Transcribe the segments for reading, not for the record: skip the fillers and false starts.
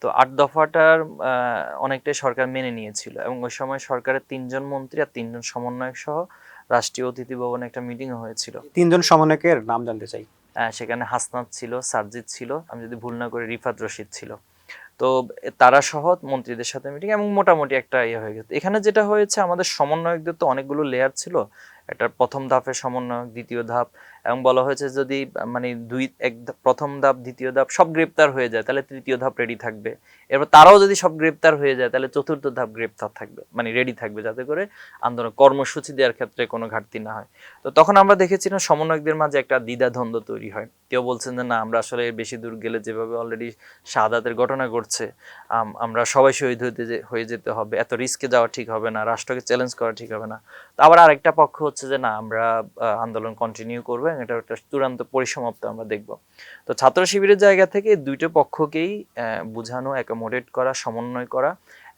তো ৮ দফাটার অনেকটাই সরকার মেনে নিয়েছিল এবং ওই সময় সরকারের ৩ জন মন্ত্রী আর ৩ জন সমন্বয়ক সহ রাষ্ট্রীয় অতিথি ভবনে একটা মিটিং হয়েছিল। তিনজন সমন্বয়কের নাম জানতে চাই। সেখানে হাসনাত ছিল, সারজিৎ ছিল, আমি যদি ভুল না করি রিফাত রশিদ ছিল। তো তারা সহ মন্ত্রীদের সাথে মিটিং এবং মোটামুটি একটা ইয়ে হয়ে গেছে। এখানে যেটা হয়েছে, আমাদের সমন্বয়কদের তো অনেকগুলো লেয়ার ছিল। একটা প্রথম ধাপের সমন্বয়ক, দ্বিতীয় ধাপ, এবং বলা হয়েছে যদি মানে প্রথম ধাপ দ্বিতীয় ধাপ সব গ্রেপ্তার হয়ে যায় তাহলে তৃতীয় ধাপ রেডি থাকবে। এরপর তারাও যদি সব গ্রেপ্তার হয়ে যায় তাহলে চতুর্থ ধাপ গ্রেপ্তার থাকবে, মানে রেডি থাকবে, যাতে করে আন্দোলন কর্মসূচি দেওয়ার ক্ষেত্রে কোনো ঘাটতি না হয়। তো তখন আমরা দেখেছিলাম সমন্বয়কদের মাঝে একটা দ্বিধাদ্বন্দ্ব তৈরি হয়। কেউ বলছেন যে না, আমরা আসলে বেশি দূর গেলে যেভাবে অলরেডি শাহাদাতের ঘটনা ঘটছে, আমরা সবাই শহীদ হয়ে যেতে হবে, এত রিস্কে যাওয়া ঠিক হবে না, রাষ্ট্রকে চ্যালেঞ্জ করা ঠিক হবে না। তো আবার আরেকটা পক্ষ হচ্ছে যে না, আমরা আন্দোলন কন্টিনিউ করবো, এটা একটা চূড়ান্ত পরিসমাপ্ত আমরা দেখব। তো ছাত্র শিবিরের জায়গা থেকে দুইটো পক্ষকেই বুঝানো, অ্যাকোমোডেট করা, সমন্বয় করা।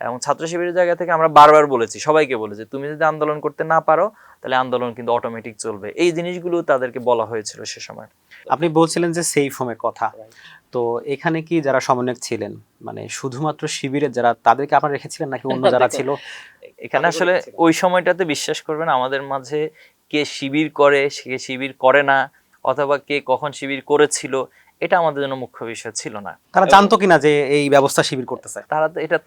এবং ছাত্র শিবিরের জায়গা থেকে আমরা বারবার বলেছি, সবাইকে বলেছি, তুমি যদি আন্দোলন করতে না পারো তাহলে আন্দোলন কিন্তু অটোমেটিক চলবে। এই জিনিসগুলো তাদেরকে বলা হয়েছিল সে সময়। আপনি বলছিলেন যে সেফ হোমের কথা, তো এখানে কি যারা সমন্বয়ক ছিলেন মানে শুধুমাত্র শিবিরের যারা, তাদেরকে আপনারা রেখেছিলেন নাকি অন্য যারা ছিল? এখানে আসলে ওই সময়টাতে বিশ্বাস করবেন আমাদের মাঝে কে শিবির করে, কে শিবির করে না, অথবা কে কখন শিবির করেছিল, এটা আমাদের জন্য মুখ্য বিষয় ছিল না। তারা জানতো কিনা যে এই ব্যবস্থা শিবির করতেছে? তারা তো এটা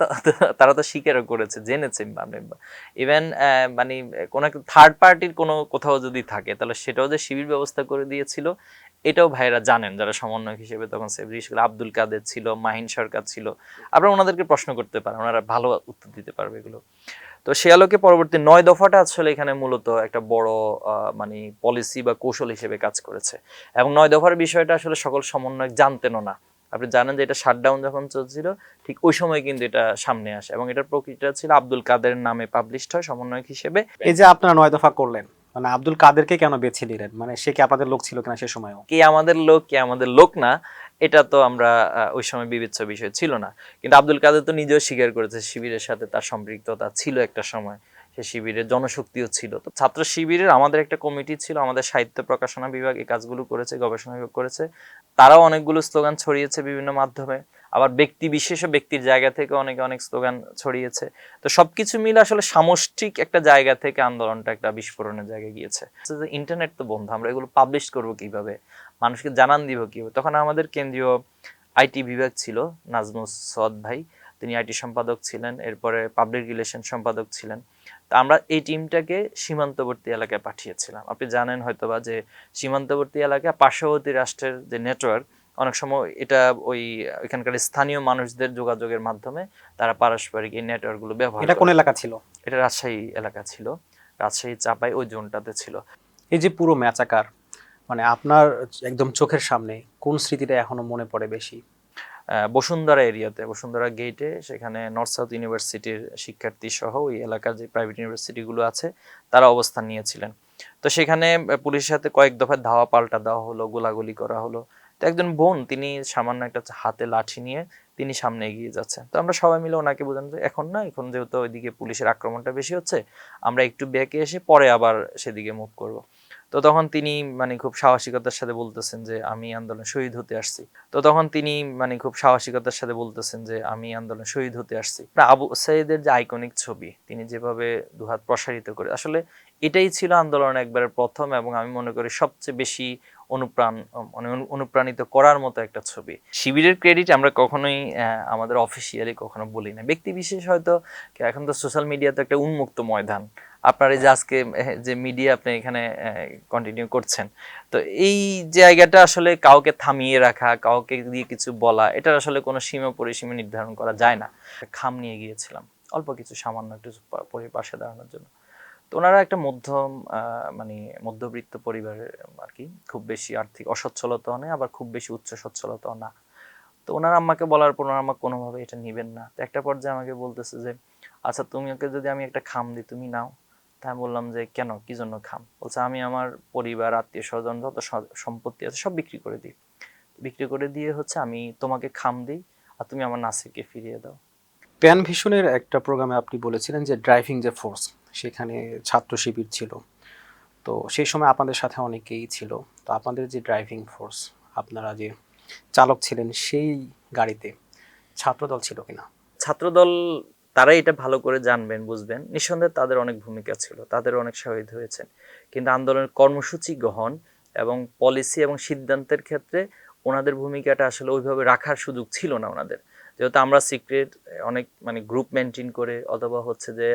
তারা তো স্বীকারও করেছে, জেনেছে। মানে ইভেন মানে কোনো একটা থার্ড পার্টির কোনো কোথাও যদি থাকে তাহলে সেটাও যে শিবির ব্যবস্থা করে দিয়েছিল এটাও ভাইরা জানেন, যারা সমন্বয়ক হিসেবে তখন আব্দুল কাদের ছিল, মাহিন সরকার ছিল। আপনারা ওনাদেরকে প্রশ্ন করতে পারেন, ওনারা ভালো উত্তর দিতে পারবে এগুলো। তো সে আলোকে পরবর্তী ৯ দফাটা আসলে এখানে মূলত একটা বড় মানে পলিসি বা কৌশল হিসেবে কাজ করেছে। এবং ৯ দফার বিষয়টা আসলে সকল সমন্বয়ক জানতেনও না। আপনি জানেন যে এটা শাটডাউন যখন চলছিল ঠিক ওই সময় কিন্তু এটা সামনে আসে, এবং এটার প্রকৃতিটা ছিল আব্দুল কাদের নামে পাবলিশড হয় সমন্বয়ক হিসেবে। এই যে আপনারা ৯ দফা করলেন, মানে আব্দুল কাদেরকে কেন বেছে নিলেন? মানে সে কি আপনাদের লোক ছিল কিনা সে সময়ও? কে আমাদের লোক, কে আমাদের লোক না, এটা তো আমরা ওই সময় বিবেচ্য বিষয় ছিল না। কিন্তু আব্দুল কাদের তো নিজেও স্বীকার করেছে শিবিরের সাথে তার সম্পৃক্ততা ছিল একটা সময়, সে শিবিরের জনশক্তিও ছিল। তো ছাত্র শিবিরের আমাদের একটা কমিটি ছিল, আমাদের সাহিত্য প্রকাশনা বিভাগ এই কাজগুলো করেছে, গবেষণা বিভাগ করেছে, তারাও অনেকগুলো স্লোগান ছড়িয়েছে বিভিন্ন মাধ্যমে। আবার ব্যক্তি বিশেষ ব্যক্তির জায়গা থেকে অনেকে অনেক স্লোগান ছড়িয়েছে। তো সবকিছু মিলে আসলে সামষ্টিক একটা জায়গা থেকে আন্দোলনটা একটা বিস্ফোরণের জায়গায় গিয়েছে। ইন্টারনেট তো বন্ধ, আমরা এগুলো পাবলিশ করবো কিভাবে, মানুষকে জানান দিব কিভাবে? তখন আমাদের কেন্দ্রীয় আইটি বিভাগ ছিল, নাজমুস সদ ভাই, তিনি আইটি সম্পাদক ছিলেন, এরপরে পাবলিক রিলেশন সম্পাদক ছিলেন। তো আমরা এই টিমটাকে সীমান্তবর্তী এলাকায় পাঠিয়েছিলাম। আপনি জানেন হয়তোবা যে সীমান্তবর্তী এলাকায় পার্শ্ববর্তী রাষ্ট্রের যে নেটওয়ার্ক, অনেক সময় এটা ওই এখানকার স্থানীয় মানুষদের যোগাযোগের মাধ্যমে তারা পারস্পরিক এই নেটওয়ার্কগুলো ব্যবহার এটা কোন করে। এলাকা ছিল? এটা রাজশাহী এলাকা ছিল, রাজশাহী চাপাই ওই জোনটাতে ছিল। এই যে পুরো ম্যাচাকার, মানে আপনার একদম চোখের সামনে কোন স্মৃতিটা এখনো মনে পড়ে বেশি? বসুন্ধরা এরিয়াতে, বসুন্ধরা গেটে, সেখানে নর্থ সাউথ ইউনিভার্সিটির শিক্ষার্থী সহ ওই এলাকার যে প্রাইভেট ইউনিভার্সিটিগুলো আছে তারা অবস্থান নিয়েছিলেন। তো সেখানে পুলিশের সাথে কয়েক দফায় ধাওয়া পাল্টা দেওয়া হলো, গোলাগুলি করা হলো। তো একজন বোন, তিনি সামান্য একটা হাতে লাঠি নিয়ে তিনি সামনে এগিয়ে যাচ্ছেন। তো আমরা সবাই মিলে ওনাকে বোঝানো যে এখন না, এখন যেহেতু ওইদিকে পুলিশের আক্রমণটা বেশি হচ্ছে, আমরা একটু ব্যাকে এসে পরে আবার সেদিকে মুভ করব। তো তখন তিনি মানে খুব সাহসিকতার সাথে বলতেছেন যে আমি আন্দোলনে শহীদ হতে আসছি। তো তখন তিনি মানে খুব সাহসিকতার সাথে বলতেছেন যে আমি আন্দোলনে শহীদ হতে আসছি। আবু সাইদের যে আইকনিক ছবি, তিনি যেভাবে দুহাত প্রসারিত করে, আসলে এটাই ছিল আন্দোলন একবারের প্রথম এবং আমি মনে করি সবচেয়ে বেশি অনুপ্রাণিত করার মতো একটা ছবি। শিবিরের ক্রেডিট আমরা কখনোই আমাদের অফিসিয়ালি কখনো বলি না, ব্যক্তি বিশেষ হয়তো। এখন তো সোশ্যাল মিডিয়া তো একটা উন্মুক্ত ময়দান, আপনার এই যে আজকে যে মিডিয়া আপনি এখানে কন্টিনিউ করছেন, তো এই জায়গাটা আসলে কাউকে থামিয়ে রাখা, কাউকে দিয়ে কিছু বলা, এটার আসলে কোনো সীমা পরিসীমা নির্ধারণ করা যায় না। খাম নিয়ে গিয়েছিলাম অল্প কিছু, সামান্য একটু পাশে দাঁড়ানোর জন্য। তো ওনারা একটা মধ্যম মানে মধ্যবিত্ত পরিবারের আর কি, খুব বেশি আর্থিক অসচ্ছলতাও নেই, আবার খুব বেশি উচ্চ সচ্ছলতাও না। তো ওনার আম্মাকে বলার পর ওনার আম্মা কোনোভাবে এটা নিবেন না। তো একটা পর্যায়ে আমাকে বলতেছে যে আচ্ছা, তুমি ওকে যদি আমি একটা খাম দিই তুমি নাও। তাই আমি বললাম যে কেন, কি জন্য খাম? বলছে আমি আমার পরিবার, আত্মীয় স্বজন, যত সম্পত্তি আছে সব বিক্রি করে দিই, বিক্রি করে দিয়ে হচ্ছে আমি তোমাকে খাম দিই, আর তুমি আমার নাসিরকে ফিরিয়ে দাও। প্যান ভিশনের একটা প্রোগ্রামে আপনি বলেছিলেন যে ড্রাইভিং যে ফোর্স, সেখানে ছাত্র শিবির ছিল। তো সেই সময় আপনাদের সাথে অনেকেই ছিল। তো আপনাদের যে ড্রাইভিং ফোর্স, আপনারা যে চালক ছিলেন সেই গাড়িতে ছাত্রদল ছিল কিনা? ছাত্রদল তারা এটা ভালো করে জানবেন, বুঝবেন। নিঃসন্দেহে তাদের অনেক ভূমিকা ছিল, তাদের অনেক শহীদ হয়েছেন, কিন্তু আন্দোলনের কর্মসূচি গ্রহণ এবং পলিসি এবং সিদ্ধান্তের ক্ষেত্রে ওনাদের ভূমিকাটা আসলে ওইভাবে রাখার সুযোগ ছিল না ওনাদের। যেহেতু আমরা সিক্রেট অনেক মানে গ্রুপ মেনটেন করে অথবা হচ্ছে যে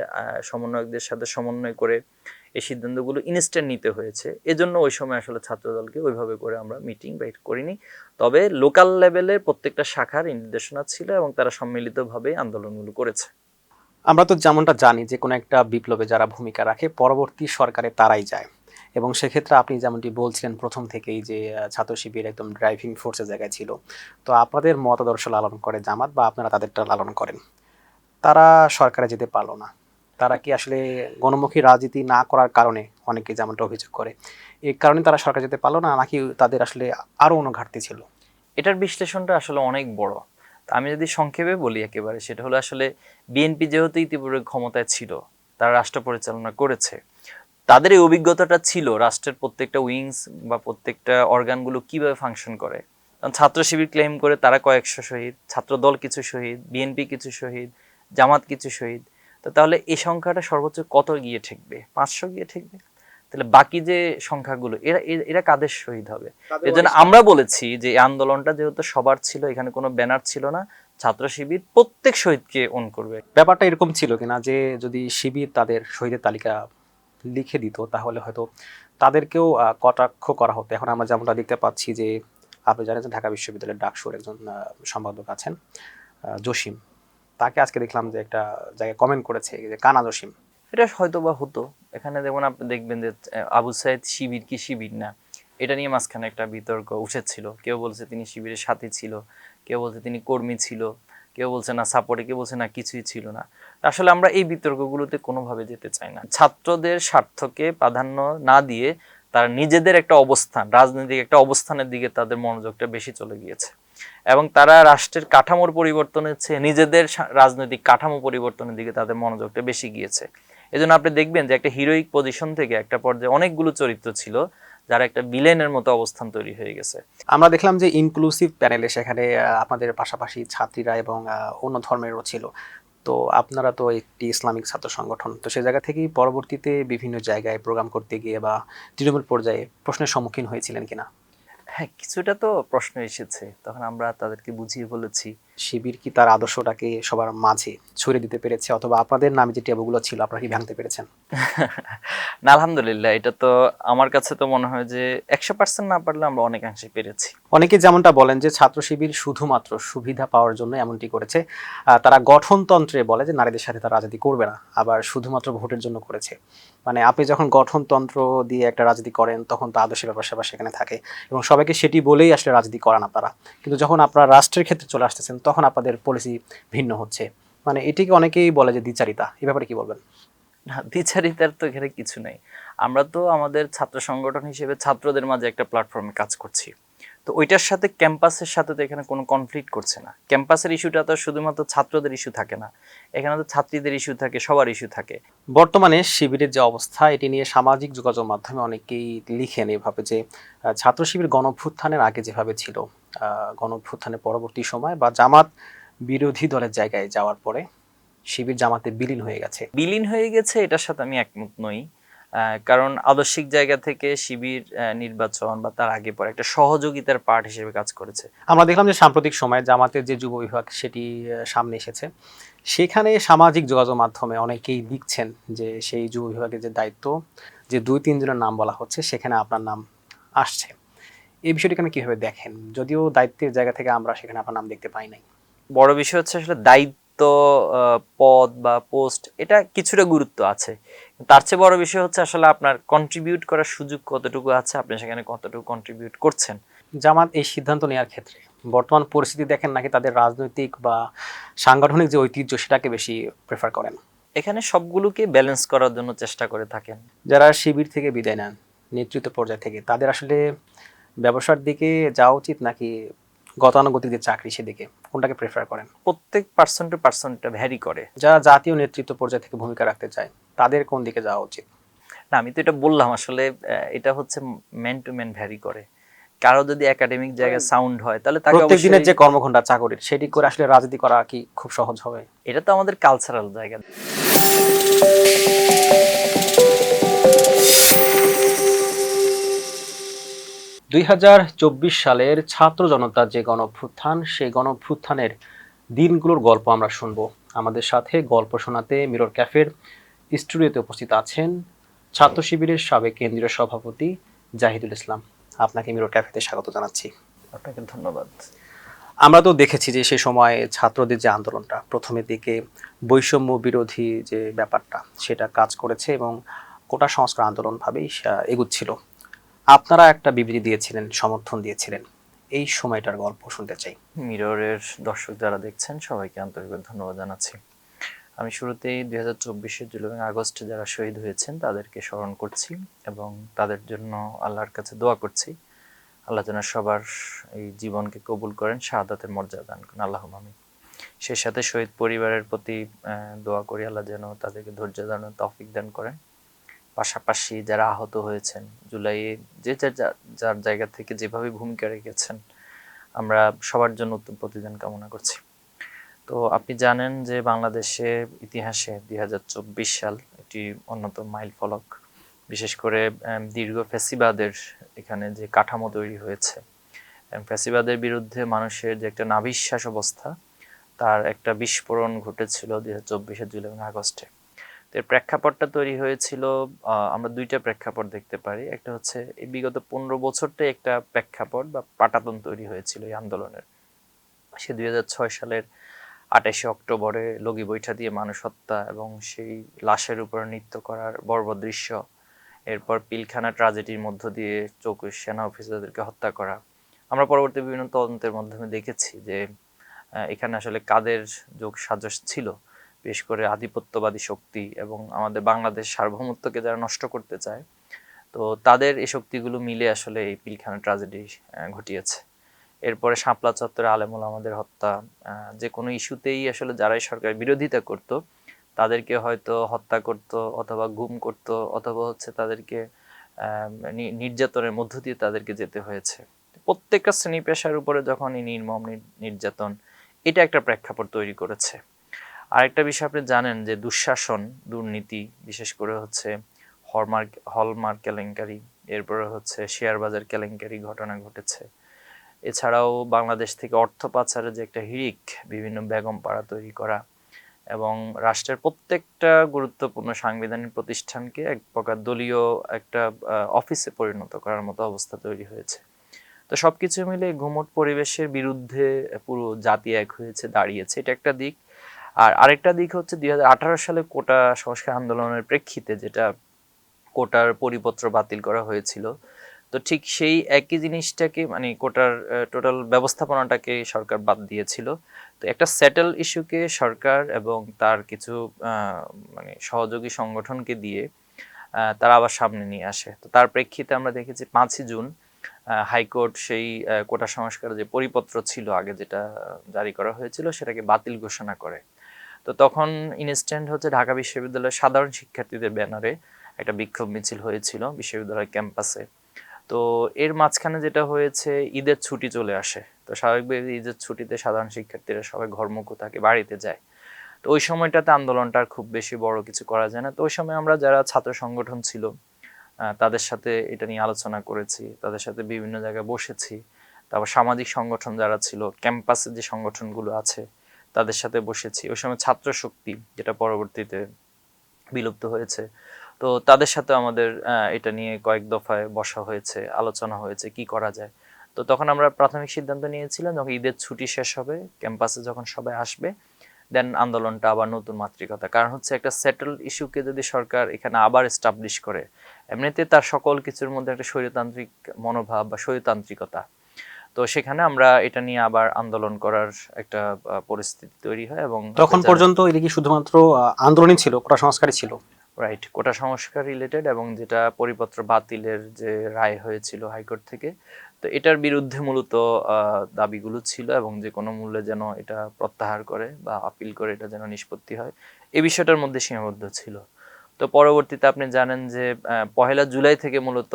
সমন্বয়কদের সাথে সমন্বয় করে এই সিদ্ধান্তগুলো ইনস্ট্যান্ট নিতে হয়েছে, এজন্য ওই সময় আসলে ছাত্রদলকে ওইভাবে করে আমরা মিটিং বা করিনি। তবে লোকাল লেভেলে প্রত্যেকটা শাখার নির্দেশনা ছিল এবং তারা সম্মিলিতভাবে আন্দোলনগুলো করেছে। আমরা তো যেমনটা জানি যে কোনো একটা বিপ্লবে যারা ভূমিকা রাখে পরবর্তী সরকারে তারাই যায়, এবং সেক্ষেত্রে আপনি যেমনটি বলছিলেন প্রথম থেকেই যে ছাত্র শিবির একদম ড্রাইভিং ফোর্সের জায়গায় ছিল। তো আপনাদের মতাদর্শ লালন করে জামাত বা আপনারা তাদেরটা লালন করেন, তারা সরকারে যেতে পারলো না। তারা কি আসলে গণমুখী রাজনীতি না করার কারণে, অনেকে যেমনটা অভিযোগ করে, এই কারণে তারা সরকার যেতে পারলো না, নাকি তাদের আসলে আরো অন্য ঘাটতি ছিল? এটার বিশ্লেষণটা আসলে অনেক বড়। তা আমি যদি সংক্ষেপে বলি একেবারে, সেটা হলো আসলে বিএনপি যেহেতু ইতিপূর্বে ক্ষমতায় ছিল, তারা রাষ্ট্র পরিচালনা করেছে, তাদের এই অভিজ্ঞতাটা ছিল রাষ্ট্রের প্রত্যেকটা উইংস বা প্রত্যেকটা অর্গানগুলো কিভাবে ফাংশন করে। কারণ ছাত্র শিবির ক্লেম করে তারা কয়েকশো শহীদ, ছাত্র দল কিছু শহীদ, বিএনপি কিছু শহীদ, জামাত কিছু শহীদ। তো তাহলে এই সংখ্যাটা সর্বোচ্চ কত গিয়ে ঠেকবে? 500 গিয়ে ঠেকবে। তাহলে বাকি যে সংখ্যাগুলো এরা এরা কাদের শহীদ হবে? এজন্য আমরা বলেছি যে এই আন্দোলনটা যেহেতু সবার ছিল, এখানে কোনো ব্যানার ছিল না, ছাত্র শিবির প্রত্যেক শহীদকে অন করবে। ব্যাপারটা এরকম ছিল কিনা যে যদি শিবির তাদের শহীদের তালিকা লিখে দিত তাহলে হয়তো তাদেরকেও কটাক্ষ করা হতো? এখন আমরা যেমনটা দেখতে পাচ্ছি যে আপনি জানেন যে ঢাকা বিশ্ববিদ্যালয়ের ডাকসুর একজন সম্পাদক আছেন, জসিম, তাকে আজকে দেখলাম যে একটা জায়গায় কমেন্ট করেছে যে কানা জসিম। এটা হয়তো বা হতো। এখানে যেমন আপনি দেখবেন যে আবু সাইদ শিবির কি শিবির না, এটা নিয়ে মাঝখানে একটা বিতর্ক উঠেছিল। কেউ বলছে তিনি শিবিরের সাথী ছিল, কেউ বলছে তিনি কর্মী ছিল, কেউ বলছে না সাপোর্টে, কেউ বলছে না কিছুই ছিল না। আসলে আমরা এই বিতর্কগুলোতে কোনোভাবে যেতে চাই না। ছাত্রদের স্বার্থকে প্রাধান্য না দিয়ে তারা নিজেদের একটা অবস্থান, রাজনৈতিক একটা অবস্থানের দিকে তাদের মনোযোগটা বেশি চলে গিয়েছে এবং তারা রাষ্ট্রের কাঠামোর পরিবর্তনের চেয়ে নিজেদের রাজনৈতিক কাঠামো পরিবর্তনের দিকে তাদের মনোযোগটা বেশি গিয়েছে। এজন্য আপনি দেখবেন যে একটা হিরোইক পজিশন থেকে একটা পর্যায়ে অনেকগুলো চরিত্র ছিল যারা একটা ভিলেনের মতো অবস্থান তৈরি হয়ে গেছে। আমরা দেখলাম যে ইনক্লুসিভ প্যানেলে সেখানে আপনাদের পাশাপাশি ছাত্রীরা এবং অন্য ধর্মেরও ছিল। তো আপনারা তো একটি ইসলামিক ছাত্র সংগঠন, তো সে জায়গা থেকেই পরবর্তীতে বিভিন্ন জায়গায় প্রোগ্রাম করতে গিয়ে বা তৃণমূল পর্যায়ে প্রশ্নের সম্মুখীন হয়েছিলেন কিনা? হ্যাঁ, কিছুটা তো প্রশ্ন এসেছে, তখন আমরা তাদেরকে বুঝিয়ে বলেছি। শিবির কি তার আদর্শটাকে সবার মাঝে ছড়িয়ে দিতে পেরেছে, অথবা আপনাদের নামে যে ট্যাবুগুলো ছিল আপনারা কি ভাঙতে পেরেছেন? না, আলহামদুলিল্লাহ, এটা তো আমার কাছে তো মনে হয় যে 100% না পারলে আমরা অনেকাংশে পেরেছি। অনেকে যেমনটা বলেন যে ছাত্র শিবির শুধুমাত্র সুবিধা পাওয়ার জন্য এমনটি করেছে। তারা গঠনতন্ত্রে বলে যে নারীদের সাথে তারা রাজনীতি করবে না, আবার শুধুমাত্র ভোটের জন্য করেছে। মানে আপনি যখন গঠনতন্ত্র দিয়ে একটা রাজনীতি করেন তখন তো আদর্শের ব্যাপার স্যাপার সেখানে থাকে এবং সবাইকে সেটি বলেই আসলে রাজনীতি করান আপনারা। কিন্তু যখন আপনারা রাষ্ট্রের ক্ষেত্রে চলে আসতেছেন তখন আপনাদের পলিসি ভিন্ন হচ্ছে। মানে এটিকে অনেকেই বলে যে দ্বিচারিতা, এই ব্যাপারে কি বলবেন? না, দ্বিচারিতার তো এখানে কিছু নেই। আমরা তো আমাদের ছাত্র সংগঠন হিসেবে ছাত্রদের মাঝে একটা প্ল্যাটফর্মে কাজ করছি। তো ওইটার সাথে ক্যাম্পাসের সাথে তো এখানে কোনো কনফ্লিক্ট করছে না। ক্যাম্পাসের ইস্যুটা তো শুধুমাত্র ছাত্রদের ইস্যু থাকে না, এখানে তো ছাত্রীদের ইস্যু থাকে, সবার ইস্যু থাকে। বর্তমানে শিবিরের যে অবস্থা এটি নিয়ে সামাজিক যোগাযোগ মাধ্যমে অনেকেই লিখেন এভাবে যে ছাত্র শিবির গণঅভ্যুত্থানের আগে যেভাবে ছিল, গণঅভ্যুত্থানের পরবর্তী সময় বা জামাত বিরোধী দলের জায়গায় যাওয়ার পরে শিবির জামাতে বিলীন হয়ে গেছে। বিলীন হয়ে গেছে এটার সাথে আমি একমত নই। কারণ আদর্শিক জায়গা থেকে শিবির নির্বাচন বা তার আগে পরে একটা সহযোগিতার পার্ট হিসেবে কাজ করেছে। আমরা দেখলাম যে সাম্প্রতিক সময়ে জামাতের যে যুব বিভাগ সেটি সামনে এসেছে, সেখানে সামাজিক যোগাযোগ মাধ্যমে অনেকেই লিখছেন যে সেই যুব বিভাগের যে দায়িত্ব, যে 2-3 জনের নাম বলা হচ্ছে সেখানে আপনার নাম আসছে। এই বিষয়টিকে আপনি কিভাবে দেখেন? যদিও দায়িত্বের জায়গা থেকে আমরা সেখানে আপনার নাম দেখতে পাই নাই। বড় বিষয় হচ্ছে আসলে দায়িত্ব, পদ বা পোস্ট, এটা কিছুটা গুরুত্ব আছে। তার চেয়ে বড় বিষয় হচ্ছে আসলে আপনার কন্ট্রিবিউট করার সুযোগ কতটুকু আছে, আপনি সেখানে কতটুকু কন্ট্রিবিউট করছেন। জামাত এই সিদ্ধান্ত নেওয়ার ক্ষেত্রে বর্তমান পরিস্থিতি দেখেন নাকি তাদের রাজনৈতিক বা সাংগঠনিক যে ঐতিহ্য সেটাকে বেশি প্রেফার করেন? এখানে সবগুলোকে ব্যালেন্স করার জন্য চেষ্টা করে থাকেন। যারা শিবির থেকে বিদায় নেন নেতৃত্ব পর্যায় থেকে, তাদের আসলে ব্যবসার দিকে যাওয়া উচিত নাকি গতানুগতিক যে চাকরি সেদিকে, কোনটাকে প্রেফার করেন? প্রত্যেক পার্সন টু পার্সন এটা ভ্যারি করে। যারা জাতীয় নেতৃত্ব পর্যায় থেকে ভূমিকা রাখতে চায় তাদের কোন দিকে যাওয়া উচিত? না, আমি তো এটা বললাম আসলে এটা হচ্ছে ম্যান টু ম্যান ভ্যারি করে। কারো যদি একাডেমিক জায়গায় সাউন্ড হয় তাহলে তাকে প্রত্যেক দিনের যে অবশ্যই, কর্মঘণ্টা চাকরির সেটি করে আসলে রাজনীতি করা কি খুব সহজ হবে? এটা তো আমাদের কালচারাল জায়গা। 2024 সালের ছাত্র জনতার যে গণঅভ্যুত্থান, সেই গণঅভ্যুত্থানের দিনগুলোর গল্প আমরা শুনবো। আমাদের সাথে গল্প শোনাতে মিরর ক্যাফের স্টুডিওতে উপস্থিত আছেন ছাত্র শিবিরের সাবেক কেন্দ্রীয় সভাপতি জাহিদুল ইসলাম। আপনাকে মিরর ক্যাফেতে স্বাগত জানাচ্ছি। আপনাকে ধন্যবাদ। আমরা তো দেখেছি যে সেই সময় ছাত্রদের যে আন্দোলনটা প্রথমের দিকে বৈষম্য বিরোধী যে ব্যাপারটা সেটা কাজ করেছে এবং কোটা সংস্কার আন্দোলন ভাবেই এগুচ্ছিল। আপনারা একটা বিবৃতি দিয়েছিলেন, সমর্থন দিয়েছিলেন। এই সময়টার গল্প শুনতে চাই। মিররের দর্শক যারা দেখছেন সবাইকে আন্তরিক ধন্যবাদ জানাচ্ছি। আমি শুরুতেই 2024 জুলাই এবং আগস্টে যারা শহীদ হয়েছেন তাদেরকে স্মরণ করছি এবং তাদের জন্য আল্লাহর কাছে দোয়া করছি, আল্লাহ যেন সবার এই জীবনকে কবুল করেন, শাহাদাতের মর্যাদা দান করেন, আল্লাহুম্মা আমিন। সেই সাথে শহীদ পরিবারের প্রতি দোয়া করি, আল্লাহ যেন তাদেরকে ধৈর্য ধারণের তৌফিক দান করেন। পাশাপাশি যারা আহত হয়েছেন জুলাইয়ে, যে যার জায়গা থেকে যেভাবে ভূমিকা রেখেছেন, আমরা সবার জন্য উত্তম প্রতিদান কামনা করছি। তো আপনি জানেন যে বাংলাদেশে ইতিহাসে 2024 সাল একটি অন্যতম মাইল ফলক। বিশেষ করে দীর্ঘ ফ্যাসিবাদের এখানে যে কাঠামো তৈরি হয়েছে, ফ্যাসিবাদের বিরুদ্ধে মানুষের যে একটা নাভিশ্বাস অবস্থা, তার একটা বিস্ফোরণ ঘটেছিল 2024 জুলাই এবং আগস্টে। তো এর প্রেক্ষাপটটা তৈরি হয়েছিল, আমরা দুইটা প্রেক্ষাপট দেখতে পারি। একটা হচ্ছে এই বিগত 15 বছরটাই একটা প্রেক্ষাপট বা পাটাতন তৈরি হয়েছিল এই আন্দোলনের। সে 2006 সালের 28শে অক্টোবরে লগি বৈঠা দিয়ে মানুষ হত্যা এবং সেই লাশের উপর নৃত্য করার বর্বর দৃশ্য, এরপর পিলখানা ট্রাজেডির মধ্য দিয়ে 24 সেনা অফিসারদেরকে হত্যা করা। আমরা পরবর্তী বিভিন্ন তদন্তের মাধ্যমে দেখেছি যে এখানে আসলে কাদের যোগ সাজশ ছিল, বিশেষ করে আধিপত্যবাদী শক্তি এবং আমাদের বাংলাদেশ সার্বভৌমত্বকে যারা নষ্ট করতে চায়, তো তাদের এই শক্তিগুলো মিলে আসলে এই পিলখানা ট্রাজেডি ঘটিয়েছে। এরপরে শাপলা চত্বরে আলেমুল আমাদের হত্যা, যে কোনো ইস্যুতেই আসলে যারাই সরকার বিরোধিতা করত তাদেরকে হয়তো হত্যা করত অথবা গুম করত অথবা হচ্ছে তাদেরকে নির্যাতনের মধ্য দিয়ে তাদেরকে যেতে হয়েছে। প্রত্যেকটা শ্রেণী পেশার উপরে যখন এই নির্মম নির্যাতন, এটা একটা প্রেক্ষাপট তৈরি করেছে। আরেকটা বিষয় আপনি জানেন যে দুঃশাসন, দুর্নীতি, বিশেষ করে হচ্ছে হলমার্ক কেলেঙ্কারি, এরপরে হচ্ছে শেয়ার বাজার কেলেঙ্কারি ঘটনা ঘটেছে। এছাড়াও বাংলাদেশ থেকে অর্থ পাচারের যে একটা হিড়িক, বিভিন্ন বেগম পাড়া তৈরি করা এবং রাষ্ট্রের প্রত্যেকটা গুরুত্বপূর্ণ সাংবিধানিক প্রতিষ্ঠানকে এক প্রকার দলীয় একটা অফিসে পরিণত করার মতো অবস্থা তৈরি হয়েছে। তো সবকিছু মিলে ঘুমট পরিবেশের বিরুদ্ধে পুরো জাতি এক হয়েছে, দাঁড়িয়েছে, এটা একটা দিক। আর আরেকটা দিক হচ্ছে 2018 সালে কোটা সংস্কার আন্দোলনের প্রেক্ষিতে যেটা কোটার পরিপত্র বাতিল করা হয়েছিল, তো ঠিক সেই একই জিনিসটাকে মানে কোটার টোটাল ব্যবস্থাপনাটাকে সরকার বাদ দিয়েছিল। তো একটা সেটেল ইস্যুকে সরকার এবং তার কিছু মানে সহযোগী সংগঠনকে দিয়ে তারা আবার সামনে নিয়ে আসে। তো তার প্রেক্ষিতে আমরা দেখেছি 5ই জুন হাইকোর্ট সেই কোটা সংস্কারের যে পরিপত্র ছিল আগে যেটা জারি করা হয়েছিল সেটাকে বাতিল ঘোষণা করে। তো তখন ইনস্ট্যান্ট হচ্ছে ঢাকা বিশ্ববিদ্যালয়ের সাধারণ শিক্ষার্থীদের ব্যানারে একটা বিক্ষোভ মিছিল হয়েছিল বিশ্ববিদ্যালয়ের ক্যাম্পাসে। তো এর মাঝখানে যেটা হয়েছে, ঈদের ছুটি চলে আসে। তো স্বাভাবিকভাবে ঈদের ছুটিতে সাধারণ শিক্ষার্থীরা সবাই ঘরমুখ থাকে, বাড়িতে যায়। তো ওই সময়টাতে আন্দোলনটা আর খুব বেশি বড় কিছু করা যায় না। তো ওই সময় আমরা যারা ছাত্র সংগঠন ছিল তাদের সাথে এটা নিয়ে আলোচনা করেছি, তাদের সাথে বিভিন্ন জায়গায় বসেছি। তারপর সামাজিক সংগঠন যারা ছিল, ক্যাম্পাসে যে সংগঠনগুলো আছে তাদের সাথে বসেছি। ওই সময় ছাত্র শক্তি, যেটা পরবর্তীতে বিলুপ্ত হয়েছে, তো তাদের সাথে আমাদের এটা নিয়ে কয়েক দফায় বসা হয়েছে, আলোচনা হয়েছে কি করা যায়। তো তখন আমরা প্রাথমিক সিদ্ধান্ত নিয়েছিলাম যখন ঈদের ছুটি শেষ হবে, ক্যাম্পাসে যখন সবাই আসবে, দেন আন্দোলনটা আবার নতুন মাত্রিকতা। কারণ হচ্ছে একটা সেটেল ইস্যুকে যদি সরকার এখানে আবার এস্টাবলিশ করে, এমনিতে তার সকল কিছুর মধ্যে একটা স্বৈরতান্ত্রিক মনোভাব বা স্বৈরতান্ত্রিকতা, তো সেখানে আমরা এটা নিয়ে আবার আন্দোলন করার একটা পরিস্থিতি তৈরি হয়। এবং তখন পর্যন্ত এটা কি শুধুমাত্র আন্দোলনই ছিল, কোটা সংস্কারই ছিল? রাইট, কোটা সংস্কার রিলেটেড এবং যেটা পরিপত্র বাতিলের যে রায় হয়েছিল হাইকোর্ট থেকে, তো এটার বিরুদ্ধে মূলত দাবিগুলো ছিল এবং যে কোনো মূল্যে যেন এটা প্রত্যাহার করে বা আপিল করে এটা যেন নিষ্পত্তি হয়, এই বিষয়টার মধ্যে সীমাবদ্ধ ছিল। তো পরবর্তীতে আপনি জানেন যে 1 জুলাই থেকে মূলত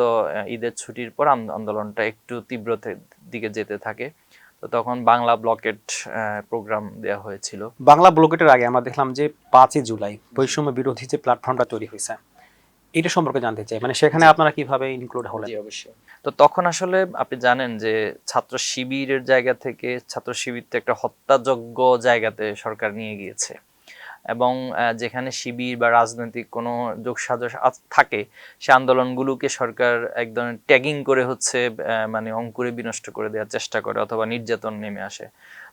ঈদের ছুটির পর আন্দোলনটা একটু তীব্রতার দিকে যেতে থাকে। তো তখন বাংলা ব্লকেট প্রোগ্রাম দেওয়া হয়েছিল। বাংলা ব্লকেটের আগে আমরা দেখলাম যে 5ই জুলাই বৈষম্য বিরোধী যে প্ল্যাটফর্মটা তৈরি হয়েছে, এটা সম্পর্কে জানতে চাই, মানে সেখানে জি। আপনারা কিভাবে ইনক্লুড হলেন? জি, অবশ্যই। তো তখন আসলে আপনি জানেন যে ছাত্র শিবিরের জায়গা থেকে ছাত্র শিবির তো একটা হত্যাযজ্ঞ জায়গাতে সরকার নিয়ে গিয়েছে, এবং যেখানে শিবির বা রাজনৈতিক কোনো যোগসাজশ থাকে, সে আন্দোলনগুলোকে সরকার একদম ট্যাগিং করে হচ্ছে মানে অঙ্কুরে বিনষ্ট করে দেওয়ার চেষ্টা করে, অথবা নির্যাতন নেমে আসে।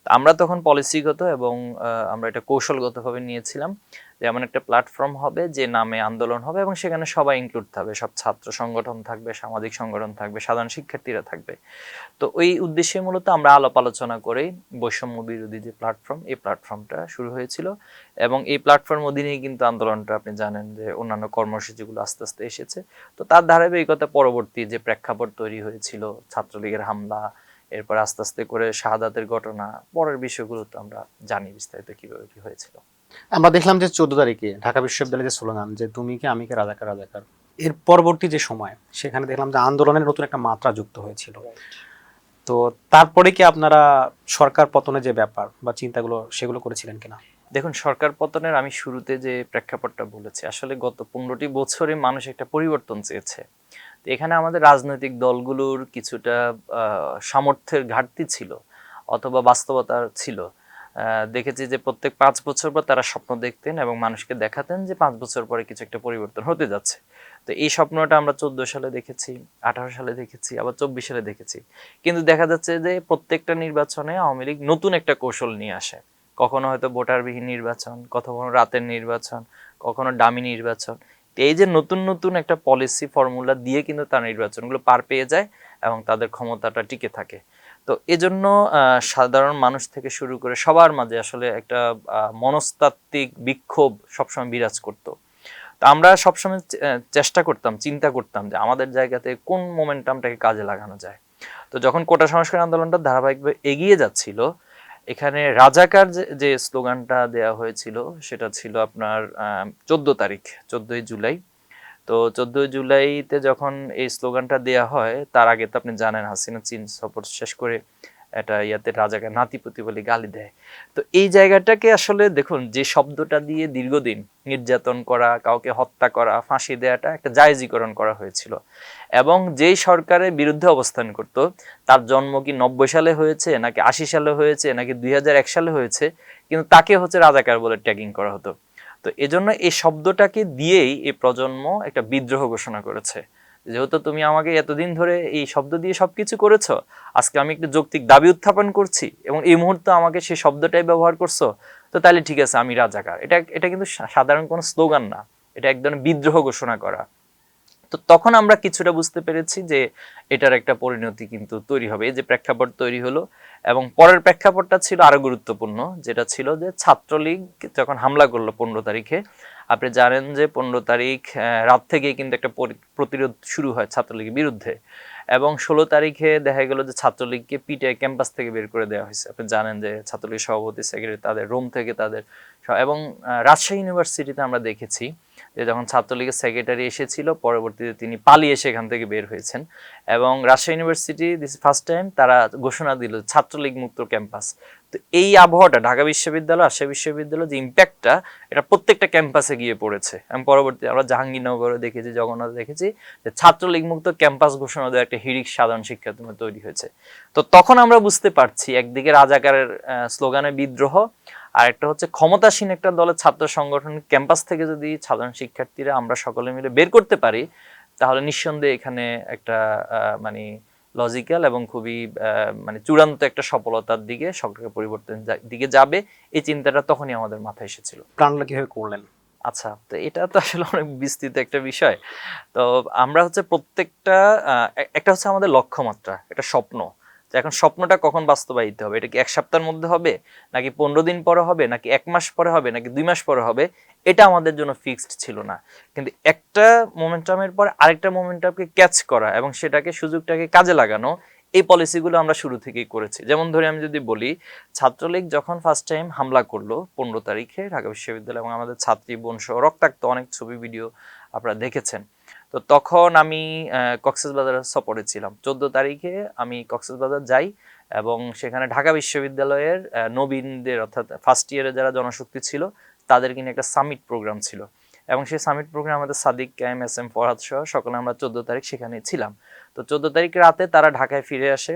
তো আমরা তখন পলিসিগত এবং আমরা এটা কৌশলগতভাবে নিয়েছিলাম যে এমন একটা প্ল্যাটফর্ম হবে যে নামে আন্দোলন হবে, এবং সেখানে সবাই ইনক্লুড থাকবে, সব ছাত্র সংগঠন থাকবে, সামাজিক সংগঠন থাকবে, সাধারণ শিক্ষার্থীরা থাকবে। তো ওই উদ্দেশ্যে মূলত আমরা আলাপ আলোচনা করেই বৈষম্য বিরোধী যে প্ল্যাটফর্ম, এই প্ল্যাটফর্মটা শুরু হয়েছিল। এবং এই প্ল্যাটফর্ম অধীনেই কিন্তু আন্দোলনটা আপনি জানেন যে অন্যান্য কর্মসূচিগুলো আস্তে আস্তে এসেছে। তো তার ধারাবাহিকতা পরবর্তী যে প্রেক্ষাপট তৈরি হয়েছিল, ছাত্রলীগের হামলা, এরপর আস্তে আস্তে করে শাহাদাতের ঘটনা, পরের বিষয়গুলো তো আমরা জানি বিস্তারিত কিভাবে কি হয়েছিল। আমরা দেখলাম যে 14 তারিখে ঢাকা বিশ্ববিদ্যালয়ের যে স্লোগান যে তুমি কে আমি কে রাজাকার রাজাকার, এর পরবর্তী যে সময় সেখানে দেখলাম যে আন্দোলনের নতুন একটা মাত্রা যুক্ত হয়েছিল। তো তারপরে কি আপনারা সরকার পতনের যে ব্যাপার বা চিন্তাগুলো সেগুলো করেছিলেন কিনা? দেখুন, সরকার পতনের আমি শুরুতে যে প্রেক্ষাপটটা বলেছি, আসলে গত 15টি বছরে মানুষ একটা পরিবর্তন চেয়েছে। তো এখানে আমাদের রাজনৈতিক দলগুলোর কিছুটা সামর্থ্যের ঘাটতি ছিল, অথবা বাস্তবতা ছিল। দেখেছি যে প্রত্যেক 5 বছর পর তারা স্বপ্ন দেখতেন এবং মানুষকে দেখাতেন যে 5 বছর পরে কিছু একটা পরিবর্তন হতে যাচ্ছে। তো এই স্বপ্নটা আমরা 14 সালে দেখেছি, 18 সালে দেখেছি, আবার 24 সালে দেখেছি। কিন্তু দেখা যাচ্ছে যে প্রত্যেকটা নির্বাচনে আওয়ামী লীগ নতুন একটা কৌশল নিয়ে আসে। কখনো হয়তো ভোটারবিহীন নির্বাচন, কখনো রাতের নির্বাচন, কখনো ডামি নির্বাচন। এই যে নতুন নতুন একটা পলিসি ফর্মুলা দিয়ে কিন্তু তার নির্বাচনগুলো পার পেয়ে যায় এবং তাদের ক্ষমতাটা টিকে থাকে। তো এজন্য সাধারণ মানুষ থেকে শুরু করে সবার মাঝে আসলে একটা মনস্তাত্ত্বিক বিক্ষোভ সবসময় বিরাজ করতো। তো আমরা সবসময় চেষ্টা করতাম, চিন্তা করতাম যে আমাদের জায়গাতে কোন মোমেন্টামটাকে কাজে লাগানো যায়। তো যখন কোটা সংস্কার আন্দোলনটা ধারাবাহিকভাবে এগিয়ে যাচ্ছিল, এখানে রাজাকার যে স্লোগানটা দেওয়া হয়েছিল সেটা ছিল আপনার 14 তারিখ, 14ই জুলাই। তো 14ই জুলাইতে যখন এই স্লোগানটা দেয়া হয়, তার আগে তো আপনি জানেন হাসিনা চীন সফর শেষ করে এটা ইয়াতে রাজাকে নাতিপুতি বলে গালি দেয়। তো এই জায়গাটাকে আসলে দেখুন, যে শব্দটা দিয়ে দীর্ঘদিন নির্যাতন করা, কাউকে হত্যা করা, ফাঁসি দেওয়াটা একটা জায়েজীকরণ করা হয়েছিল। এবং যেই সরকারের বিরুদ্ধে অবস্থান করত, তার জন্ম কি 90 সালে হয়েছে, নাকি 80 সালে হয়েছে, নাকি 2001 সালে হয়েছে, কিন্তু তাকে হচ্ছে রাজাকার বলে ট্যাগিং করা হতো। তো এজন্য এই শব্দটাকে দিয়েই এই প্রজন্ম একটা বিদ্রোহ ঘোষণা করেছে। যেহেতু তুমি আমাকে এতদিন ধরে এই শব্দ দিয়ে সবকিছু করেছো, আজকে আমি একটু যৌক্তিক দাবি উত্থাপন করছি এবং এই মুহূর্তে আমাকে সেই শব্দটাই ব্যবহার করছো, তো তাহলে ঠিক আছে, আমি রাজাকার। এটা এটা কিন্তু সাধারণ কোনো স্লোগান না, এটা এক ধরনের বিদ্রোহ ঘোষণা করা। তো তখন আমরা কিছুটা বুঝতে পেরেছি যে এটার একটা পরিণতি কিন্তু তৈরি হবে, এই যে প্রেক্ষাপট তৈরি হলো। এবং পরের প্রেক্ষাপটটা ছিল আরো গুরুত্বপূর্ণ, যেটা ছিল যে ছাত্রলীগ যখন হামলা করলো 15 তারিখে। আপনি জানেন যে 15 তারিখ রাত থেকে কিন্তু একটা প্রতিরোধ শুরু হয় ছাত্রলীগের বিরুদ্ধে, এবং 16 তারিখে দেখা গেল যে ছাত্রলীগকে পিটে ক্যাম্পাস থেকে বের করে দেওয়া হয়েছে। আপনি জানেন যে ছাত্রলীগ সভাপতি, সেক্রেটারি তাদের রুম থেকে তাদের, এবং রাজশাহী ইউনিভার্সিটিতে আমরা দেখেছি যে যখন ছাত্রলীগের সেক্রেটারি এসেছিল, পরবর্তীতে তিনি পালিয়ে সেখান থেকে বের হয়েছেন। এবং Rajshahi university this first time তারা ঘোষণা দিল ছাত্রলীগ মুক্ত ক্যাম্পাস। তো এই আবহাওয়াটা ঢাকা বিশ্ববিদ্যালয়, রাজশাহী বিশ্ববিদ্যালয় যে ইম্প্যাক্টটা, এটা প্রত্যেকটা ক্যাম্পাসে গিয়ে পড়েছে। এবং পরবর্তী আমরা জাহাঙ্গীরনগরে দেখেছি, জগন্নাথে দেখেছি যে ছাত্রলীগ মুক্ত ক্যাম্পাস ঘোষণা দেওয়া একটা হিড়িক সাধারণ শিক্ষার্থী তৈরি হয়েছে। তো তখন আমরা বুঝতে পারছি একদিকে রাজাকারের স্লোগানে বিদ্রোহ, আর একটা হচ্ছে ক্ষমতাসীন একটা দলের ছাত্র সংগঠন ক্যাম্পাস থেকে যদি সাধারণ শিক্ষার্থীরা আমরা সকলে মিলে বের করতে পারি, তাহলে নিঃসন্দেহে এখানে একটা মানে লজিক্যাল এবং খুবই মানে চূড়ান্ত একটা সফলতার দিকে, সরকারের পরিবর্তন দিকে যাবে, এই চিন্তাটা তখনই আমাদের মাথায় এসেছিল। প্ল্যানটা কিভাবে করলেন? আচ্ছা, তো এটা তো আসলে অনেক বিস্তৃত একটা বিষয়। তো আমরা হচ্ছে প্রত্যেকটা একটা হচ্ছে আমাদের লক্ষ্যমাত্রা, একটা স্বপ্ন, যে এখন স্বপ্নটা কখন বাস্তবায়িত হবে, এটা কি 1 সপ্তাহের মধ্যে হবে, নাকি 15 দিন পরে হবে, নাকি 1 মাস পরে হবে, নাকি 2 মাস পরে হবে, এটা আমাদের জন্য ফিক্সড ছিল না। কিন্তু একটা মোমেন্টামের পর আরেকটা মোমেন্টামকে ক্যাচ করা এবং সেটাকে সুযোগটাকে কাজে লাগানো, এই পলিসিগুলো আমরা শুরু থেকেই করেছি। যেমন ধরে আমি যদি বলি, ছাত্রলীগ যখন ফার্স্ট টাইম হামলা করলো 15 তারিখে ঢাকা বিশ্ববিদ্যালয়, এবং আমাদের ছাত্রী বোন সহ রক্তাক্ত অনেক ছবি ভিডিও আপনারা দেখেছেন। তো তখন আমি কক্সবাজার সফরে ছিলাম। 14 তারিখে আমি কক্সবাজার যাই এবং সেখানে ঢাকা বিশ্ববিদ্যালয়ের নবীনদের, অর্থাৎ ফার্স্ট ইয়ারে যারা জনশক্তি ছিল তাদেরকে নিয়ে একটা সামিট প্রোগ্রাম ছিল, এবং সেই সামিট প্রোগ্রাম আমাদের সাদিক কায়েম, এস এম ফরহাদ সহ সকলে আমরা 14 তারিখ সেখানে ছিলাম। তো 14 তারিখ রাতে তারা ঢাকায় ফিরে আসে,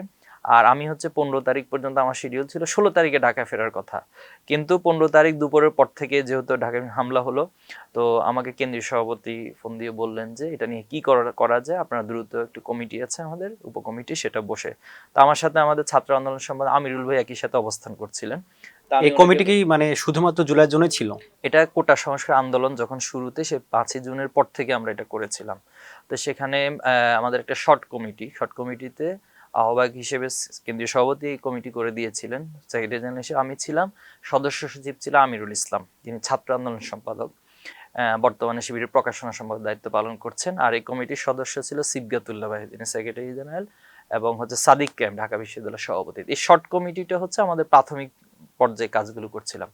আর আমি হচ্ছে 15 তারিখ পর্যন্ত আমার শিডিউল ছিল, 16 তারিখে ঢাকায় ফেরার কথা। কিন্তু 15 তারিখ দুপুরের পর থেকে যেহেতু ঢাকায় হামলা হলো, তো আমাকে কেন্দ্রীয় সভাপতি ফোন দিয়ে বললেন যে এটা নিয়ে কি করা যায়, আপনারা দ্রুত একটু কমিটি আছে আমাদের উপকমিটি, সেটা বসে। তো আমার সাথে আমাদের ছাত্র আন্দোলন সম্পাদক আমিরুল ভাই একই সাথে অবস্থান করছিলেন। এই কমিটি কি মানে শুধুমাত্র জুলাইয়ের জন্যই ছিল? এটা কোটা সংস্কার আন্দোলন যখন শুরুতে, সে 5ই জুনের পর থেকে আমরা এটা করেছিলাম। তো সেখানে আমাদের একটা শর্ট কমিটিতে আহ্বায়ক হিসেবে কেন্দ্রীয় সভাপতি এই কমিটি করে দিয়েছিলেন, সেক্রেটারি জেনারেল হিসেবে আমি ছিলাম, সদস্য সচিব ছিল আমিরুল ইসলাম, যিনি ছাত্র আন্দোলন সম্পাদক, বর্তমানে শিবিরের প্রকাশনা সম্পাদক দায়িত্ব পালন করছেন। আর এই কমিটির সদস্য ছিল সিবগাতুল্লাহ ভাই, যিনি সেক্রেটারি জেনারেল, এবং হচ্ছে সাদিক ক্যাম্প, ঢাকা বিশ্ববিদ্যালয়ের সভাপতি। এই শর্ট কমিটিটা হচ্ছে আমাদের প্রাথমিক পর্যায়ে কাজগুলো করছিলাম।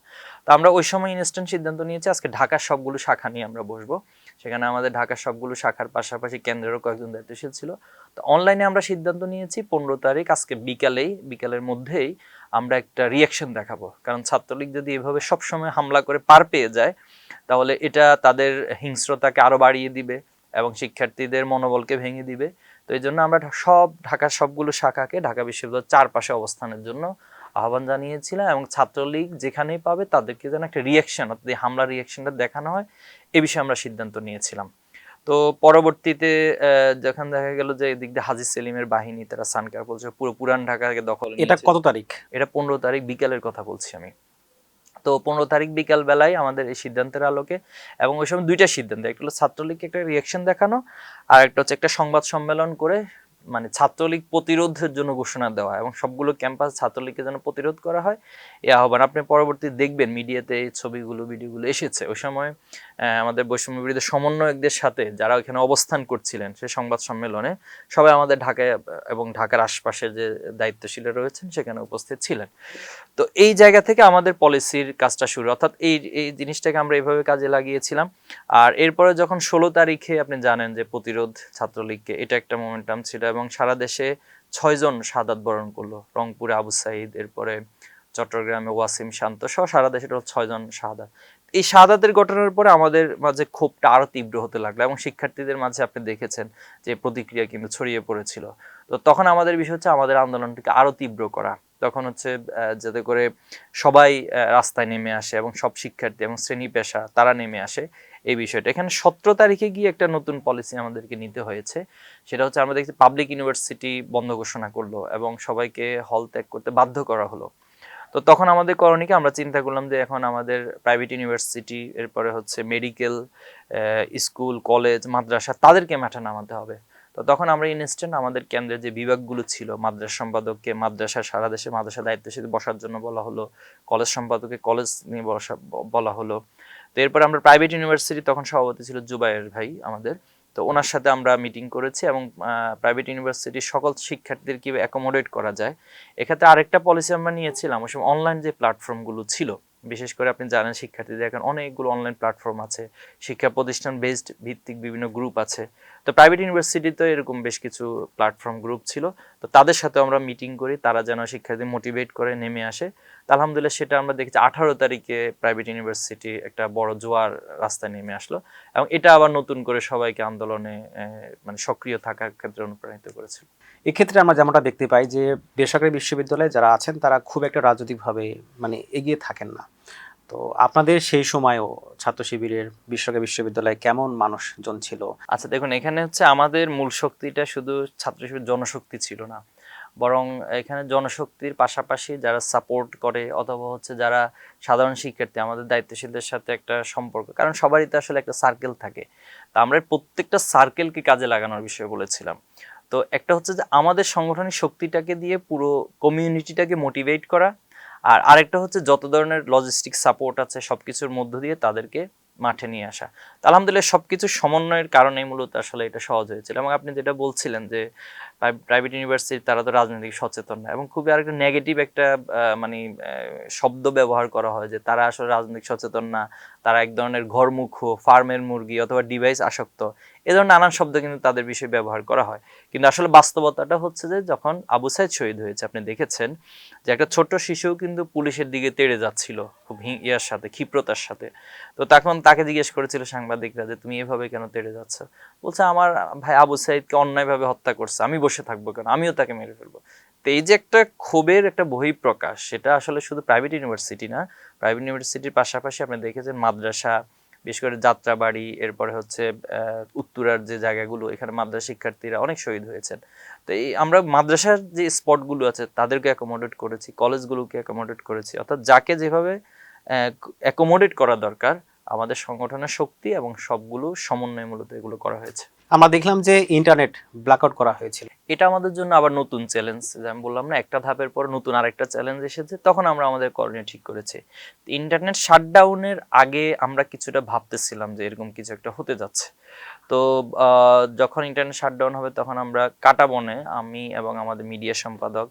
তো আমরা ওই সময় ইনস্ট্যান্ট সিদ্ধান্ত নিয়েছি আজকে ঢাকার সবগুলো শাখা নিয়ে আমরা বসবো। সেখানে আমাদের ঢাকার সবগুলো শাখার পাশাপাশি কেন্দ্রেরও কয়েকজন দায়িত্বশীল ছিল। তো অনলাইনে আমরা সিদ্ধান্ত নিয়েছি 15 তারিখ আজকে বিকালের মধ্যেই আমরা একটা রিয়াকশন দেখাবো, কারণ ছাত্রলীগ যদি এভাবে সবসময় হামলা করে পার পেয়ে যায় তাহলে এটা তাদের হিংস্রতাকে আরো বাড়িয়ে দিবে এবং শিক্ষার্থীদের মনোবলকে ভেঙে দিবে। তো এই জন্য আমরা ঢাকার সবগুলো শাখাকে ঢাকা বিশ্ববিদ্যালয়ের চারপাশে অবস্থানের জন্য আহ্বান জানিয়েছিলাম, এবং ছাত্রলীগ যেখানেই পাবে তাদেরকে যেন একটা রিয়াকশন, অর্থাৎ এই হামলার রিয়াকশনটা দেখানো হয়, এ বিষয়ে আমরা সিদ্ধান্ত নিয়েছিলাম। তো পরবর্তীতে যখন দেখা গেল যে এদিক দিয়ে হাজী সেলিমের বাহিনী, তারা সানকার বলছে পুরো পুরান ঢাকাকে দখল নিয়েছে। এটা কত তারিখ? এটা 15 তারিখ বিকালের কথা বলছি আমি। তো 15 তারিখ বিকাল বেলায় আমাদের এই সিদ্ধান্তের আলোকে, এবং ওই সময় দুইটা সিদ্ধান্ত, একটা হলো ছাত্রলীগকে একটা রিয়াকশন দেখানো, আর একটা হচ্ছে একটা সংবাদ সম্মেলন করে মানে ছাত্রলীগ প্রতিরোধের জন্য ঘোষণা দেওয়া, এবং সবগুলো ক্যাম্পাস ছাত্রলীগকে যেন প্রতিরোধ করা হয় এই আহ্বান। আপনি পরবর্তী দেখবেন মিডিয়াতে এই ছবিগুলো ভিডিওগুলো এসেছে। ওই সময় আমাদের বৈষম্য বিরোধী সমন্বয়কদের সাথে যারা ওইখানে অবস্থান করছিলেন সেই সংবাদ সম্মেলনে সবাই আমাদের ঢাকায় এবং ঢাকার আশপাশে যে দায়িত্বশীলরা রয়েছেন সেখানে উপস্থিত ছিলেন। তো এই জায়গা থেকে আমাদের পলিসির কাজটা শুরু, অর্থাৎ এই জিনিসটাকে আমরা এইভাবে কাজে লাগিয়েছিলাম। আর এরপরে যখন 16 তারিখে আপনি জানেন যে প্রতিরোধ ছাত্রলীগকে, এটা একটা মোমেন্টাম ছিল, এবং সারা দেশে 6 জন শাহাদাত বরণ করলো। রংপুরে আবু সাইদ, এরপরে চট্টগ্রামে ওয়াসিম শান্ত সহ সারা দেশে 6 জন শাহাদাত। এই শাহাদাতের ঘটনার পরে আমাদের মাঝে ক্ষোভটা আরো তীব্র হতে লাগলো, এবং শিক্ষার্থীদের মাঝে আপনি দেখেছেন যে প্রতিক্রিয়া কিন্তু ছড়িয়ে পড়েছিল। তো তখন আমাদের বিষয় হচ্ছে আমাদের আন্দোলনটিকে আরো তীব্র করা। তখন হচ্ছে যাতে করে সবাই রাস্তায় নেমে আসে, এবং সব শিক্ষার্থী এবং শ্রেণী পেশা তারা নেমে আসে এই বিষয়টা। এখানে 17 তারিখে গিয়ে একটা নতুন পলিসি আমাদেরকে নিতে হয়েছে। সেটা হচ্ছে আমরা দেখছি পাবলিক ইউনিভার্সিটি বন্ধ ঘোষণা করলো এবং সবাইকে হল ত্যাগ করতে বাধ্য করা হলো। তো তখন আমাদের করণীয়কে আমরা চিন্তা করলাম যে এখন আমাদের প্রাইভেট ইউনিভার্সিটি, এরপরে হচ্ছে মেডিকেল স্কুল, কলেজ, মাদ্রাসা, তাদেরকে মাঠে নামাতে হবে। তো তখন আমরা ইনস্ট্যান্ট আমাদের কেন্দ্রের যে বিভাগগুলো ছিল, মাদ্রাসা সম্পাদককে মাদ্রাসা, সারা দেশে মাদ্রাসা দায়িত্বশীল বসার জন্য বলা হলো, কলেজ সম্পাদককে কলেজ নিয়ে বলা হলো। তো এরপর আমরা প্রাইভেট ইউনিভার্সিটি, তখন সভাপতি ছিল জুবায়ের ভাই আমাদের, তো ওনার সাথে আমরা মিটিং করেছি, এবং প্রাইভেট ইউনিভার্সিটির সকল শিক্ষার্থীদের কীভাবে অ্যাকোমোডেট করা যায়। এক্ষেত্রে আরেকটা পলিসি আমরা নিয়েছিলাম, ওই সময় অনলাইন যে প্ল্যাটফর্মগুলো ছিল, বিশেষ করে আপনি জানেন শিক্ষার্থীদের এখন অনেকগুলো অনলাইন প্ল্যাটফর্ম আছে, শিক্ষা প্রতিষ্ঠান বেসড ভিত্তিক বিভিন্ন গ্রুপ আছে। তো প্রাইভেট ইউনিভার্সিটিতে এরকম বেশ কিছু প্ল্যাটফর্ম গ্রুপ ছিল। তো তাদের সাথে আমরা মিটিং করি, তারা যেন শিক্ষার্থী মোটিভেট করে নেমে আসে। আলহামদুলিল্লাহ সেটা আমরা দেখেছি 18 তারিখে প্রাইভেট ইউনিভার্সিটি একটা বড় জোয়ার রাস্তায় নেমে আসলো, এবং এটা আবার নতুন করে সবাইকে আন্দোলনে মানে সক্রিয় থাকার ক্ষেত্রে অনুপ্রাণিত করেছিল। এক্ষেত্রে আমরা যেমনটা দেখতে পাই যে বেসরকারি বিশ্ববিদ্যালয়ে যারা আছেন তারা খুব একটা রাজনৈতিকভাবে মানে এগিয়ে থাকেন না। তো আপনাদের সেই সময়ও ছাত্র শিবিরের বেসরকারি বিশ্ববিদ্যালয়ে কেমন মানুষজন ছিল? আচ্ছা দেখুন, এখানে হচ্ছে আমাদের মূল শক্তিটা শুধু ছাত্র শিবির জনশক্তি ছিল না, বরং এখানে জনশক্তির পাশাপাশি যারা সাপোর্ট করে অথবা হচ্ছে যারা সাধারণ শিক্ষার্থী, আমাদের দায়িত্বশীলদের সাথে একটা সম্পর্ক, কারণ সবারই তো আসলে একটা সার্কেল থাকে। তা আমরা প্রত্যেকটা সার্কেলকে কাজে লাগানোর বিষয়ে বলেছিলাম। তো একটা হচ্ছে যে আমাদের সাংগঠনিক শক্তিটাকে দিয়ে পুরো কমিউনিটিটাকে মোটিভেট করা, আর আরেকটা হচ্ছে যত ধরনের লজিস্টিক সাপোর্ট আছে সবকিছুর মধ্য দিয়ে তাদেরকে মাঠে নিয়ে আসা। আলহামদুলিল্লাহ সবকিছু সমন্বয়ের কারণেই মূলত আসলে এটা সহজ হয়েছিল। এবং আপনি যেটা বলছিলেন যে প্রাইভেট ইউনিভার্সিটি তারা তো রাজনৈতিক সচেতন না, এবং খুবই আরেকটা নেগেটিভ একটা মানে শব্দ ব্যবহার করা হয় যে তারা আসলে রাজনৈতিক সচেতন না, তারা এক ধরনের ঘরমুখো ফার্মের মুরগি অথবা ডিভাইস আসক্ত, এ ধরনের নানান শব্দ কিন্তু তাদের বিষয়ে ব্যবহার করা হয়। কিন্তু আসলে বাস্তবতাটা হচ্ছে যে যখন আবু সাইদ শহীদ হয়েছে, আপনি দেখেছেন যে একটা ছোট্ট শিশু কিন্তু পুলিশের দিকে তেড়ে যাচ্ছিল খুব ইয়ার সাথে, ক্ষিপ্রতার সাথে। তো তখন তাকে জিজ্ঞেস করেছিল সাংবাদিকরা যে তুমি এভাবে কেন তেড়ে যাচ্ছ, বলছে আমার ভাই আবু সাইদকে অন্যায়ভাবে হত্যা করছে, আমি বসে থাকবো কেন, আমিও তাকে মেরে ফেলবো। তো এই যে একটা ক্ষোভের একটা বহিঃপ্রকাশ, সেটা আসলে শুধু প্রাইভেট ইউনিভার্সিটি না, প্রাইভেট ইউনিভার্সিটির পাশাপাশি আপনি দেখেছেন মাদ্রাসা, বিশেষ করে যাত্রাবাড়ি, এরপরে হচ্ছে উত্তরার যে জায়গাগুলো, এখানে মাদ্রাসা শিক্ষার্থীরা অনেক শহীদ হয়েছেন। তো এই আমরা মাদ্রাসার যে স্পটগুলো আছে তাদেরকে অ্যাকোমোডেট করেছি, কলেজগুলোকে অ্যাকোমোডেট করেছি, অর্থাৎ যাকে যেভাবে অ্যাকোমোডেট করা দরকার, আমাদের সংগঠনের শক্তি এবং সবগুলো সমন্বয় মূলত এগুলো করা হয়েছে। আমরা দেখলাম যে ইন্টারনেট ব্ল্যাকআউট করা হয়েছিল। এটা আমাদের জন্য আবার নতুন চ্যালেঞ্জ, যে আমি বললাম না একটা ধাপের পর নতুন আরেকটা চ্যালেঞ্জ এসেছে, তখন আমরা আমাদের করণীয় ঠিক করেছি। ইন্টারনেট শাটডাউনের আগে আমরা কিছুটা ভাবতেছিলাম যে এরকম কিছু একটা হতে যাচ্ছে। তো যখন ইন্টারনেট শাটডাউন হবে তখন আমরা কাটাবনে, আমি এবং আমাদের মিডিয়া সম্পাদক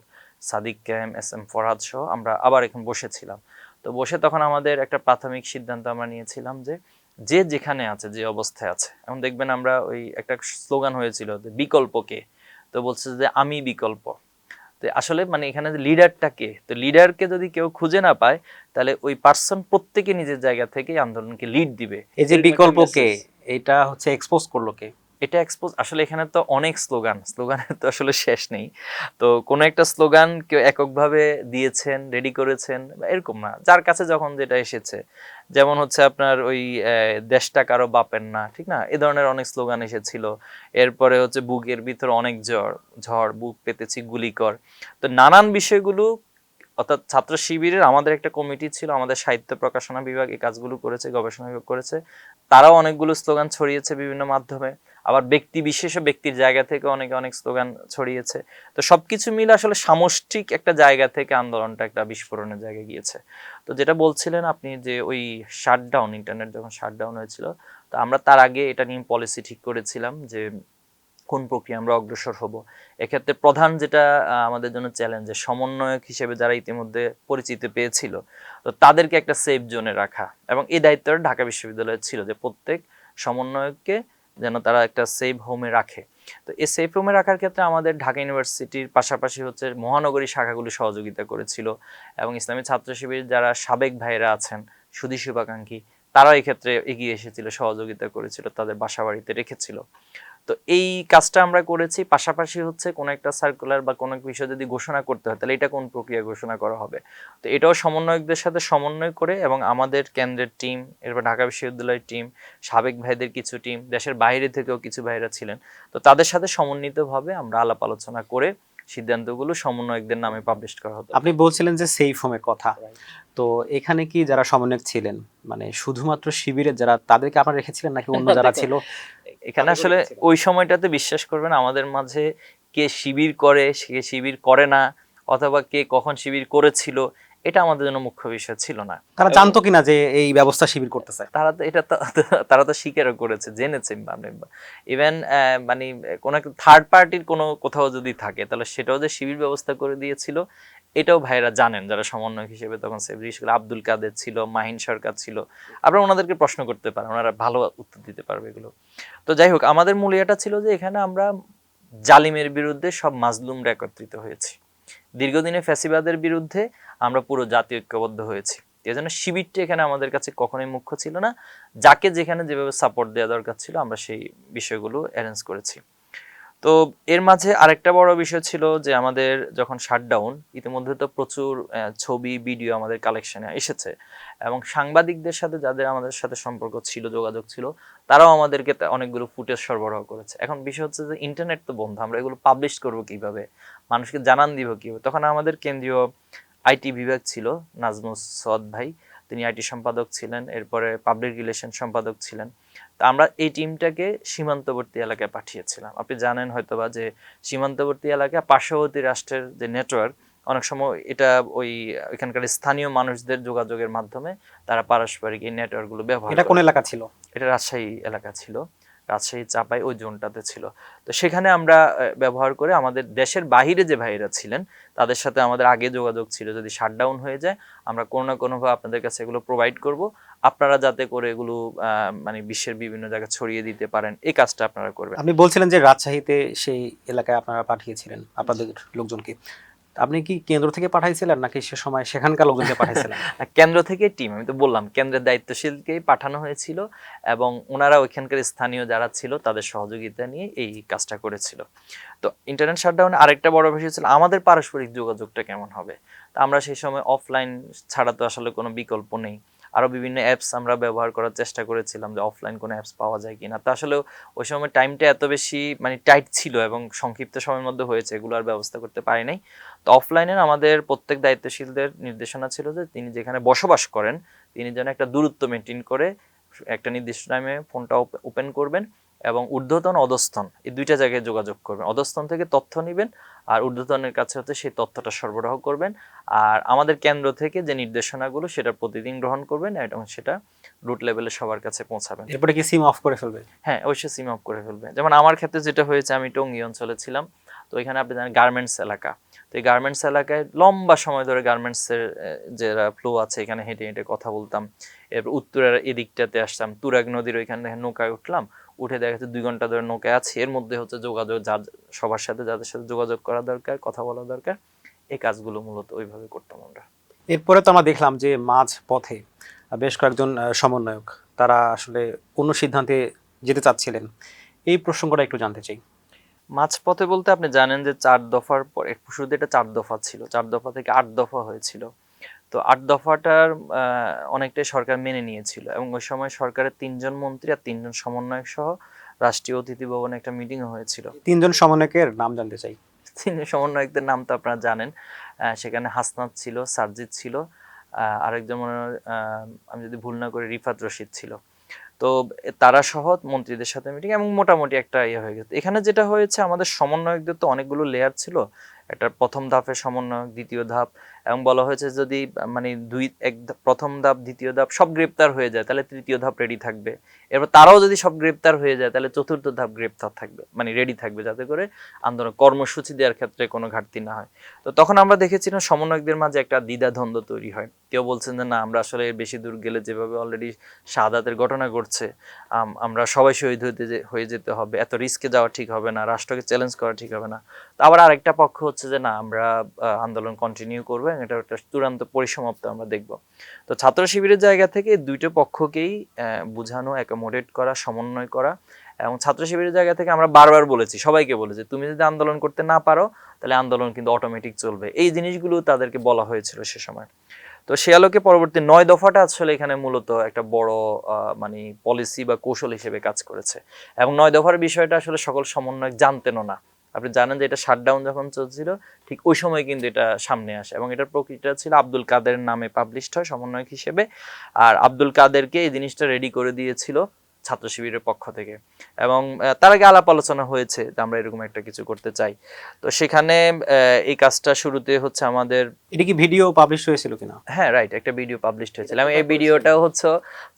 সাদিক ক্যাম, এস এম ফরহাদ সহ আমরা আবার এখন বসেছিলাম। তো বসে তখন আমাদের একটা প্রাথমিক সিদ্ধান্ত আমরা নিয়েছিলাম যে যে যেখানে আছে, যে অবস্থায় আছে, এখন দেখবেন আমরা ওই একটা স্লোগান হয়েছিল যে বিকল্পকে, তো বলছে যে আমি বিকল্প। তো আসলে মানে এখানে লিডারটা কে, তো লিডারকে যদি কেউ খুঁজে না পায় তাহলে ওই পার্সন প্রত্যেকে নিজের জায়গা থেকে আন্দোলনকে লিড দিবে। এই যে বিকল্পকে, এটা হচ্ছে এক্সপোজ করলো কে? এটা এক্সপোজ আসলে এখানে তো অনেক স্লোগানের তো আসলে শেষ নেই। তো কোনো একটা স্লোগান কেউ এককভাবে দিয়েছেন, রেডি করেছেন এরকম না, যার কাছে যখন যেটা এসেছে, যেমন হচ্ছে আপনার ওই দেশটা কারো বাপের না, ঠিক না, এ ধরনের অনেক স্লোগান এসেছিল। এরপরে হচ্ছে বুকের ভিতর অনেক ঝড় বুক পেতেছি গুলি কর। তো নানান বিষয়গুলো, অর্থাৎ ছাত্র শিবিরের আমাদের একটা কমিটি ছিল, আমাদের সাহিত্য প্রকাশনা বিভাগ এই কাজগুলো করেছে, গবেষণা বিভাগ করেছে, তারাও অনেকগুলো স্লোগান ছড়িয়েছে বিভিন্ন মাধ্যমে। আবার ব্যক্তি বিশেষ ব্যক্তির জায়গা থেকে অনেকে অনেক স্লোগান ছড়িয়েছে। তো সবকিছু মিলে আসলে সামষ্টিক একটা জায়গা থেকে আন্দোলনটা একটা বিস্ফোরণের জায়গায় গিয়েছে। তো যেটা বলছিলেন আপনি যে ওই শাটডাউন, ইন্টারনেট যখন শাটডাউন হয়েছিল, তো আমরা তার আগে এটা নিয়ে পলিসি ঠিক করেছিলাম যে কোন প্রক্রিয়া আমরা অগ্রসর হব। এক্ষেত্রে প্রধান যেটা আমাদের জন্য চ্যালেঞ্জ, সমন্বয়ক হিসেবে যারা ইতিমধ্যে পরিচিতি পেয়েছিল, তো তাদেরকে একটা সেফ জোনে রাখা, এবং এই দায়িত্বটা ঢাকা বিশ্ববিদ্যালয়ের ছিল যে প্রত্যেক সমন্বয়ককে যেন তারা একটা সেফ হোমে রাখে। তো এই সেফ হোমে রাখার ক্ষেত্রে আমাদের ঢাকা ইউনিভার্সিটির পাশাপাশি হচ্ছে মহানগরী শাখাগুলি সহযোগিতা করেছিল, এবং ইসলামী ছাত্র শিবির যারা সাবেক ভাইরা আছেন, সুধী শুভাকাঙ্ক্ষী, তারা এই ক্ষেত্রে এগিয়ে এসেছিল, সহযোগিতা করেছিল, তাদের বাসা বাড়িতে রেখেছিল। তো এই কাজটা আমরা করেছি। পাশাপাশি হচ্ছে কোন একটা সার্কুলার বা কোনো এক বিষয় যদি ঘোষণা করতে হয় তাহলে এটা কোন প্রক্রিয়া ঘোষণা করা হবে, তো এটাও সমন্বয়কদের সাথে সমন্বয় করে, এবং আমাদের কেন্দ্রের টিম, এরপর ঢাকা বিশ্ববিদ্যালয়ের টিম, সাবেক ভাইদের কিছু টিম, দেশের বাইরে থেকেও কিছু ভাইরা ছিলেন, তো তাদের সাথে সমন্বিতভাবে আমরা আলাপ আলোচনা করে সিদ্ধান্তগুলো সমন্বয়কদের নামে পাবলিশ করা হতো। আপনি বলছিলেন যে সেফ হোমের কথা, তো এখানে কি যারা সমন্বয়ক ছিলেন, মানে শুধুমাত্র শিবিরের যারা, তাদেরকে আপনারা রেখেছিলেন নাকি অন্য যারা ছিল? এখানে আসলে ওই সময়টাতে বিশ্বাস করবেন আমাদের মাঝে কে শিবির করে, কে শিবির করে না, অথবা কে কখন শিবির করেছিল, এটা আমাদের জন্য মুখ্য বিষয় ছিল না। তারা জানতো কিনা যে এই ব্যবস্থা শিবির করতেছে? তারা তো এটা তারা তো স্বীকারও করেছে, জেনেছে। ইভেন মানে কোনো একটা থার্ড পার্টির কোনো কোথাও যদি থাকে তাহলে সেটাও যে শিবির ব্যবস্থা করে দিয়েছিল এটাও ভাইরা জানেন, যারা সমন্বয়ক হিসেবে তখন আব্দুল কাদের ছিল, মাহিন সরকার ছিল। আপনারা ওনাদেরকে প্রশ্ন করতে পারেন, ওনারা ভালো উত্তর দিতে পারবে এগুলো। তো যাই হোক, আমাদের মূল এটা ছিল যে এখানে আমরা জালিমের বিরুদ্ধে সব মাজলুমরা একত্রিত হয়েছি, দীর্ঘদিনের ফ্যাসিবাদের বিরুদ্ধে আমরা পুরো জাতি ঐক্যবদ্ধ হয়েছি। এজন্য শিবিরটা এখানে আমাদের কাছে কখনোই মুখ্য ছিল না, যাকে যেখানে যেভাবে সাপোর্ট দেওয়া দরকার ছিল আমরা সেই বিষয়গুলো অ্যারেঞ্জ করেছি। তো এর মাঝে আরেকটা বড় বিষয় ছিল যে আমাদের যখন শাটডাউন, ইতিমধ্যে তো প্রচুর ছবি ভিডিও আমাদের কালেকশনে এসেছে, এবং সাংবাদিকদের সাথে যাদের আমাদের সাথে সম্পর্ক ছিল, যোগাযোগ ছিল, তারাও আমাদেরকে অনেকগুলো ফুটেজ সরবরাহ করেছে। এখন বিষয় হচ্ছে যে ইন্টারনেট তো বন্ধ, আমরা এগুলো পাবলিশ করব কিভাবে, মানুষকে জানান দিব কিভাবে। তখন আমাদের কেন্দ্রীয় আইটি বিভাগ ছিল, নাজমুস সদ ভাই, তিনি আইটি সম্পাদক ছিলেন, এরপরে পাবলিক রিলেশন সম্পাদক ছিলেন। তা আমরা এই টিমটাকে সীমান্তবর্তী এলাকায় পাঠিয়েছিলাম। আপনি জানেন হয়তোবা যে সীমান্তবর্তী এলাকায় পার্শ্ববর্তী রাষ্ট্রের যে নেটওয়ার্ক, অনেক সময় এটা ওই এখানকার স্থানীয় মানুষদের যোগাযোগের মাধ্যমে তারা পারস্পরিক এই নেটওয়ার্কগুলো ব্যবহার করে। এটা কোন এলাকা ছিল? এটা রাজশাহী এলাকা ছিল। রাজশাহী চাপাই ওই জোনটাতে ছিল। তো সেখানে আমরা ব্যবহার করে আমাদের দেশের বাহিরে যে ভাইয়েরা ছিলেন তাদের সাথে আমাদের আগে যোগাযোগ ছিল, যদি শাটডাউন হয়ে যায় আমরা কোনো না কোনোভাবে আপনাদের কাছে এগুলো প্রোভাইড করব, আপনারা যাতে করে এগুলো মানে বিশ্বের বিভিন্ন জায়গায় ছড়িয়ে দিতে পারেন, এই কাজটা আপনারা করবেন। আপনি বলছিলেন যে রাজশাহীতে সেই এলাকায় আপনারা পাঠিয়েছিলেন আপনাদের লোকজনকে, আপনি কি কেন্দ্র থেকে পাঠাইছিলেন নাকি সে সময় সেখানকার লোকজনকে পাঠাইছিলেন? কেন্দ্র থেকে টিম, আমি তো বললাম কেন্দ্রের দায়িত্বশীলকেই পাঠানো হয়েছিল এবং ওনারা ওইখানকার স্থানীয় যারা ছিল তাদের সহযোগিতা নিয়ে এই কাজটা করেছিল। তো ইন্টারনেট শাটডাউনে আরেকটা বড় বিষয় ছিল আমাদের পারস্পরিক যোগাযোগটা কেমন হবে। তো আমরা সেই সময় অফলাইন ছাড়া তো আসলে কোনো বিকল্প নেই, আরও বিভিন্ন অ্যাপস আমরা ব্যবহার করার চেষ্টা করেছিলাম যে অফলাইন কোনো অ্যাপস পাওয়া যায় কিনা। তো আসলে ওই সময় টাইমটা এত বেশি মানে টাইট ছিল এবং সংক্ষিপ্ত সময়ের মধ্যে হয়েছে, এগুলো আর ব্যবস্থা করতে পারি নাই। তো অফলাইনের আমাদের প্রত্যেক দায়িত্বশীলদের নির্দেশনা ছিল যে তিনি যেখানে বসবাস করেন তিনি যেন একটা দূরত্ব মেনটেন করে একটা নির্দিষ্ট টাইমে ফোনটা ওপেন করবেন এবং ঊর্ধ্বতন অধস্তন এই দুইটা জায়গায় যোগাযোগ করবেন। অধস্তন থেকে তথ্য নেবেন আর ঊর্ধ্বতনের কাছে হচ্ছে সেই তথ্যটা সরবরাহ করবেন, আর আমাদের কেন্দ্র থেকে যে নির্দেশনাগুলো সেটা প্রতিদিন গ্রহণ করবেন এবং সেটা রুট লেভেলে সবার কাছে পৌঁছাবেন। এরপরে কি সিম অফ করে ফেলবে? হ্যাঁ, অবশ্যই সিম অফ করে ফেলবে। যেমন আমার ক্ষেত্রে যেটা হয়েছে, আমি টঙ্গী অঞ্চলে ছিলাম, তো এখানে আপনি জানেন গার্মেন্টস এলাকা, তো এই গার্মেন্টস এলাকায় লম্বা সময় ধরে গার্মেন্টসের যারা ফ্লো আছে এখানে হেঁটে হেঁটে কথা বলতাম। এরপর উত্তরের এদিকটাতে আসতাম, তুরাগ নদীর ওইখানে দেখেন নৌকায় উঠলাম, উঠে দেখা যাচ্ছে 2 ঘন্টা ধরে নৌকায় আছি, এর মধ্যে হচ্ছে যোগাযোগ সবার সাথে যাদের সাথে যোগাযোগ করা দরকার, কথা বলা দরকার, এই কাজগুলো মূলত ওইভাবে করতাম আমরা। এরপরে তো আমরা দেখলাম যে মাঝ পথে বেশ কয়েকজন সমন্বয়ক তারা আসলে অন্য সিদ্ধান্তে যেতে চাচ্ছিলেন, এই প্রসঙ্গটা একটু জানতে চাই। মাঝপথে বলতে আপনি জানেন যে 4 দফার পর শুরুতে এটা 4 দফা ছিল, 4 দফা থেকে 8 দফা হয়েছিল। তো 8 দফাটার অনেকটাই সরকার মেনে নিয়েছিল এবং ওই সময় সরকারের 3 জন মন্ত্রী আর 3 জন সমন্বয়ক সহ রাষ্ট্রীয় অতিথি ভবনে একটা মিটিং হয়েছিল। 3 জন সমন্বয়কের নাম জানতে চাই। 3 জন সমন্বয়কদের নাম তো আপনারা জানেন, সেখানে হাসনাত ছিল, সারজিৎ ছিল, আরেকজন মনে হয়, আমি যদি ভুল না করি রিফাত রশিদ ছিল। তো তারা সহ মন্ত্রীদের সাথে মিটিং এবং মোটামুটি একটা ইয়ে হয়ে গেছে। এখানে যেটা হয়েছে আমাদের সমন্বয়কদের তো অনেকগুলো লেয়ার ছিল, একটা প্রথম ধাপের সমন্বয়ক, দ্বিতীয় ধাপ, এবং বলা হয়েছে যদি মানে প্রথম ধাপ দ্বিতীয় ধাপ সব গ্রেপ্তার হয়ে যায় তাহলে তৃতীয় ধাপ রেডি থাকবে, এরপর তারাও যদি সব গ্রেপ্তার হয়ে যায় তাহলে চতুর্থ ধাপ গ্রেপ্তার থাকবে, মানে রেডি থাকবে, যাতে করে আন্দোলন কর্মসূচি দেওয়ার ক্ষেত্রে কোনো ঘাটতি না হয়। তো তখন আমরা দেখেছিলাম সমন্বয়কদের মাঝে একটা দ্বিধাদ্বন্দ্ব তৈরি হয়। কেউ বলছেন যে না, আমরা আসলে বেশি দূর গেলে যেভাবে অলরেডি শাহাদাতের ঘটনা ঘটছে, আমরা সবাই শহীদ হয়ে যেতে হবে, এত রিস্কে যাওয়া ঠিক হবে না, রাষ্ট্রকে চ্যালেঞ্জ করা ঠিক হবে না। তো আবার আরেকটা পক্ষ হচ্ছে যে না, আমরা আন্দোলন কন্টিনিউ করবো, এটা একটা চূড়ান্ত পরিসমাপ্ত আমরা দেখব। তো ছাত্র শিবিরের জায়গা থেকে দুইটো পক্ষকেই বুঝানো, অ্যাকোমোডেট করা, সমন্বয় করা, এবং ছাত্র শিবিরের জায়গা থেকে আমরা বারবার বলেছি, সবাইকে বলেছি, তুমি যদি আন্দোলন করতে না পারো তাহলে আন্দোলন কিন্তু অটোমেটিক চলবে, এই জিনিসগুলো তাদেরকে বলা হয়েছিল সে সময়। তো সে আলোকে পরবর্তী 9 দফাটা আসলে এখানে মূলত একটা বড় মানে পলিসি বা কৌশল হিসেবে কাজ করেছে এবং 9 দফার বিষয়টা আসলে সকল সমন্বয়ক জানতেনও না। আপনি জানেন যে এটা শাটডাউন যখন চলছিল ঠিক ওই সময় কিন্তু এটা সামনে আসে এবং এটার প্রকৃতিটা ছিল আব্দুল কাদের নামে পাবলিশড হয় সমন্বয়ক হিসেবে, আর আব্দুল কাদেরকে এই জিনিসটা রেডি করে দিয়েছিল ছাত্র শিবিরের পক্ষ থেকে এবং তার আগে আলাপ আলোচনা হয়েছে যে আমরা এরকম একটা কিছু করতে চাই। তো সেখানে এই কাজটা শুরুতে হচ্ছে আমাদের, এটা কি ভিডিও পাবলিশ হয়েছিল কিনা? হ্যাঁ রাইট, একটা ভিডিও পাবলিশড হয়েছিল এবং এই ভিডিওটাও হচ্ছে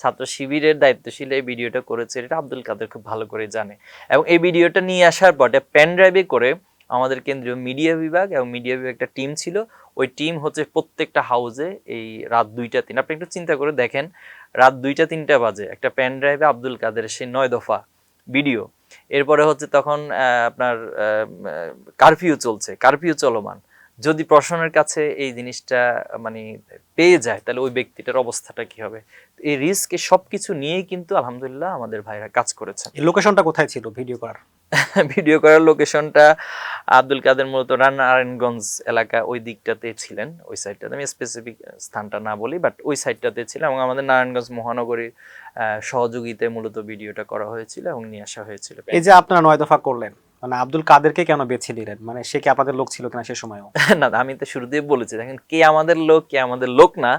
ছাত্র শিবিরের দায়িত্বশীল এই ভিডিওটা করেছে, এটা আব্দুল কাদের খুব ভালো করে জানে এবং এই ভিডিওটা নিয়ে আসার পর পেন ড্রাইভে করে আমাদের কেন্দ্রীয় মিডিয়া বিভাগ এবং মিডিয়া বিভাগ একটা টিম ছিল, ওই টিম হচ্ছে প্রত্যেকটা হাউসে এই রাত 2টা-3, আপনি একটু চিন্তা করে দেখেন, রাত 2টা-3টা বাজে একটা পেন ড্রাইভে আব্দুল কাদের সেই 9 দফা ভিডিও, এরপরে হচ্ছে তখন আপনার কারফিউ চলছে, কারফিউ চলমান, যদি প্রশাসনের কাছে এই জিনিসটা মানে পেয়ে যায় তাহলে ওই ব্যক্তিটার অবস্থাটা কি হবে। এই রিস্ক সবকিছু নিয়েই কিন্তু আলহামদুলিল্লাহ আমাদের ভাইরা কাজ করেছেন। এই লোকেশনটা কোথায় ছিল ভিডিও করার? ভিডিও করার লোকেশনটা আব্দুল কাদের মূলত নারায়ণগঞ্জ এলাকা ওই দিকটাতে ছিলেন, ওই সাইডটাতে, আমি স্পেসিফিক স্থানটা না বলি বাট ওই সাইডটাতে ছিল এবং আমাদের নারায়ণগঞ্জ মহানগরীর সহযোগিতায় মূলত ভিডিওটা করা হয়েছিল এবং নিয়ে আসা হয়েছিল। এই যে আপনারা 9 দফা করলেন, মানে আব্দুল কাদেরকে কেন বেছে নিলেন? মানে সে কি আপনাদের লোক ছিল কিনা সে সময়ও? না, আমি তো শুরুতেই বলেছি, দেখেন কে আমাদের লোক কে আমাদের লোক না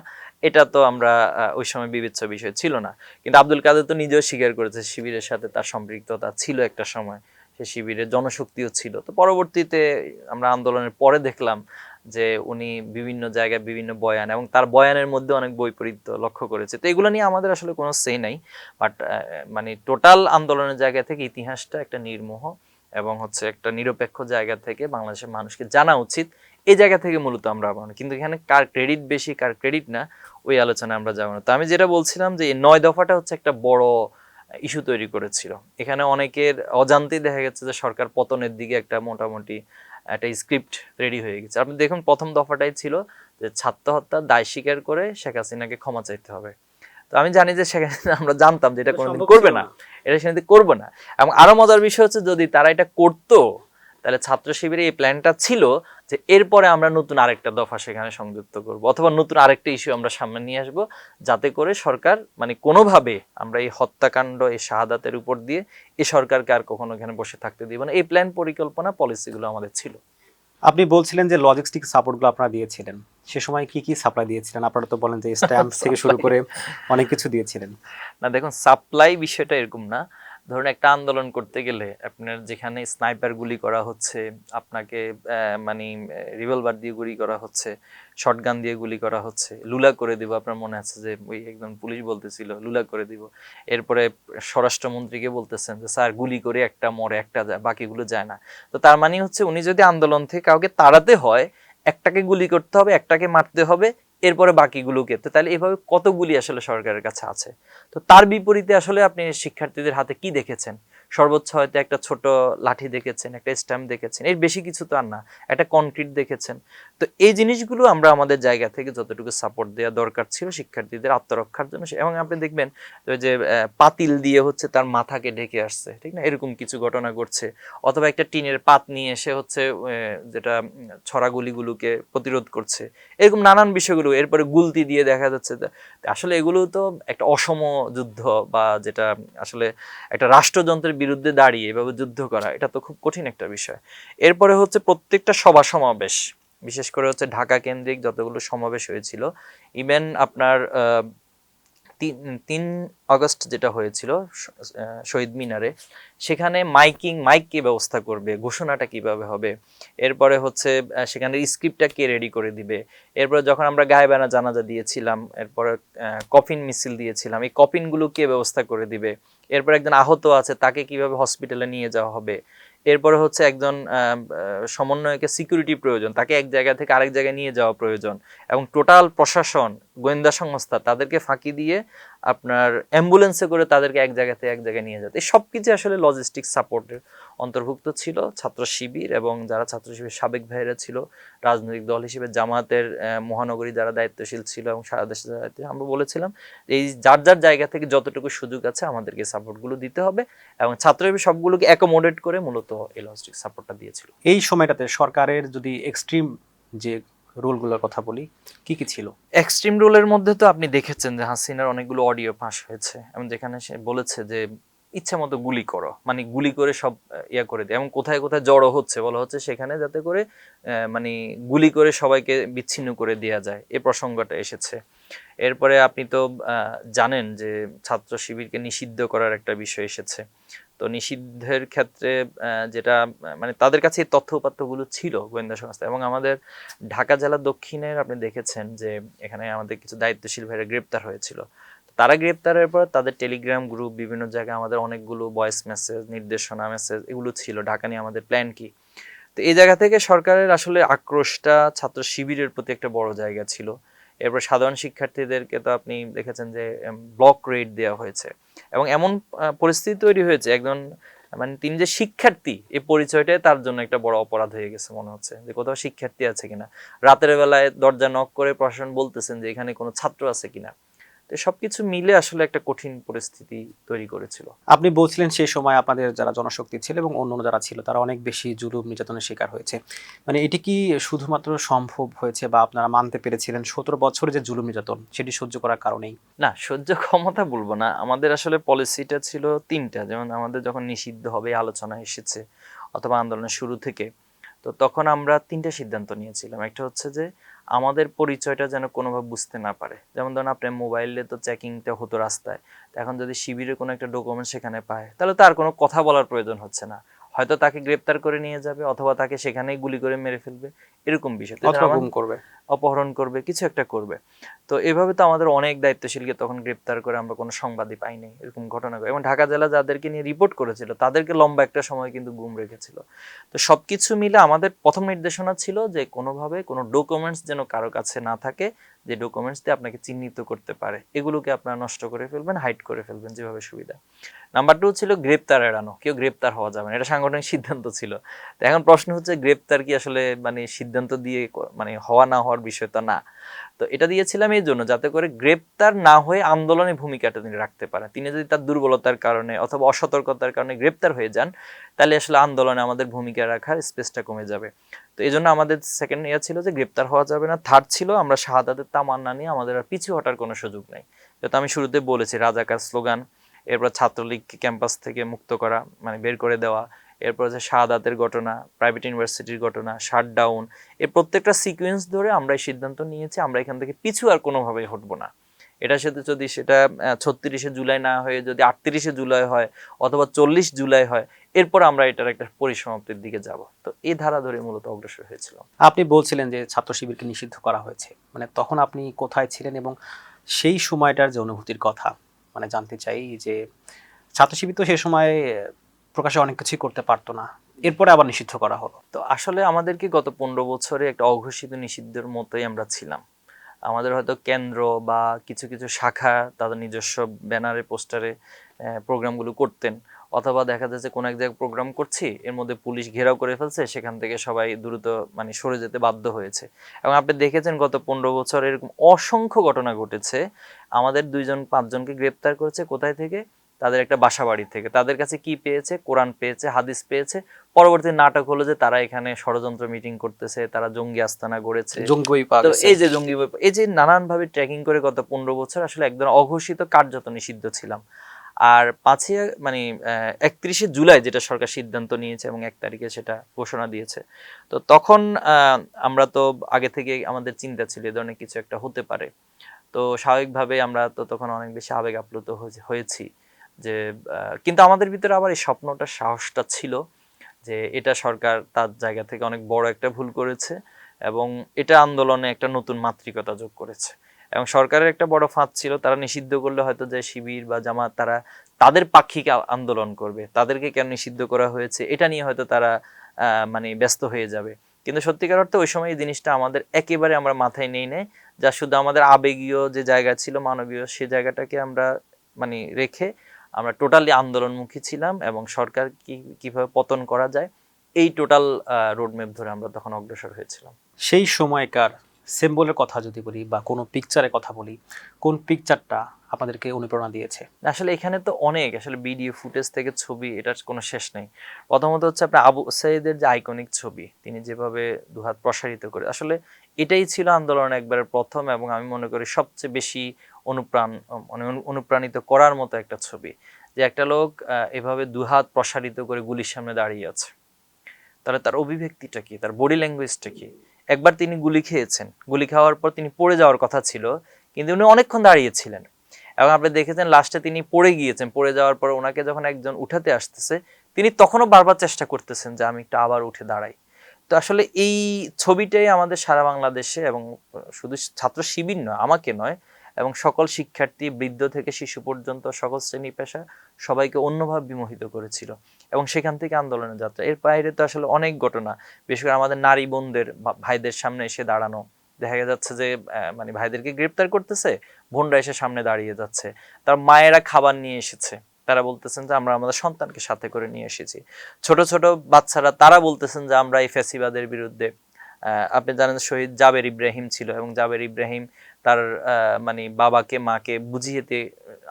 এটা তো আমরা ওই সময় বিবেচ্য বিষয় ছিল না, কিন্তু আব্দুল কাদের তো নিজেও স্বীকার করেছে শিবিরের সাথে তার সম্পৃক্ততা ছিল একটা সময়, সে শিবিরের জনশক্তিও ছিল। তো পরবর্তীতে আমরা আন্দোলনের পরে দেখলাম যে উনি বিভিন্ন জায়গায় বিভিন্ন বয়ান এবং তার বয়ানের মধ্যে অনেক বৈপরীত্য লক্ষ্য করেছে। তো এগুলো নিয়ে আমাদের আসলে কোনো সে নাই, বাট মানে টোটাল আন্দোলনের জায়গা থেকে ইতিহাসটা একটা নির্মোহ এবং হচ্ছে একটা নিরপেক্ষ জায়গা থেকে বাংলাদেশের মানুষকে জানা উচিত, এই জায়গা থেকে মূলত আমরা কিন্তু এখানে কার ক্রেডিট বেশি কার ক্রেডিট না ওই আলোচনায় আমরা যাবো না। তো আমি যেটা বলছিলাম যে এই 9 দফাটা হচ্ছে একটা বড় ইস্যু তৈরি করেছিল। এখানে অনেকের অজান্তেই দেখা গেছে যে সরকার পতনের দিকে একটা মোটামুটি একটা স্ক্রিপ্ট রেডি হয়ে গেছে। আপনি দেখুন প্রথম দফাটাই ছিল যে ছাত্র হত্যার দায় স্বীকার করে শেখ হাসিনাকে ক্ষমা চাইতে হবে। তো আমি জানি যে শেখ হাসিনা, আমরা জানতাম যে এটা কোনোদিন করবে না, এটা সেদিন করবে না। এবং আরো মজার বিষয় হচ্ছে যদি তারা এটা করতো তাহলে ছাত্র শিবিরে এই প্ল্যানটা ছিল যে এরপরে আমরা নতুন আরেকটা দফা সেখানে সংযুক্ত করব, অথবা নতুন আরেকটা ইস্যু আমরা সামনে নিয়ে আসবো, যাতে করে সরকার মানে কোনোভাবে আমরা এই হত্যাকাণ্ড এই শাহাদাতের উপর দিয়ে এই সরকারকে আর কখনো এখানে বসে থাকতে দিব না। এই প্ল্যান পরিকল্পনা পলিসিগুলো আমাদের ছিল। আপনি বলছিলেন যে লজিস্টিক সাপোর্টগুলো আপনারা দিয়েছিলেন, সে সময় কি কি সাপ্লাই দিয়েছিলেন? আপনারা তো বলেন যে স্ট্যাম্প থেকে শুরু করে অনেক কিছু দিয়েছিলেন। না দেখুন, সাপ্লাই বিষয়টা এরকম না। ধরুন একটা আন্দোলন করতে গেলে আপনার যেখানে স্নাইপার গুলি করা হচ্ছে, আপনাকে মানে রিভলভার দিয়ে গুলি করা হচ্ছে, শটগান দিয়ে গুলি করা হচ্ছে, লুলা করে দিব, আপনার মনে আছে যে ওই একজন পুলিশ বলতেছিল লুলা করে দিব। এরপরে স্বরাষ্ট্রমন্ত্রীকে বলতেছেন যে স্যার গুলি করে একটা মরে একটা যায়, বাকিগুলো যায় না। তো তার মানে হচ্ছে উনি যদি আন্দোলন থেকে কাউকে তাড়াতে হয় একটাকে গুলি করতে হবে, একটাকে মারতে হবে, এরপরে বাকিগুলোকে। তো তাহলে এভাবে কতগুলি আসলে সরকারের কাছে আছে। তো তার বিপরীতে আসলে আপনি শিক্ষার্থীদের হাতে কি দেখেছেন? সর্বোচ্চ হয়তো একটা ছোট লাঠি দেখেছেন, একটা স্ট্যাম্প দেখেছেন, এর বেশি কিছু তো আর না, একটা কনক্রিট দেখেছেন। তো এই জিনিসগুলো আমরা আমাদের জায়গা থেকে যতটুকু সাপোর্ট দেওয়া দরকার ছিল শিক্ষার্থীদের আত্মরক্ষার জন্য, এবং আপনি দেখবেন যে পাতিল দিয়ে হচ্ছে তার মাথাকে ঢেকে আসছে, ঠিক না, এরকম কিছু ঘটনা ঘটছে। অথবা একটা টিনের পাত নিয়ে এসে হচ্ছে যেটা ছড়াগুলিগুলোকে প্রতিরোধ করছে, এরকম নানান বিষয়গুলো। এরপরে গুলতি দিয়ে দেখা যাচ্ছে আসলে এগুলো তো একটা অসম যুদ্ধ, বা যেটা আসলে একটা রাষ্ট্রযন্ত্রের বিরুদ্ধে দাঁড়িয়ে এভাবে যুদ্ধ করা, এটা তো খুব কঠিন একটা বিষয়। এরপরে হচ্ছে প্রত্যেকটা সভা সমাবেশ, বিশেষ করে হচ্ছে ঢাকা কেন্দ্রিক যতগুলো সমাবেশ হয়েছিল, ইভেন আপনার 3 আগস্ট যেটা হয়েছিল শহীদ মিনারে, সেখানে মাইক কে ব্যবস্থা করবে, ঘোষণাটা কিভাবে হবে, এরপরে হচ্ছে সেখানে স্ক্রিপ্টটা কে রেডি করে দিবে, এরপরে যখন আমরা গায়েবানা জানাজা দিয়েছিলাম, এরপরে কফিন মিছিল দিয়েছিলাম, এই কফিনগুলো কে ব্যবস্থা করে দিবে, এরপর একজন আহত আছে তাকে কিভাবে হসপিটালে নিয়ে যাওয়া হবে, এরপরে হচ্ছে একজন সমন্বয়কে সিকিউরিটি প্রয়োজন, তাকে এক জায়গা থেকে আরেক জায়গায় নিয়ে যাওয়া প্রয়োজন, এবং টোটাল প্রশাসন গোয়েন্দা সংস্থা তাদেরকে ফাঁকি দিয়ে আপনার অ্যাম্বুলেন্সে করে তাদেরকে এক জায়গা থেকে এক জায়গায় নিয়ে যেতে, এই সব কিছু আসলে লজিস্টিক সাপোর্টের অন্তর্ভুক্ত ছিল। ছাত্র শিবির এবং যারা ছাত্র শিবির সাবেক ভাইরা ছিল, রাজনৈতিক দল হিসেবে জামাতের মহানগরী যারা দায়িত্বশীল ছিল এবং সারা দেশে যারা দায়িত্ব, আমরা বলেছিলাম এই যার যার জায়গা থেকে যতটুকু সুযোগ আছে আমাদেরকে সাপোর্টগুলো দিতে হবে, এবং ছাত্র শিবির সবগুলোকে অ্যাকোমোডেট করে মূলত এই লজিস্টিক সাপোর্টটা দিয়েছিল। এই সময়টাতে সরকারের যদি এক্সট্রিম যে রুলগুলোর কথা বলি, কি কি ছিল? এক্সট্রিম রুলের মধ্যে তো আপনি দেখেছেন যে হাসিনার অনেকগুলো অডিও ফাঁস হয়েছে, এবং যেখানে সে বলেছে যে ইচ্ছা মতো গুলি করো, মানে গুলি করে সব ইয়া করে দেয়, এবং কোথায় কোথায় জড়ো হচ্ছে বলা হচ্ছে সেখানে যাতে করে মানে গুলি করে সবাইকে বিচ্ছিন্ন করে দেওয়া যায়, এই প্রসঙ্গটা এসেছে। এরপরে আপনি তো জানেন যে ছাত্র শিবিরকে নিষিদ্ধ করার একটা বিষয় এসেছে। তো নিষিদ্ধের ক্ষেত্রে যেটা মানে তাদের কাছে এই তথ্য উপাত্তগুলো ছিল গোয়েন্দা সংস্থা, এবং আমাদের ঢাকা জেলা দক্ষিণের আপনি দেখেছেন যে এখানে আমাদের কিছু দায়িত্বশীল ভাইরা গ্রেপ্তার হয়েছিল। তারা গ্রেপ্তারের পর তাদের টেলিগ্রাম গ্রুপ, বিভিন্ন জায়গায় আমাদের অনেকগুলো ভয়েস মেসেজ, নির্দেশনা মেসেজ, এগুলো ছিল ঢাকা নিয়ে আমাদের প্ল্যান কি। তো এই জায়গা থেকে সরকারের আসলে আক্রোশটা ছাত্র শিবিরের প্রতি একটা বড় জায়গা ছিল। এরপর সাধারণ শিক্ষার্থীদেরকে তো আপনি দেখেছেন যে ব্লক রেট দেওয়া হয়েছে, এবং এমন পরিস্থিতি তৈরি হয়েছে একজন মানে তিনি যে শিক্ষার্থী এই পরিচয়টাই তার জন্য একটা বড় অপরাধ হয়ে গেছে মনে হচ্ছে, যে কোথাও শিক্ষার্থী আছে কিনা। রাতের বেলায় দরজা নক করে প্রশাসন বলতেছেন যে এখানে কোনো ছাত্র আছে কিনা। তো সবকিছু মিলে আসলে একটা কঠিন পরিস্থিতি তৈরি করেছিল। আপনি বলছিলেন সেই সময় আপনাদের যারা জনশক্তি ছিল এবং অন্যান্য যারা ছিল তারা অনেক বেশি জুলুম নির্যাতনের শিকার হয়েছে, মানে এটি কি শুধুমাত্র সম্ভব হয়েছে বা আপনারা মানতে পেরেছিলেন 17 বছরে যে জুলুম নির্যাতন সেটি সহ্য করার কারণেই? না, সহ্য ক্ষমতা বলবো না, আমাদের আসলে পলিসিটা ছিল 3টা। যেমন আমাদের যখন নিষিদ্ধ হবে আলোচনা এসেছে অথবা আন্দোলনের শুরু থেকে, তো তখন আমরা 3টা সিদ্ধান্ত নিয়েছিলাম। একটা হচ্ছে যে আমাদের পরিচয়টা যেন কোনোভাবে বুঝতে না পারে। যেমন ধরুন আপনার মোবাইলে তো চেকিংটা হতো রাস্তায়, তো এখন যদি শিবিরের কোনো একটা ডকুমেন্ট সেখানে পায় তাহলে তার কোনো কথা বলার প্রয়োজন হচ্ছে না, হয়তো তাকে গ্রেপ্তার করে নিয়ে যাবে অথবা তাকে সেখানেই গুলি করে মেরে ফেলবে, এরকম বিষয়। তো অথবা গুম করবে। অপহরণ করবে, কিছু একটা করবে। তো এভাবে তো আমাদের অনেক দায়িত্বশীলকে তখন গ্রেপ্তার করে আমরা কোনো সংবাদই পাইনি এরকম ঘটনা করে। এবং ঢাকা জেলা যাদেরকে নিয়ে রিপোর্ট করেছিল তাদেরকে লম্বা একটা সময় কিন্তু গুম রেখেছিল। তো সবকিছু মিলে আমাদের প্রথম নির্দেশনা ছিল যে কোনোভাবে কোনো ডকুমেন্টস যেন কারো কাছে না থাকে, যে ডকুমেন্টস দিয়ে আপনাকে চিহ্নিত করতে পারে, এগুলোকে আপনারা নষ্ট করে ফেলবেন, হাইড করে ফেলবেন যেভাবে সুবিধা। নাম্বার 2 ছিল গ্রেপ্তার এড়ানো, কেউ গ্রেপ্তার হওয়া যাবে না, এটা সাংগঠনিক সিদ্ধান্ত ছিল। তো এখন প্রশ্ন হচ্ছে গ্রেপ্তার কি আসলে মানে সিদ্ধান্ত দিয়ে মানে হওয়া না হওয়ার বিষয় তো না। তো এটা দিয়েছিলাম এই জন্য যাতে করে গ্রেপ্তার না হয়ে আন্দোলনে ভূমিকাটা তিনি রাখতে পারেন। তিনি যদি তার দুর্বলতার কারণে অথবা অসতর্কতার কারণে গ্রেপ্তার হয়ে যান, তাহলে আসলে আন্দোলনে আমাদের ভূমিকা রাখার স্পেসটা কমে যাবে। তো এই জন্য আমাদের সেকেন্ড ইয়ার ছিল যে গ্রেপ্তার হওয়া যাবে না। থার্ড ছিল আমরা শাহাদাতের তামান্না নিয়ে আমাদের আর পিছু হটার কোনো সুযোগ নেই। যেহেতু আমি শুরুতে বলেছি রাজাকার স্লোগান, এরপর ছাত্রলীগকে ক্যাম্পাস থেকে মুক্ত করা মানে বের করে দেওয়া, এরপর হচ্ছে শাহাদাতের ঘটনা, প্রাইভেট ইউনিভার্সিটির ঘটনা, শাটডাউন, এই প্রত্যেকটা সিকোয়েন্স ধরে আমরা এই সিদ্ধান্ত নিয়েছি আমরা এখান থেকে পিছু আর কোনোভাবেই হটবো না। এটার সাথে যদি সেটা ৩৬শে জুলাই না হয়ে যদি ৩৮শে জুলাই হয় অথবা ৪০ জুলাই হয়, এরপর আমরা এটার একটা পরিসমাপ্তির দিকে যাব। তো এই ধারা ধরে মূলত অগ্রসর হয়েছিল। আপনি বলছিলেন যে ছাত্র শিবিরকে নিষিদ্ধ করা হয়েছে, মানে তখন আপনি কোথায় ছিলেন এবং সেই সময়টার যে অনুভূতির কথা মানে জানতে চাই যে ছাত্র শিবির তো সেই সময় প্রকাশে অনেক কিছুই করতে পারতো না, এরপরে আবার নিষিদ্ধ করা হলো। তো আসলে আমাদেরকে গত ১৫ বছরে একটা অঘোষিত নিষিদ্ধের মতোই আমরা ছিলাম। আমাদের হয়তো কেন্দ্র বা কিছু কিছু শাখা তাদের নিজস্ব ব্যানারে পোস্টারে প্রোগ্রামগুলো করতেন, অথবা দেখা যাচ্ছে কোনো এক জায়গায় প্রোগ্রাম করছি এর মধ্যে পুলিশ ঘেরাও করে ফেলছে, সেখান থেকে সবাই দ্রুত মানে সরে যেতে বাধ্য হয়েছে। এবং আপনি দেখেছেন গত ১৫ বছর এরকম অসংখ্য ঘটনা ঘটেছে। আমাদের ২-৫ জনকে গ্রেপ্তার করেছে কোথায় থেকে? তাদের একটা বাসা বাড়ি থেকে। তাদের কাছে কি পেয়েছে? কোরআন পেয়েছে, হাদিস পেয়েছে। পরবর্তী নাটক হলো যে তারা এখানে ষড়যন্ত্র মিটিং করতেছে, তারা জঙ্গি আস্তানা গড়েছে। জঙ্গি বই পাওয়া তো গেছে। এই যে জঙ্গি এই যে নানানভাবে ট্র্যাকিং করে গত ১৫ বছর আসলে একদম অঘোষিত কার্যত নিষিদ্ধ ছিলাম। আর ৫ই মানে ৩১শে জুলাই যেটা সরকার সিদ্ধান্ত নিয়েছে এবং ১ তারিখে সেটা ঘোষণা দিয়েছে। তো তখন আমরা তো আগে থেকে আমাদের চিন্তা ছিল এ ধরনের কিছু একটা হতে পারে। তো স্বাভাবিকভাবে আমরা তো তখন অনেক বেশি আবেগ আপ্লুত হয়েছি যে কিন্তু আমাদের ভিতরে আবার এই স্বপ্নটা সাহসটা ছিল যে এটা সরকার তার জায়গা থেকে অনেক বড় একটা ভুল করেছে এবং এটা আন্দোলনে একটা নতুন মাত্রিকতা যোগ করেছে। এবং সরকারের একটা বড় ফাঁদ ছিল, তারা নিষিদ্ধ করলে হয়তো যে শিবির বা জামাত তারা তাদের পাক্ষিক আন্দোলন করবে, তাদেরকে কেন নিষিদ্ধ করা হয়েছে এটা নিয়ে হয়তো তারা মানে ব্যস্ত হয়ে যাবে। কিন্তু সত্যিকার অর্থে ওই সময় এই জিনিসটা আমাদের একেবারে আমরা মাথায় নেই নাই, যা শুধু আমাদের আবেগীয় যে জায়গা ছিল মানবীয় সে জায়গাটাকে আমরা মানে রেখে আমরা টোটালি আন্দোলনমুখী ছিলাম এবং সরকার কিভাবে পতন করা যায় এই টোটাল রোডম্যাপ ধরে আমরা তখন অগ্রসর হয়েছিলাম। সেই সময়কার সিম্বলের কথা যদি বলি বা কোনো পিকচারের কথা বলি, কোন পিকচারটা আপনাদেরকে অনুপ্রেরণা দিয়েছে? আসলে এখানে তো অনেক আসলে ভিডিও ফুটেজ থেকে ছবি এটার কোনো শেষ নেই। প্রথমত হচ্ছে আপনার আবু সাইদের যে আইকনিক ছবি, তিনি যেভাবে দুহাত প্রসারিত করে, আসলে এটাই ছিল আন্দোলন একবারের প্রথম এবং আমি মনে করি সবচেয়ে বেশি অনুপ্রাণিত করার মতো একটা ছবি, যে একটা লোক এভাবে দুহাত প্রসারিত করে গুলির সামনে দাঁড়িয়ে আছে। তাহলে তার অভিব্যক্তিটা কি, তার বডি ল্যাঙ্গুয়েজটা কি? একবার তিনি গুলি খেয়েছেন, গুলি খাওয়ার পর তিনি পড়ে যাওয়ার কথা ছিল, কিন্তু উনি অনেকক্ষণ দাঁড়িয়েছিলেন এবং আপনি দেখেছেন লাস্টে তিনি পড়ে গিয়েছেন। পড়ে যাওয়ার পর ওনাকে যখন একজন উঠাতে আসতেছে তিনি তখনও বারবার চেষ্টা করতেছেন যে আমি একটু আবার উঠে দাঁড়াই। তো আসলে এই ছবিটাই আমাদের সারা বাংলাদেশে এবং শুধু ছাত্র শিবির নয়, আমাকে নয়, এবং সকল শিক্ষার্থী বৃদ্ধ থেকে শিশু পর্যন্ত সকল শ্রেণী পেশা সবাইকে অন্যভাবে বিমোহিত করেছিল এবং সেখান থেকে আন্দোলনের যাত্রা। এর বাইরে তো আসলে অনেক ঘটনা, বিশেষ করে আমাদের নারী বোনদের ভাইদের সামনে এসে দাঁড়ানো, দেখা যাচ্ছে যে মানে ভাইদেরকে গ্রেপ্তার করতেছে, বোনরা এসে সামনে দাঁড়িয়ে যাচ্ছে, তার মায়েরা খাবার নিয়ে এসেছে, তারা বলতেছেন যে আমরা আমাদের সন্তানকে সাথে করে নিয়ে এসেছি। ছোট ছোট বাচ্চারা তারা বলতেছেন যে আমরা এই ফ্যাসিবাদের বিরুদ্ধে। আপনি জানেন শহীদ জাবের ইব্রাহিম ছিল এবং জাবের ইব্রাহিম তার মানে বাবাকে মাকে বুঝিয়েতে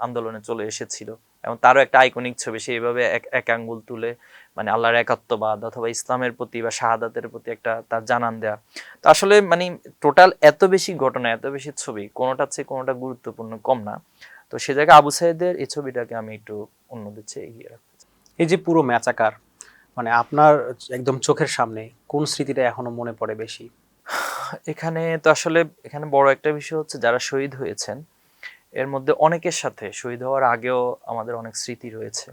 আন্দোলনে চলে এসেছিল এবং তারও একটা আইকনিক ছবি, সেইভাবে এক আঙ্গুল তুলে মানে আল্লাহর একাত্মবাদ অথবা ইসলামের প্রতি বা শাহাদাতের প্রতি একটা তার জানান দেয়া। তো আসলে মানে টোটাল এত বেশি ঘটনা, এত বেশি ছবি, কোনোটার চেয়ে কোনোটা গুরুত্বপূর্ণ কম না। তো সে জায়গায় আবু সাইদের এই ছবিটাকে আমি একটু অন্যদের চেয়ে এগিয়ে রাখতে চাই। এই যে পুরো ম্যাচাকার, মানে আপনার একদম চোখের সামনে কোন স্মৃতিটা এখনো মনে পড়ে বেশি? এখানে তো আসলে এখানে বড় একটা বিষয় হচ্ছে যারা শহীদ হয়েছেন এর মধ্যে অনেকের সাথে শহীদ হওয়ার আগেও আমাদের অনেক স্মৃতি রয়েছে।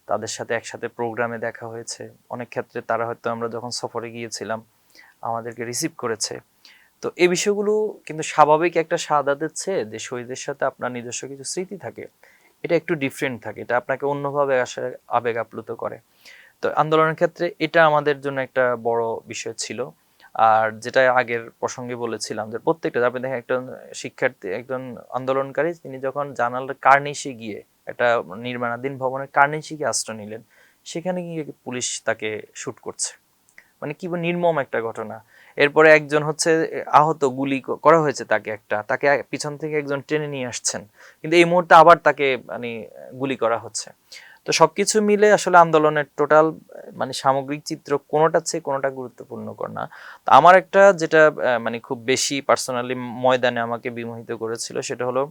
তাদের সাথে একসাথে প্রোগ্রামে দেখা হয়েছে, অনেক ক্ষেত্রে তারা হয়তো আমরা যখন সফরে গিয়েছিলাম আমাদেরকে রিসিভ করেছে। তো এই বিষয়গুলো কিন্তু স্বাভাবিক একটা শাহাদাতের চেয়ে যে শহীদের সাথে আপনার নিজস্ব কিছু স্মৃতি থাকে, এটা একটু ডিফারেন্ট থাকে, এটা আপনাকে অন্যভাবে আসলে আবেগ আপ্লুত করে। তো আন্দোলনের ক্ষেত্রে এটা আমাদের জন্য একটা বড় বিষয় ছিল। আর যেটা আগের প্রসঙ্গে বলেছিলাম যে প্রত্যেকটা আপনি দেখেন একজন শিক্ষার্থী, একজন আন্দোলনকারী, তিনি যখন জানালার কার্নিশে গিয়ে একটা নির্মাণাধীন ভবনের কার্নিশে গিয়ে আশ্রয় নিলেন, সেখানে গিয়ে পুলিশ তাকে শুট করছে, মানে কি নির্মম একটা ঘটনা। এরপরে একজন হচ্ছে আহত, গুলি করা হয়েছে তাকে, তাকে পিছন থেকে একজন টেনে নিয়ে আসছেন, কিন্তু এই মুহূর্তে আবার তাকে মানে গুলি করা হচ্ছে। তো সবকিছু মিলে আসলে আন্দোলনের টোটাল মানে সামগ্রিক চিত্র কোনোটার চেয়ে কোনোটা গুরুত্বপূর্ণ না। তো আমার একটা যেটা মানে খুব বেশি পার্সোনালি ময়দানে আমাকে বিমোহিত করেছিল, সেটা হলো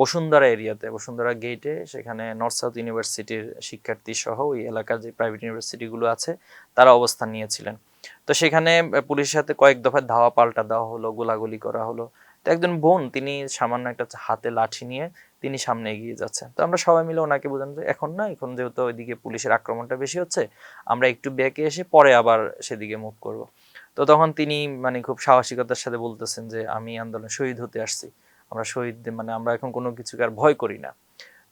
বসুন্ধরা এরিয়াতে, বসুন্ধরা গেটে, সেখানে নর্থ সাউথ ইউনিভার্সিটির শিক্ষার্থী সহ ওই এলাকার যে প্রাইভেট ইউনিভার্সিটিগুলো আছে তারা অবস্থান নিয়েছিলেন। তো সেখানে পুলিশের সাথে কয়েক দফায় ধাওয়া পাল্টা দেওয়া হলো, গোলাগুলি করা হলো। তো একজন বোন, তিনি সামান্য একটা হাতে লাঠি নিয়ে তিনি সামনে এগিয়ে যাচ্ছেন। তো আমরা সবাই মিলে ওনাকে বোঝানো যে এখন না, এখন যেহেতু ওইদিকে পুলিশের আক্রমণটা বেশি হচ্ছে, আমরা একটু ব্যাকে এসে পরে আবার সেদিকে মুভ করব। তো তখন তিনি মানে খুব সাহসিকতার সাথে বলতেছেন যে আমি আন্দোলন শহীদ হতে আসছি, আমরা শহীদ, মানে আমরা এখন কোনো কিছুকে আর ভয় করি না।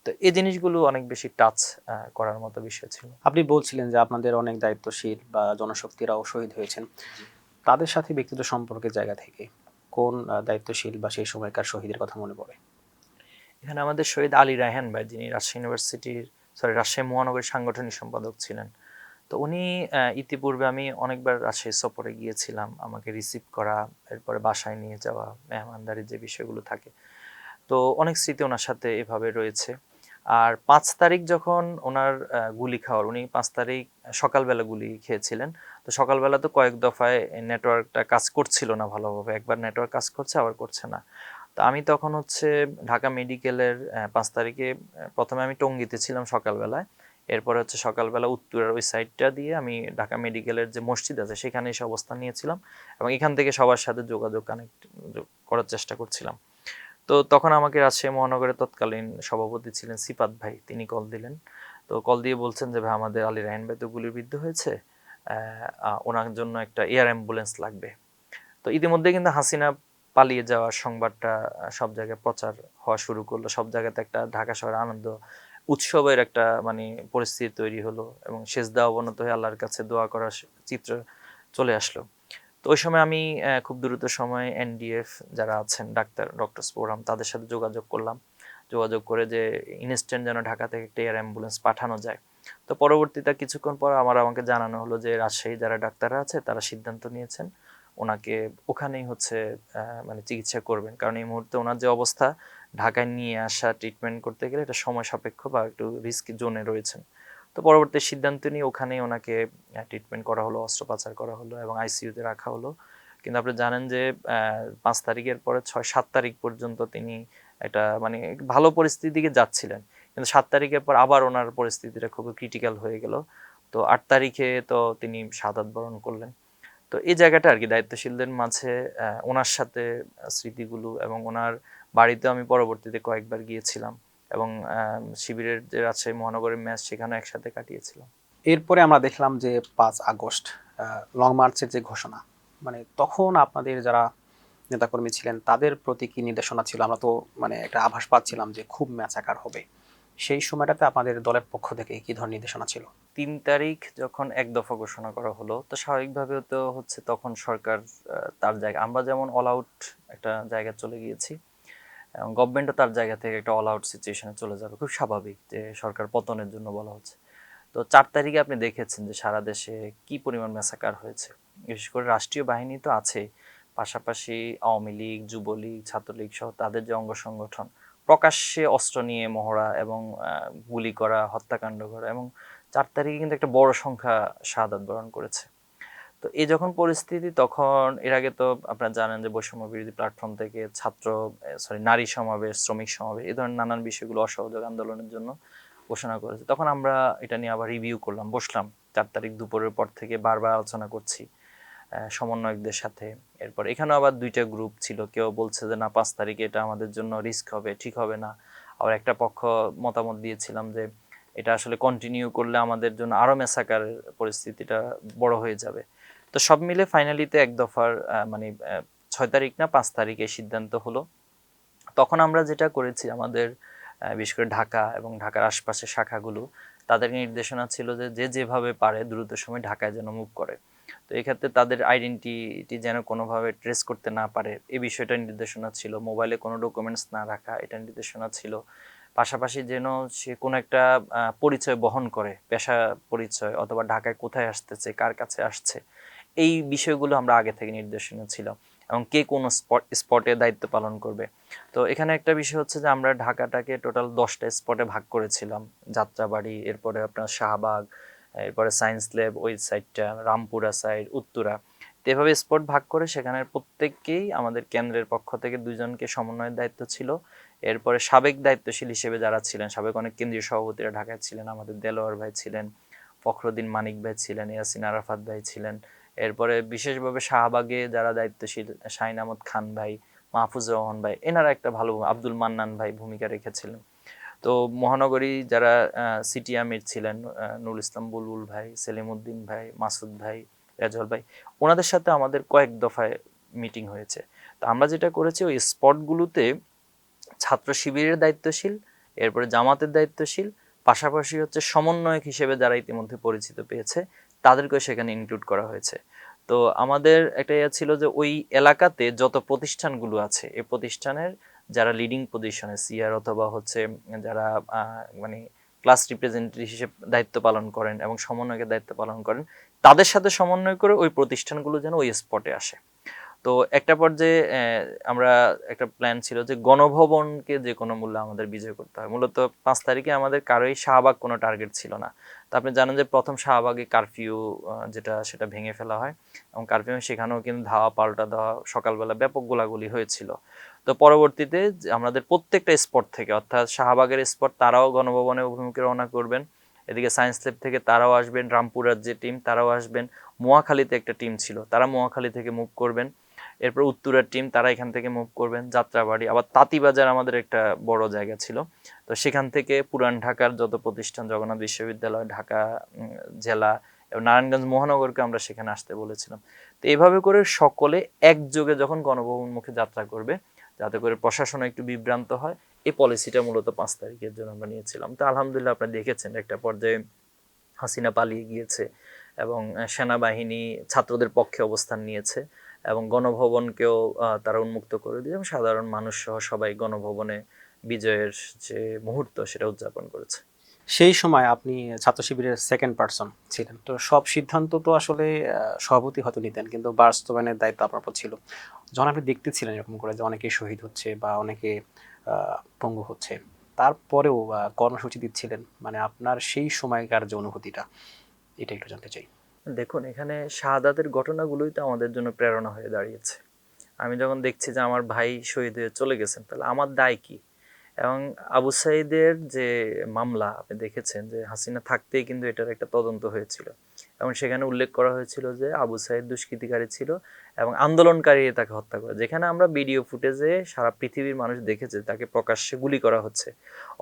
তো এই জিনিসগুলো অনেক বেশি টাচ করার মতো বিষয় ছিল। আপনি বলছিলেন যে আপনাদের অনেক দায়িত্বশীল বা জনশক্তিরাও শহীদ হয়েছেন, তাদের সাথে ব্যক্তিগত সম্পর্কের জায়গা থেকে কোন দায়িত্বশীল বা সেই সময়কার শহীদের কথা মনে পড়ে? এখানে আমাদের শহীদ আলী রায়হান ভাই, যিনি রাজশাহী ইউনিভার্সিটির, সরি, রাজশাহী মহানগরীর সাংগঠনিক সম্পাদক ছিলেন। তো উনি ইতিপূর্বে আমি অনেকবার রাজশাহী সফরে গিয়েছিলাম, আমাকে রিসিভ করা, এরপরে বাসায় নিয়ে যাওয়া, মেহমানদারির যে বিষয়গুলো থাকে, তো অনেক স্মৃতি ওনার সাথে এভাবে রয়েছে। আর 5 তারিখ যখন ওনার গুলি খাওয়ার, উনি 5 তারিখ সকালবেলা গুলি খেয়েছিলেন। তো সকালবেলা তো কয়েক দফায় নেটওয়ার্কটা কাজ করছিল না ভালোভাবে, একবার নেটওয়ার্ক কাজ করছে আবার করছে না। তো আমি তখন হচ্ছে ঢাকা মেডিকেলের 5 তারিখে প্রথমে আমি টঙ্গীতে ছিলাম সকালবেলায়, এরপরে হচ্ছে সকালবেলা উত্তরের ওই সাইডটা দিয়ে আমি ঢাকা মেডিকেলের যে মসজিদ আছে সেখানে এসে অবস্থান নিয়েছিলাম, এবং এখান থেকে সবার সাথে যোগাযোগ কানেক্ট করার চেষ্টা করছিলাম। তো তখন আমাকে রাজশাহী মহানগরের তৎকালীন সভাপতি ছিলেন সিপাত ভাই, তিনি কল দিলেন। তো কল দিয়ে বলছেন যে ভাই, আমাদের আলী রায়হান ভাই তো গুলিবিদ্ধ হয়েছে, ওনার জন্য একটা এয়ার অ্যাম্বুলেন্স লাগবে। তো ইতিমধ্যে কিন্তু হাসিনা পালিয়ে যাওয়ার সংবাদটা সব জায়গায় প্রচার হওয়া শুরু করলো, সব জায়গাতে একটা ঢাকা শহরে আনন্দ উৎসবের একটা মানে পরিস্থিতি তৈরি হলো, এবং সেজদা অবনত হয়ে আল্লাহর কাছে দোয়া করার চিত্র চলে আসলো। তো ওই সময় আমি খুব দ্রুত সময়ে এনডিএফ যারা আছেন, ডক্টরস প্রোগ্রাম, তাদের সাথে যোগাযোগ করলাম, যোগাযোগ করে যে ইনস্ট্যান্ট যেন ঢাকা থেকে একটা এয়ার অ্যাম্বুলেন্স পাঠানো যায়। তো পরবর্তীতে কিছুক্ষণ পর আমাকে জানানো হলো যে রাজশাহী যারা ডাক্তাররা আছে তারা সিদ্ধান্ত নিয়েছেন ওনাকে ওখানেই হচ্ছে মানে চিকিৎসা করবেন, কারণ এই মুহূর্তে ওনার যে অবস্থা, ঢাকায় নিয়ে আসা ট্রিটমেন্ট করতে গেলে এটা সময় সাপেক্ষ বা একটু রিস্ক জোনে রয়েছেন। তো পরবর্তী সিদ্ধান্ত নিয়ে ওখানেই ওনাকে ট্রিটমেন্ট করা হলো, অস্ত্রোপচার করা হলো এবং আইসিইউতে রাখা হলো। কিন্তু আপনি জানেন যে 5 তারিখের পরে 6-7 তারিখ পর্যন্ত তিনি একটা মানে ভালো পরিস্থিতির দিকে যাচ্ছিলেন, কিন্তু 7 তারিখের পর আবার ওনার পরিস্থিতিটা খুবই ক্রিটিক্যাল হয়ে গেল। তো 8 তারিখে তো তিনি শাহাদাত বরণ করলেন। তো এই জায়গাটা আর কি দায়িত্বশীলদের মাঝে ওনার সাথে স্মৃতিগুলো, এবং ওনার বাড়িতে আমি পরবর্তীতে কয়েকবার গিয়েছিলাম, এবং শিবিরের যে রাজশাহী মহানগরের ম্যাচ সেখানে একসাথে কাটিয়েছিলাম। এরপরে আমরা দেখলাম যে 5 আগস্ট লং মার্চের যে ঘোষণা, মানে তখন আপনাদের যারা নেতাকর্মী ছিলেন তাদের প্রতি কি নির্দেশনা ছিল? আমরা তো মানে একটা আভাস পাচ্ছিলাম যে খুব ম্যাচাকার হবে। সেই সময়টাতে আপনাদের দলের পক্ষ থেকে কি ধরনের নির্দেশনা ছিল? 3 তারিখ যখন এক দফা ঘোষণা করা হলো, তো স্বাভাবিকভাবে তো হচ্ছে তখন সরকার তার জায়গা, আমরা যেমন অল আউট একটা জায়গায় চলে গিয়েছি, এবং গভর্নমেন্টও তার জায়গা থেকে একটা অল আউট সিচুয়েশনে চলে যাবে, খুব স্বাভাবিক যে সরকার পতনের জন্য বলা হচ্ছে। তো 4 তারিখে আপনি দেখেছেন যে সারা দেশে কি পরিমাণ ম্যাসাকার হয়েছে, বিশেষ করে রাষ্ট্রীয় বাহিনী তো আছে, পাশাপাশি আওয়ামী লীগ, যুবলীগ, ছাত্রলীগ সহ তাদের যে অঙ্গ সংগঠন প্রকাশ্যে অস্ত্র নিয়ে মহড়া এবং গুলি করা, হত্যাকাণ্ড করা, এবং 4 তারিখে কিন্তু একটা বড় সংখ্যা শাহাদাত বরণ করেছে। তো এই যখন পরিস্থিতি, তখন এর আগে তো আপনারা জানেন যে বৈষম্য বিরোধী প্ল্যাটফর্ম থেকে নারী সমাবেশ, শ্রমিক সমাবেশ, এই ধরনের নানান বিষয়গুলো অসহযোগ আন্দোলনের জন্য ঘোষণা করেছে। তখন আমরা এটা নিয়ে আবার রিভিউ করলাম, বসলাম 4 তারিখ দুপুরের পর থেকে বারবার আলোচনা করছি সমন্বয়কদের সাথে। এরপর এখানেও আবার দুইটা গ্রুপ ছিল, কেউ বলছে যে না, 5 তারিখে এটা আমাদের জন্য রিস্ক হবে, ঠিক হবে না। আবার একটা পক্ষ মতামত দিয়েছিলাম যে এটা আসলে কন্টিনিউ করলে আমাদের জন্য আরো মেসাকার পরিস্থিতিটা বড় হয়ে যাবে। তো সব মিলে ফাইনালিতে এক দফার মানে 6 তারিখ না 5 তারিখে সিদ্ধান্ত হলো। তখন আমরা যেটা করেছি, আমাদের বিশেষ করে ঢাকা এবং ঢাকার আশপাশের শাখাগুলো, তাদের নির্দেশনা ছিল যে যে যেভাবে পারে দ্রুত সময় ঢাকায় যেন মুভ করে। তো এক্ষেত্রে তাদের আইডেন্টিটি যেন কোনোভাবে ট্রেস করতে না পারে এই বিষয়টা নির্দেশনা ছিল। মোবাইলে কোনো ডকুমেন্টস না রাখা, এটা নির্দেশনা ছিল। পাশাপাশি যেন সে কোনো একটা পরিচয় বহন করে, পেশা পরিচয়, অথবা ঢাকায় কোথায় আসতেছে, কার কাছে আসছে, এই বিষয়গুলো আমরা আগে থেকে নির্দেশনা ছিল, এবং কে কোন স্পটে দায়িত্ব পালন করবে। তো এখানে একটা বিষয় হচ্ছে যে আমরা ঢাকাটাকে টোটাল 10টা স্পটে ভাগ করেছিলাম। যাত্রাবাড়ি, এরপরে আপনার শাহবাগ, এরপরে সায়েন্স ল্যাব, ওই সাইডটা রামপুরা সাইড, উত্তরা। তো এভাবে স্পট ভাগ করে সেখানে প্রত্যেককেই আমাদের কেন্দ্রের পক্ষ থেকে 2জনকে সমন্বয়ের দায়িত্ব ছিল। এরপরে সাবেক দায়িত্বশীল হিসেবে যারা ছিলেন, সাবেক অনেক কেন্দ্রীয় সভাপতিরা ঢাকায় ছিলেন, আমাদের দেলোয়ার ভাই ছিলেন, ফখরুদ্দিন মানিক ভাই ছিলেন, ইয়াসিন আরাফাত ভাই ছিলেন। এরপরে বিশেষভাবে শাহবাগে যারা দায়িত্বশীল, শাহিন আহমদ খান ভাই, মাহফুজুর রহমান ভাই, এনারা একটা ভালো, আব্দুল মান্নান ভাই ভূমিকা রেখেছিলেন। তো মহানগরী যারা সিটি আমির ছিলেন, নুরুল ইসলাম বুলবুল ভাই, সেলিমউদ্দিন ভাই, মাসুদ ভাই, রেজল ভাই, ওনাদের সাথে আমাদের কয়েক দফায় মিটিং হয়েছে। তো আমরা যেটা করেছি, ওই স্পটগুলোতে ছাত্র শিবিরের দায়িত্বশীল, এরপরে জামাতের দায়িত্বশীল, পাশাপাশি হচ্ছে সমন্বয়ক হিসেবে যারা ইতিমধ্যে পরিচিত পেয়েছে তাদেরকেও সেখানে ইনক্লুড করা হয়েছে। তো আমাদের একটা ইয়ে ছিল যে ওই এলাকাতে যত প্রতিষ্ঠানগুলো আছে, এই প্রতিষ্ঠানের যারা লিডিং পজিশনে, সিআর অথবা হচ্ছে যারা মানে ক্লাস রিপ্রেজেন্টেটিভ হিসেবে দায়িত্ব পালন করেন এবং সমন্বয়কের দায়িত্ব পালন করেন, তাদের সাথে সমন্বয় করে ওই প্রতিষ্ঠানগুলো যেন ওই স্পটে আসে। তো একটা পর্যায়ে আমরা একটা প্ল্যান ছিল যে গণভবনকে যে কোনো মূল্যে আমাদের বিজয় করতে হয়। মূলত 5 তারিখে আমাদের কারোই শাহবাগ কোনো টার্গেট ছিল না। তো আপনি জানেন যে প্রথম শাহবাগে কারফিউ যেটা, সেটা ভেঙে ফেলা হয়, এবং কারফিউ সেখানেও কিন্তু ধাওয়া পাল্টা দেওয়া, সকালবেলা ব্যাপক গোলাগুলি হয়েছিল। তো পরবর্তীতে আমাদের প্রত্যেকটা স্পট থেকে, অর্থাৎ শাহবাগের স্পট তারাও গণভবনে অভিমুখে রওনা করবেন, এদিকে সায়েন্স ল্যাব থেকে তারাও আসবেন, রামপুরার যে টিম তারাও আসবেন, মোয়াখালীতে একটা টিম ছিল তারা মোয়াখালী থেকে মুভ করবেন, এরপর উত্তরের টিম তারা এখান থেকে মুভ করবেন, যাত্রাবাড়ি, আবার তাঁতিবাজার আমাদের একটা বড় জায়গা ছিল, তো সেখান থেকে পুরান ঢাকার যত প্রতিষ্ঠান, জগন্নাথ বিশ্ববিদ্যালয়, ঢাকা জেলা এবং নারায়ণগঞ্জ মহানগরকে আমরা সেখানে আসতে বলেছিলাম। তো এইভাবে করে সকলে একযোগে যখন গণভবন মুখে যাত্রা করবে, যাতে করে প্রশাসন একটু বিভ্রান্ত হয়, এই পলিসিটা মূলত 5 তারিখের জন্য আমরা নিয়েছিলাম। তো আলহামদুলিল্লাহ আপনারা দেখেছেন একটা পর্যায়ে হাসিনা পালিয়ে গিয়েছে এবং সেনাবাহিনী ছাত্রদের পক্ষে অবস্থান নিয়েছে, এবং গণভবনকেও তারা উন্মুক্ত করে দিয়ে সাধারণ মানুষ সহ সবাই গণভবনে বিজয়ের যে মুহূর্ত সেটা উদযাপন করেছে। সেই সময় আপনি ছাত্র শিবিরের সেকেন্ড পার্সন ছিলেন, তো সব সিদ্ধান্ত তো আসলে সভাপতি হয়তো নিতেন, কিন্তু বাস্তবায়নের দায়িত্ব আপনার উপর ছিল। যখন আপনি দেখতেছিলেন এরকম করে যে অনেকে শহীদ হচ্ছে বা অনেকে পঙ্গু হচ্ছে, তারপরেও কর্মসূচি দিচ্ছিলেন, মানে আপনার সেই সময়কার যে অনুভূতিটা, এটা একটু জানতে চাই। দেখুন, এখানে শাহাদাতের ঘটনাগুলোই তো আমাদের জন্য প্রেরণা হয়ে দাঁড়িয়েছে। আমি যখন দেখছি যে আমার ভাই শহীদ হয়ে চলে গেছেন, তাহলে আমার দায় কি? এবং আবু সাঈদের যে মামলা আপনি দেখেছেন যে হাসিনা থাকতেই কিন্তু এটার একটা তদন্ত হয়েছিল, এবং সেখানে উল্লেখ করা হয়েছিল যে আবু সাঈদ দুষ্কৃতিকারী ছিল এবং আন্দোলনকারী তাকে হত্যা করে। যেখানে আমরা ভিডিও ফুটেজে সারা পৃথিবীর মানুষ দেখেছে তাকে প্রকাশ্যে গুলি করা হচ্ছে,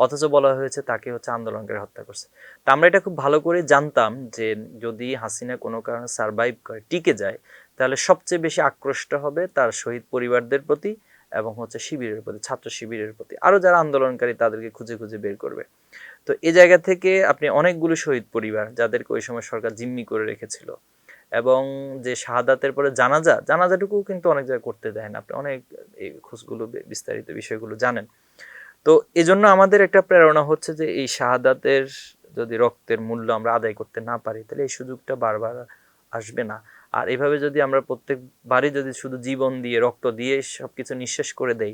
অথচ বলা হয়েছে তাকে হচ্ছে আন্দোলনকারী হত্যা করছে। তা আমরা এটা খুব ভালো করে জানতাম যে যদি হাসিনা কোনো কারণে সারভাইভ করে, টিকে যায়, তাহলে সবচেয়ে বেশি আক্রোশটা হবে তার শহীদ পরিবারদের প্রতি এবং হচ্ছে শিবিরের প্রতি, ছাত্র শিবিরের প্রতি, আরো যারা আন্দোলনকারী তাদেরকে খুঁজে খুঁজে বের করবে। তো এই জায়গা থেকে আপনি অনেকগুলো শহীদ পরিবার যাদেরকে ওই সময় সরকার জিম্মি করে রেখেছিল, এবং যে শাহাদাতের পরে জানাজাটুকু কিন্তু অনেক জায়গায় করতে দেয় না, আপনি অনেক এই খোঁজগুলো বিস্তারিত বিষয়গুলো জানেন। তো এজন্য আমাদের একটা প্রেরণা হচ্ছে যে এই শাহাদাতের যদি রক্তের মূল্য আমরা আদায় করতে না পারি, তাহলে এই সুযোগটা বারবার আসবে না। আর এভাবে যদি আমরা প্রত্যেকবারই যদি শুধু জীবন দিয়ে, রক্ত দিয়ে সবকিছু নিঃশেষ করে দেই,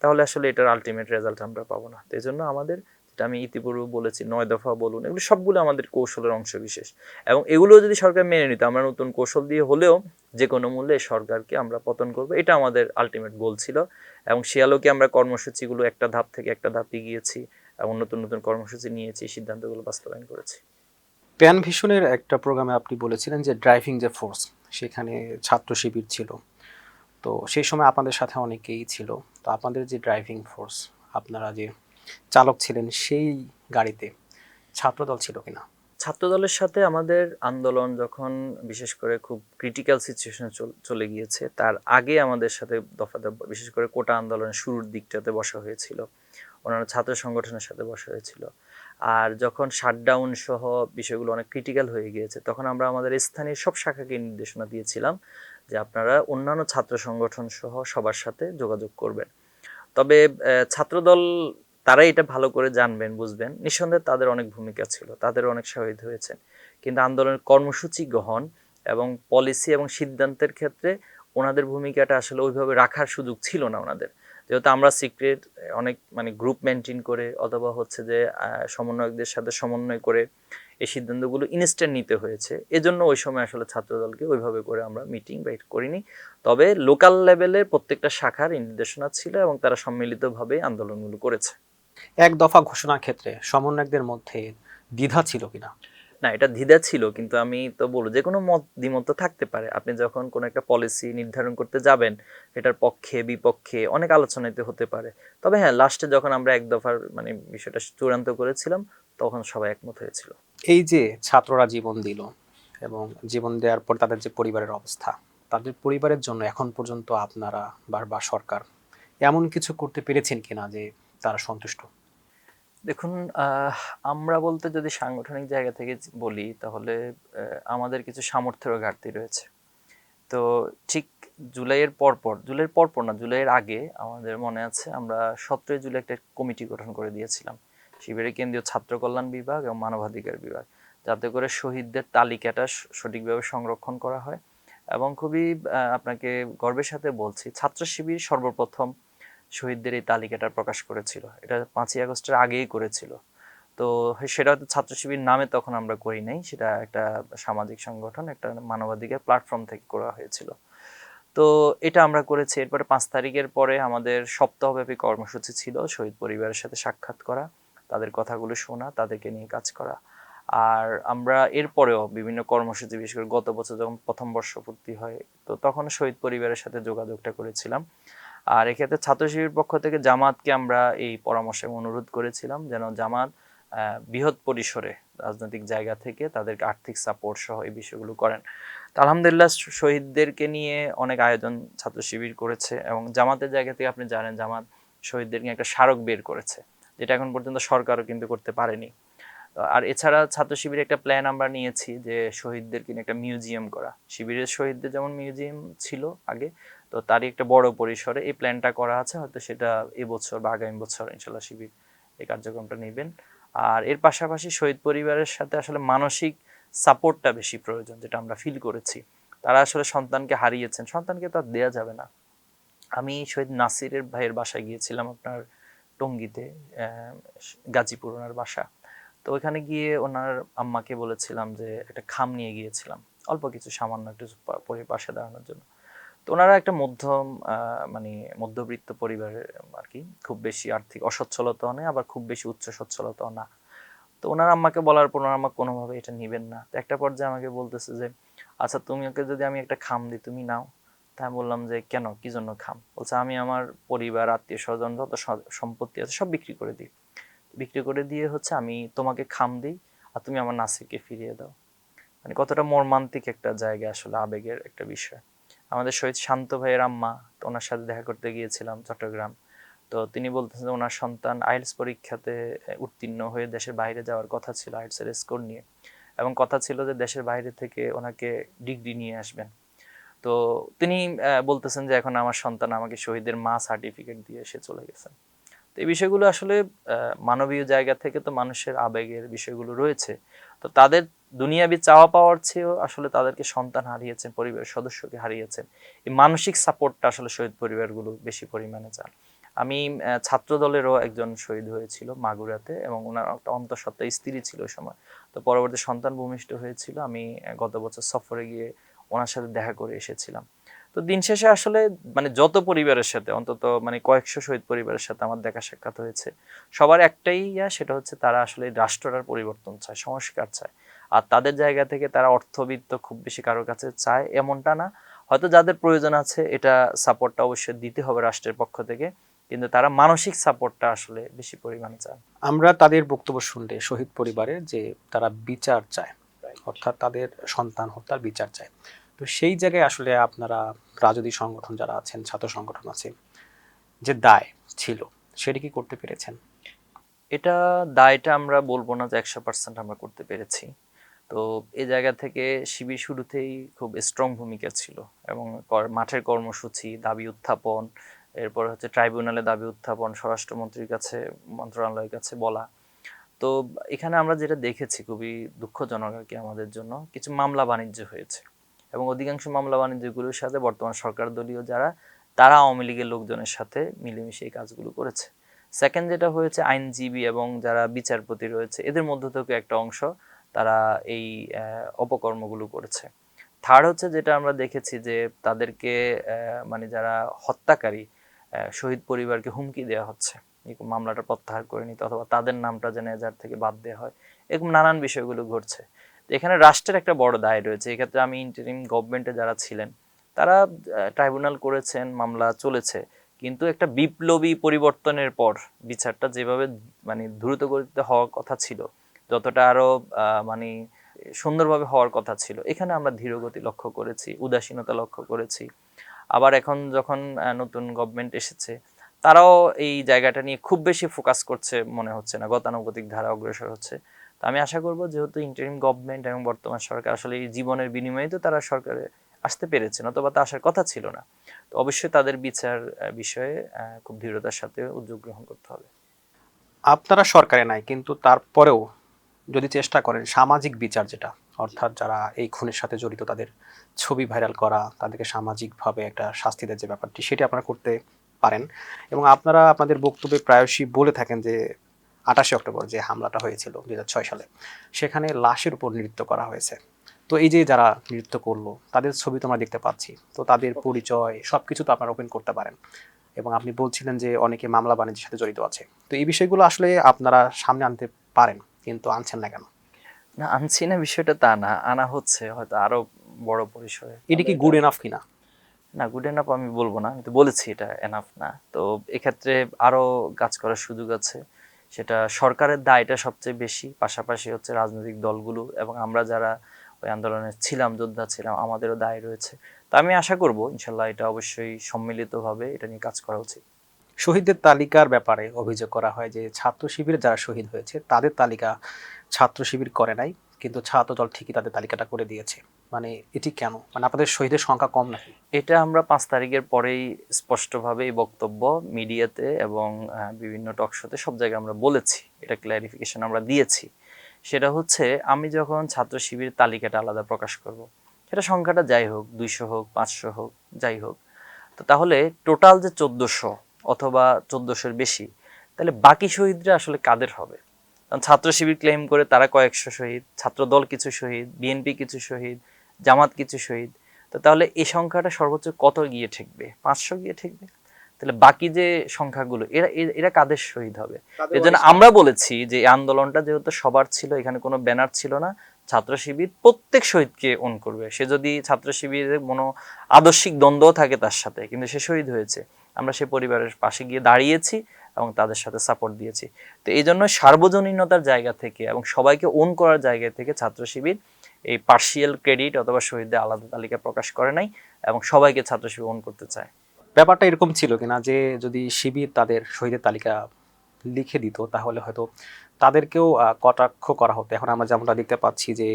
তাহলে আসলে এটার আলটিমেট রেজাল্ট আমরা পাবো না। তো এই জন্য আমাদের, যেটা আমি ইতিপূর্বে বলেছি, 9 দফা বলুন, এগুলো সবগুলো আমাদের কৌশলের অংশ বিশেষ, এবং এগুলো যদি সরকার মেনে নিত, আমরা নতুন কৌশল দিয়ে হলেও যে কোনো মূল্যে সরকারকে আমরা পতন করবো, এটা আমাদের আলটিমেট গোল ছিল। এবং সে আলোকে আমরা কর্মসূচিগুলো একটা ধাপ থেকে একটা ধাপ এগিয়েছি এবং নতুন নতুন কর্মসূচি নিয়েছি, সিদ্ধান্তগুলো বাস্তবায়ন করেছি। প্যান ভিশনের একটা প্রোগ্রামে আপনি বলেছিলেন যে ড্রাইভিং যে ফোর্স, সেখানে ছাত্র শিবির ছিল, তো সেই সময় আপনাদের সাথে অনেকেই ছিল। তো আপনাদের যে ড্রাইভিং ফোর্স, আপনারা যে চালক ছিলেন, সেই গাড়িতে ছাত্রদল ছিল কিনা? ছাত্রদলের সাথে আমাদের আন্দোলন যখন বিশেষ করে খুব ক্রিটিক্যাল সিচুয়েশনে চলে গিয়েছে, তার আগে আমাদের সাথে দফা দফা বিশেষ করে কোটা আন্দোলনের শুরুর দিকটাতে বসা হয়েছিল, অন্যান্য ছাত্র সংগঠনের সাথে বসা হয়েছিল। আর যখন শাটডাউন সহ বিষয়গুলো অনেক ক্রিটিক্যাল হয়ে গিয়েছে, তখন আমরা আমাদের স্থানীয় সব শাখাকে নির্দেশনা দিয়েছিলাম যে আপনারা অন্যান্য ছাত্র সংগঠন সহ সবার সাথে যোগাযোগ করবেন। তবে ছাত্রদল তারা এটা ভালো করে জানবেন, বুঝবেন, নিঃসন্দেহে তাদের অনেক ভূমিকা ছিল, তাদের অনেক শহীদ হয়েছেন, কিন্তু আন্দোলনের কর্মসূচি গ্রহণ এবং পলিসি এবং সিদ্ধান্তের ক্ষেত্রে ওনাদের ভূমিকাটা আসলে ওইভাবে রাখার সুযোগ ছিল না ওনাদের। যেহেতু আমরা সিক্রেট অনেক মানে গ্রুপ মেনটেন করে অথবা হচ্ছে যে সমন্বয়কদের সাথে সমন্বয় করে এই সিদ্ধান্তগুলো ইনস্ট্যান্ট নিতে হয়েছে, এজন্য ওই সময় আসলে ছাত্রদলকে ওইভাবে করে আমরা মিটিং বাইট করিনি। তবে লোকাল লেভেলের প্রত্যেকটা শাখার নির্দেশনা ছিল এবং তারা সম্মিলিতভাবে আন্দোলনগুলো করেছে। এক দফা ঘোষণার ক্ষেত্রে সমন্বয়কদের মধ্যে দ্বিধা ছিল কিনা? না, এটা দ্বিধা ছিল, কিন্তু আমি তো বলবো যে কোনো মত দ্বিমত তো থাকতে পারে। আপনি যখন কোনো একটা পলিসি নির্ধারণ করতে যাবেন, এটার পক্ষে বিপক্ষে অনেক আলোচনাতে হতে পারে। তবে হ্যাঁ, লাস্টে যখন আমরা এক দফার মানে বিষয়টা চূড়ান্ত করেছিলাম, তখন সবাই একমত হয়েছিল। এই যে ছাত্ররা জীবন দিল এবং জীবন দেওয়ার পর তাদের যে পরিবারের অবস্থা, তাদের পরিবারের জন্য এখন পর্যন্ত আপনারা বা সরকার এমন কিছু করতে পেরেছেন কিনা যে তারা সন্তুষ্ট? দেখুন, আমরা বলতে যদি সাংগঠনিক জায়গা থেকে বলি, তাহলে আমাদের কিছু সামর্থ্যেরও ঘাটতি রয়েছে। তো ঠিক জুলাইয়ের পরপর না, জুলাইয়ের আগে আমাদের মনে আছে আমরা 17 জুলাই একটা কমিটি গঠন করে দিয়েছিলাম, শিবিরের কেন্দ্রীয় ছাত্র কল্যাণ বিভাগ এবং মানবাধিকার বিভাগ, যাতে করে শহীদদের তালিকাটা সঠিকভাবে সংরক্ষণ করা হয়। এবং খুবই আপনাকে গর্বের সাথে বলছি, ছাত্র শিবির সর্বপ্রথম শহীদদের এই তালিকাটা প্রকাশ করেছিল। এটা 5ই আগস্টের আগেই করেছিল। তো সেটা হয়তো ছাত্র শিবির নামে তখন আমরা করি নাই, সেটা একটা সামাজিক সংগঠন, একটা মানবাধিকার প্ল্যাটফর্ম থেকে করা হয়েছিল। তো এটা আমরা করেছি। এরপরে 5 তারিখের পরে আমাদের সপ্তাহব্যাপী কর্মসূচি ছিল শহীদ পরিবারের সাথে সাক্ষাৎ করা, তাদের কথাগুলো শোনা, তাদেরকে নিয়ে কাজ করা। আর আমরা এরপরেও বিভিন্ন কর্মসূচি, বিশেষ করে গত বছর যখন প্রথম বর্ষপূর্তি হয়, তো তখন শহীদ পরিবারের সাথে যোগাযোগটা করেছিলাম। আর এক্ষেত্রে ছাত্র শিবির পক্ষ থেকে জামাতকে আমরা এই পরামর্শে অনুরোধ করেছিলাম যেন জামাত বৃহৎ পরিসরে রাজনৈতিক জায়গা থেকে তাদেরকে আর্থিক সাপোর্ট সহ এই বিষয়গুলো করেন। তো আলহামদুলিল্লাহ, শহীদদেরকে নিয়ে অনেক আয়োজন ছাত্র শিবির করেছে এবং জামাতের জায়গা থেকে আপনি জানেন জামাত শহীদদের নিয়ে একটা স্মারক বের করেছে, যেটা এখন পর্যন্ত সরকারও কিন্তু করতে পারেনি। আর এছাড়া ছাত্র শিবিরের একটা প্ল্যান আমরা নিয়েছি যে শহীদদের কিনে একটা মিউজিয়াম করা। শিবিরের শহীদদের যেমন মিউজিয়াম ছিল আগে, তো তারই একটা বড় পরিসরে এই প্ল্যানটা করা আছে। হয়তো সেটা এবছর বা আগামী বছর ইনশাল্লাহ শিবির এই কার্যক্রমটা নেবেন। আর এর পাশাপাশি শহীদ পরিবারের সাথে আসলে মানসিক সাপোর্টটা বেশি প্রয়োজন, যেটা আমরা ফিল করেছি। তারা আসলে সন্তানকে হারিয়েছেন, সন্তানকে তো আর দেওয়া যাবে না। আমি শহীদ নাসিরের ভাইয়ের বাসায় গিয়েছিলাম আপনার টঙ্গীতে, গাজীপুর ওনার বাসা। তো ওইখানে গিয়ে ওনার আম্মাকে বলেছিলাম যে একটা খাম নিয়ে গিয়েছিলাম, অল্প কিছু সামান্য একটু পাশে দাঁড়ানোর জন্য। তো ওনারা একটা মধ্যম মানে মধ্যবিত্ত পরিবারের আর কি, খুব বেশি আর্থিক অসচ্ছলতাও নেই, আবার খুব বেশি উচ্চ সচ্ছলতাও না। তো ওনার আম্মাকে বলার পর ওনার আম্মা কোনোভাবে এটা নিবেন না। তো একটা পর্যায়ে আমাকে বলতেছে যে আচ্ছা, তুমি ওকে যদি আমি একটা খাম দিই তুমি নাও। তাই আমি বললাম যে কেন, কি জন্য খাম? বলছে আমি আমার পরিবার, আত্মীয় স্বজন, যত সম্পত্তি আছে সব বিক্রি করে দিই, বিক্রি করে দিয়ে হচ্ছে আমি তোমাকে খাম দিই আর তুমি আমার নাসিরকে ফিরিয়ে দাও। মানে কতটা মর্মান্তিক একটা জায়গা, আসলে আবেগের একটা বিষয়। আমাদের শহীদ শান্ত ভাইয়ের আম্মা, তো ওনার সাথে দেখা করতে গিয়েছিলাম চট্টগ্রাম। তো তিনি বলতেছেন ওনার সন্তান আইএলটিএস পরীক্ষাতে উত্তীর্ণ হয়ে দেশের বাইরে যাওয়ার কথা ছিল আইএলটিএস এর স্কোর নিয়ে, এবং কথা ছিল যে দেশের বাইরে থেকে ওনাকে ডিগ্রি নিয়ে আসবেন। তো তিনি বলতেছেন যে এখন আমার সন্তান আমাকে শহীদের মা সার্টিফিকেট দিয়ে এসে চলে গেছেন। তো এই বিষয়গুলো আসলে মানবীয় জায়গা থেকে তো মানুষের আবেগের বিষয়গুলো রয়েছে। তো তাদের দুনিয়াবি চাওয়া পাওয়ার চেয়েও আসলে তাদেরকে সন্তান হারিয়েছেন, পরিবারের সদস্যকে হারিয়েছেন, এই মানসিক সাপোর্টটা আসলে শহীদ পরিবারগুলো বেশি পরিমাণে চান। আমি ছাত্র দলেরও একজন শহীদ হয়েছিল মাগুরাতে, এবং ওনার একটা অন্তঃসত্ত্বা স্ত্রী ছিল ওই সময়। তো পরবর্তী সন্তান ভূমিষ্ঠ হয়েছিল। আমি গত বছর সফরে গিয়ে ওনার সাথে দেখা করে এসেছিলাম। তো দিন শেষে আসলে মানে যত পরিবারের সাথে, অন্তত মানে কয়েকশো শহীদ পরিবারের সাথে আমার দেখা সাক্ষাৎ হয়েছে, সবার একটাই সেটা হচ্ছে তারা আসলে রাষ্ট্রটার পরিবর্তন চায়, সংস্কার চায়। আর তাদের জায়গা থেকে তারা অর্থবিত্ত খুব বেশি কারোর কাছে চায় এমনটা না, হয়তো যাদের প্রয়োজন আছে এটা সাপোর্টটা অবশ্যই দিতে হবে রাষ্ট্রের পক্ষ থেকে, কিন্তু তারা মানসিক সাপোর্টটা আসলে বেশি পরিমাণে চান। আমরা তাদের বক্তব্য শুনলে শহীদ পরিবারের যে তারা বিচার চায়, অর্থাৎ তাদের সন্তান হত্যার বিচার চায়। তো সেই জায়গায় আসলে আপনারা রাজনৈতিক সংগঠন যারা আছেন, ছাত্র সংগঠন আছে, যে দায় ছিল সেটা কি করতে পেরেছেন? এটা দায়টা আমরা বলবো না যে 100% আমরা করতে পেরেছি। তো এই জায়গা থেকে শিবির শুরুতেই খুব স্ট্রং ভূমিকা ছিল এবং মাঠের কর্মসূচি, দাবি উত্থাপন, এরপর হচ্ছে ট্রাইব্যুনালে দাবি উত্থাপন, স্বরাষ্ট্রমন্ত্রীর কাছে, মন্ত্রণালয়ের কাছে বলা। তো এখানে আমরা যেটা দেখেছি খুবই দুঃখজনক আর কি আমাদের জন্য, কিছু মামলা বাণিজ্য হয়েছে এবং অধিকাংশ মামলা বাণিজ্যগুলোর সাথে বর্তমান সরকার দলীয় যারা, তারা আওয়ামী লীগের লোকজনের সাথে মিলেমিশে এই কাজগুলো করেছে। সেকেন্ড যেটা হয়েছে, আইনজীবী এবং যারা বিচারপতি রয়েছে এদের মধ্য থেকে একটা অংশ তারা এই অপকর্মগুলো করেছে। থার্ড হচ্ছে যেটা আমরা দেখেছি যে তাদেরকে মানে যারা হত্যাকারী, শহীদ পরিবারকে হুমকি দেওয়া হচ্ছে এই মামলাটা প্রত্যাহার করে নিতে, অথবা তাদের নামটা যেন এজাহার থেকে বাদ দেওয়া হয়, এরকম নানান বিষয়গুলো ঘটছে। তো এখানে রাষ্ট্রের একটা বড় দায় রয়েছে। এক্ষেত্রে আমি ইন্টারিম গভর্নমেন্টে যারা ছিলেন তারা ট্রাইব্যুনাল করেছেন, মামলা চলেছে, কিন্তু একটা বিপ্লবী পরিবর্তনের পর বিচারটা যেভাবে মানে দ্রুতগতিতে হওয়ার কথা ছিল, যতটা আরো মানে সুন্দরভাবে হওয়ার কথা ছিল, এখানে আমরা ধীরগতি লক্ষ্য করেছি, উদাসীনতা লক্ষ্য করেছি। আবার এখন যখন নতুন গভর্নমেন্ট এসেছে, তারাও এই জায়গাটা নিয়ে খুব বেশি ফোকাস করছে মনে হচ্ছে না, গতানুগতিক ধারা অগ্রসর হচ্ছে। তো আমি আশা করব যেহেতু ইন্টারিম গভর্নমেন্ট এবং বর্তমান সরকার আসলে এই জীবনের বিনিময়ে তো তারা সরকারে আসতে পেরেছেন, অথবা তা আসার কথা ছিল না, তো অবশ্যই তাদের বিচার বিষয়ে খুব দৃঢ়তার সাথে উদ্যোগ গ্রহণ করতে হবে। আপনারা সরকারে নাই, কিন্তু তারপরেও যদি চেষ্টা করেন সামাজিক বিচার, যেটা অর্থাৎ যারা এই খুনের সাথে জড়িত তাদের ছবি ভাইরাল করা, তাদেরকে সামাজিকভাবে একটা শাস্তি দেওয়ার যে ব্যাপারটি, সেটি আপনারা করতে পারেন। এবং আপনারা আপনাদের বক্তব্যে প্রায়শই বলে থাকেন যে 28 অক্টোবর যে হামলাটা হয়েছিল 2006 সালে, সেখানে লাশের উপর নৃত্য করা হয়েছে। তো এই যে যারা নৃত্য করলো তাদের ছবি তো আমরা দেখতে পাচ্ছি, তো তাদের পরিচয় সবকিছু তো আপনারা ওপেন করতে পারেন। এবং আপনি বলছিলেন যে অনেকে মামলা বাণিজ্যের সাথে জড়িত আছে, তো এই বিষয়গুলো আসলে আপনারা সামনে আনতে পারেন, কিন্তু আনছেন না কেন? না, আনছি না বিষয়টা তা না, আনা হচ্ছে হয়তো আরো বড় পরিসরে। এটি কি গুড এনাফ কিনা? না, গুড এনাফ আমি বলবো না, আমি তো বলেছি এটা এনাফ না। তো এক্ষেত্রে আরো কাজ করার সুযোগ আছে। সেটা সরকারের দায়টা সবচেয়ে বেশি, পাশাপাশি হচ্ছে রাজনৈতিক দলগুলো এবং আমরা যারা ওই আন্দোলনে ছিলাম, যোদ্ধা ছিলাম, আমাদেরও দায় রয়েছে। তো আমি আশা করব ইনশাল্লাহ এটা অবশ্যই সম্মিলিতভাবে এটা নিয়ে কাজ করা উচিত। শহীদদের তালিকার ব্যাপারে অভিযোগ করা হয় যে ছাত্র শিবিরে যারা শহীদ হয়েছে তাদের তালিকা ছাত্র শিবির করে নাই, কিন্তু ছাত্র দল ঠিকই তাদের তালিকাটা করে দিয়েছে। মানে এটি কেন? মানে আপনাদের শহীদের সংখ্যা কম নাকি? এটা আমরা 5 তারিখের পরেই স্পষ্টভাবে এই বক্তব্য মিডিয়াতে এবং বিভিন্ন টকশোতে সব জায়গায় আমরা বলেছি, এটা ক্ল্যারিফিকেশন আমরা দিয়েছি। সেটা হচ্ছে, আমি যখন ছাত্র শিবির তালিকাটা আলাদা প্রকাশ করব, সেটা সংখ্যাটা যাই হোক, 200 হোক, 500 হোক, যাই হোক, তো তাহলে টোটাল যে 1400 অথবা 1400-এর বেশি, তাহলে বাকি শহীদরা আসলে কাদের হবে? কারণ ছাত্র শিবির ক্লেম করে তারা কয়েকশো শহীদ, ছাত্র দল কিছু শহীদ, বিএনপি কিছু শহীদ, জামাত কিছু শহীদ। তো তাহলে এই সংখ্যাটা সর্বোচ্চ কত গিয়ে ঠেকবে? 500 গিয়ে ঠেকবে। তাহলে বাকি যে সংখ্যাগুলো, এরা এরা কাদের শহীদ হবে? এর জন্য আমরা বলেছি যে এই আন্দোলনটা যেহেতু সবার ছিল, এখানে কোনো ব্যানার ছিল না, ছাত্র শিবির প্রত্যেক শহীদকে অন করবে। সে যদি ছাত্র শিবিরের কোনো আদর্শিক দ্বন্দ্ব থাকে তার সাথে, কিন্তু সে শহীদ হয়েছে, আমরা সে পরিবারের পাশে গিয়ে দাঁড়িয়েছি এবং তাদের সাথে সাপোর্ট দিয়েছি। তো এই জন্য সার্বজনীনতার জায়গা থেকে এবং সবাইকে ওন করার জায়গা থেকে ছাত্র শিবির এই পার্শিয়াল ক্রেডিট অথবা শহীদদের আলাদা তালিকা প্রকাশ করে নাই এবং সবাইকে ছাত্র শিবির ওন করতে চায়। ব্যাপারটা এরকম ছিল কিনা যে যদি শিবির তাদের শহীদের তালিকা লিখে দিত তাহলে হয়তো তাদেরকেও কটাক্ষ করা হতো? এখন আমরা যেমনটা দেখতে পাচ্ছি যে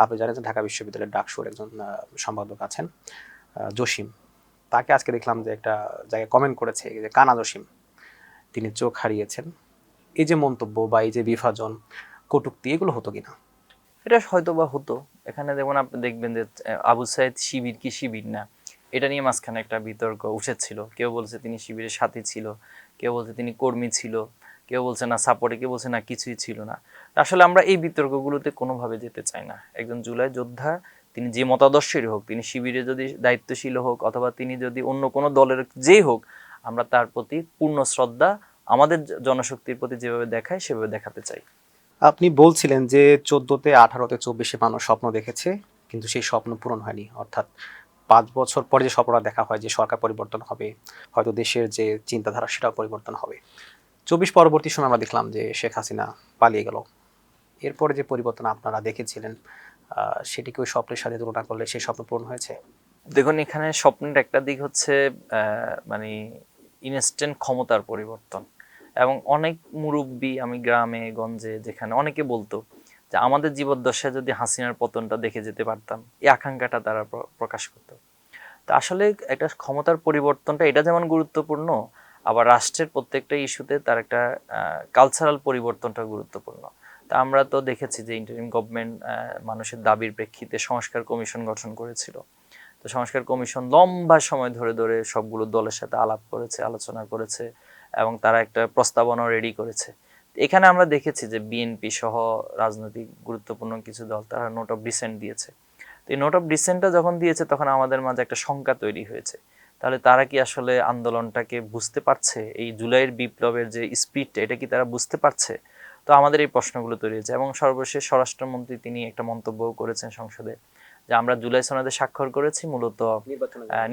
আপনি জানেন যে ঢাকা বিশ্ববিদ্যালয়ের ডাকসুর একজন সম্পাদক আছেন, জসিম, তাকে আজকে দেখলাম যে একটা জায়গায় কমেন্ট করেছে যে কানা জসিম, তিনি চোখ হারিয়েছেন। এই যে মন্তব্য বা এই যে বিভাজন, কটূক্তি, এগুলো হতো কিনা? এটা হয়তো বা হতো। এখানে যেমন আপনি দেখবেন যে আবু সাইদ শিবির কি শিবির না, এটা নিয়ে মাঝখানে একটা বিতর্ক উঠেছিল। কেউ বলছে তিনি শিবিরের সাথী ছিল, কেউ বলছে তিনি কর্মী ছিল, কেউ বলছে না সাপোর্টে, কেউ বলছে না কিছুই ছিল না। আসলে আমরা এই বিতর্কগুলোতে কোনোভাবে যেতে চাই না। একজন জুলাই যোদ্ধা, তিনি যে মতাদর্শেরই হোক, তিনি শিবিরে যদি দায়িত্বশীল হোক অথবা তিনি যদি অন্য কোনো দলের যেই হোক, আমরা তার প্রতি পূর্ণ শ্রদ্ধা আমাদের জনশক্তির প্রতি যেভাবে দেখায় সেভাবে দেখাতে চাই। আপনি বলছিলেন যে 14-তে 18-তে 24-এ মানুষ স্বপ্ন দেখেছে, কিন্তু সেই স্বপ্ন পূরণ হয়নি, অর্থাৎ 5 বছর পরে যে স্বপ্নটা দেখা হয় যে সরকার পরিবর্তন হবে, হয়তো দেশের যে চিন্তাধারা সেটাও পরিবর্তন হবে। 24 পরবর্তী সময় আমরা দেখলাম যে শেখ হাসিনা পালিয়ে গেল। এরপরে যে পরিবর্তন আপনারা দেখেছিলেন, সেটিকে ওই স্বপ্নের সাথে তুলনা করলে সেই স্বপ্ন পূরণ হয়েছে? দেখুন, এখানে স্বপ্নের একটা দিক হচ্ছে মানে ইনস্ট্যান্ট ক্ষমতার পরিবর্তন। এবং অনেক মুরব্বী, আমি গ্রামে গঞ্জে যেখানে, অনেকে বলতো যে আমাদের জীবদ্দশায় যদি হাসিনার পতনটা দেখে যেতে পারতাম, এই আকাঙ্ক্ষাটা তারা প্রকাশ করতো। তো আসলে একটা ক্ষমতার পরিবর্তনটা এটা যেমন গুরুত্বপূর্ণ, আবার রাষ্ট্রের প্রত্যেকটা ইস্যুতে তার একটা কালচারাল পরিবর্তনটা গুরুত্বপূর্ণ। তা আমরা তো দেখেছি যে ইন্টারিম গভর্নমেন্ট মানুষের দাবির প্রেক্ষিতে সংস্কার কমিশন গঠন করেছিল। তো সংস্কার কমিশন লম্বা সময় ধরে ধরে সবগুলো দলের সাথে আলাপ করেছে, আলোচনা করেছে, এবং তারা একটা প্রস্তাবনা রেডি করেছে। এখানে আমরা দেখেছি যে বিএনপি সহ রাজনৈতিক গুরুত্বপূর্ণ কিছু দল তারা নোট অফ ডিসেন্ট দিয়েছে। তো এই নোট অফ ডিসেন্টটা যখন দিয়েছে তখন আমাদের মাঝে একটা শঙ্কা তৈরি হয়েছে, তাহলে তারা কি আসলে আন্দোলনটাকে বুঝতে পারছে? এই জুলাইয়ের বিপ্লবের যে স্পিডটা, এটা কি তারা বুঝতে পারছে? তো আমাদের এই প্রশ্নগুলো তৈরি হয়েছে। এবং সর্বশেষ স্বরাষ্ট্রমন্ত্রী তিনি একটা মন্তব্য করেছেন সংসদে যে আমরা জুলাই সনদে স্বাক্ষর করেছি মূলত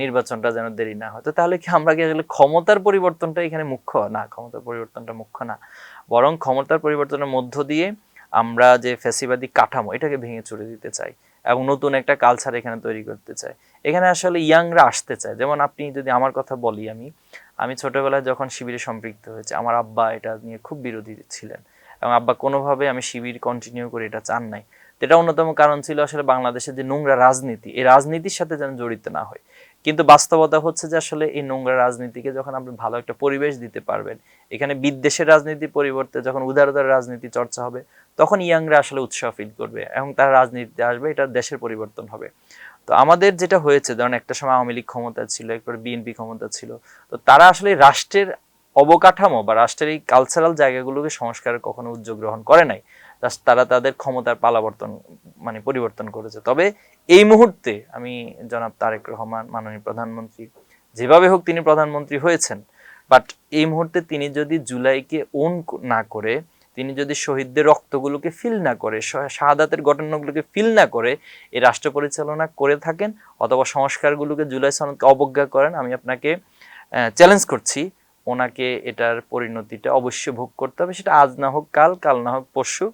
নির্বাচনটা যেন দেরি না হয়। তো তাহলে কি আমরা কি আসলে ক্ষমতার পরিবর্তনটা এখানে মুখ্য না? ক্ষমতার পরিবর্তনটা মুখ্য না, বরং ক্ষমতার পরিবর্তনের মধ্য দিয়ে আমরা যে ফ্যাসিবাদী কাঠামো এটাকে ভেঙে চুরে দিতে চাই এবং নতুন একটা কালচার এখানে তৈরি করতে চাই। এখানে আসলে ইয়াংরা আসতে চায়। যেমন আপনি যদি আমার কথা বলি, আমি ছোটবেলায় যখন শিবিরে সম্পৃক্ত হয়েছে, আমার আব্বা এটা নিয়ে খুব বিরোধী ছিলেন এবং আব্বা কোনোভাবে আমি শিবির কন্টিনিউ করে এটা চান নাই। এটা অন্যতম কারণ ছিল আসলে বাংলাদেশের যে নোংরা রাজনীতি, এই রাজনীতির সাথে যেন জড়িত না হয়। কিন্তু বাস্তবতা হচ্ছে যে আসলে এই নোংরা রাজনীতিকে যখন আপনি ভালো একটা পরিবেশ দিতে পারবেন, এখানে বিদ্বেষের রাজনীতির পরিবর্তে যখন উদারতার রাজনীতি চর্চা হবে, তখন ইয়াংরা আসলে উৎসাহ ফিল করবে এবং তারা রাজনীতিতে আসবে, এটা দেশের পরিবর্তন হবে। তো আমাদের যেটা হয়েছে, ধরেন একটা সময় আওয়ামী লীগ ক্ষমতা ছিল, একবার বিএনপি ক্ষমতা ছিল, তো তারা আসলে রাষ্ট্রের অবকাঠামো বা রাষ্ট্রের এই কালচারাল জায়গাগুলোকে সংস্কারের কখনো উদ্যোগ গ্রহণ করে নাই। তারা তাদের ক্ষমতার পালাবর্তন মানে পরিবর্তন করেছে। তবে এই মুহূর্তে আমি জনাব তারেক রহমান মাননীয় প্রধানমন্ত্রী, যেভাবে হোক তিনি প্রধানমন্ত্রী হয়েছেন, বাট এই মুহূর্তে তিনি যদি জুলাইকে ওন না করে, তিনি যদি শহীদদের রক্তগুলোকে ফিল না করে, শাহাদাতের ঘটনাগুলোকে ফিল না করে এই রাষ্ট্র পরিচালনা করে থাকেন, অথবা সংস্কারগুলোকে জুলাই সনদকে অবজ্ঞা করেন, আমি আপনাকে চ্যালেঞ্জ করছি, ওনাকে এটার পরিণতিটা অবশ্যই ভোগ করতে হবে। সেটা আজ না হোক কাল, কাল না হোক পরশু,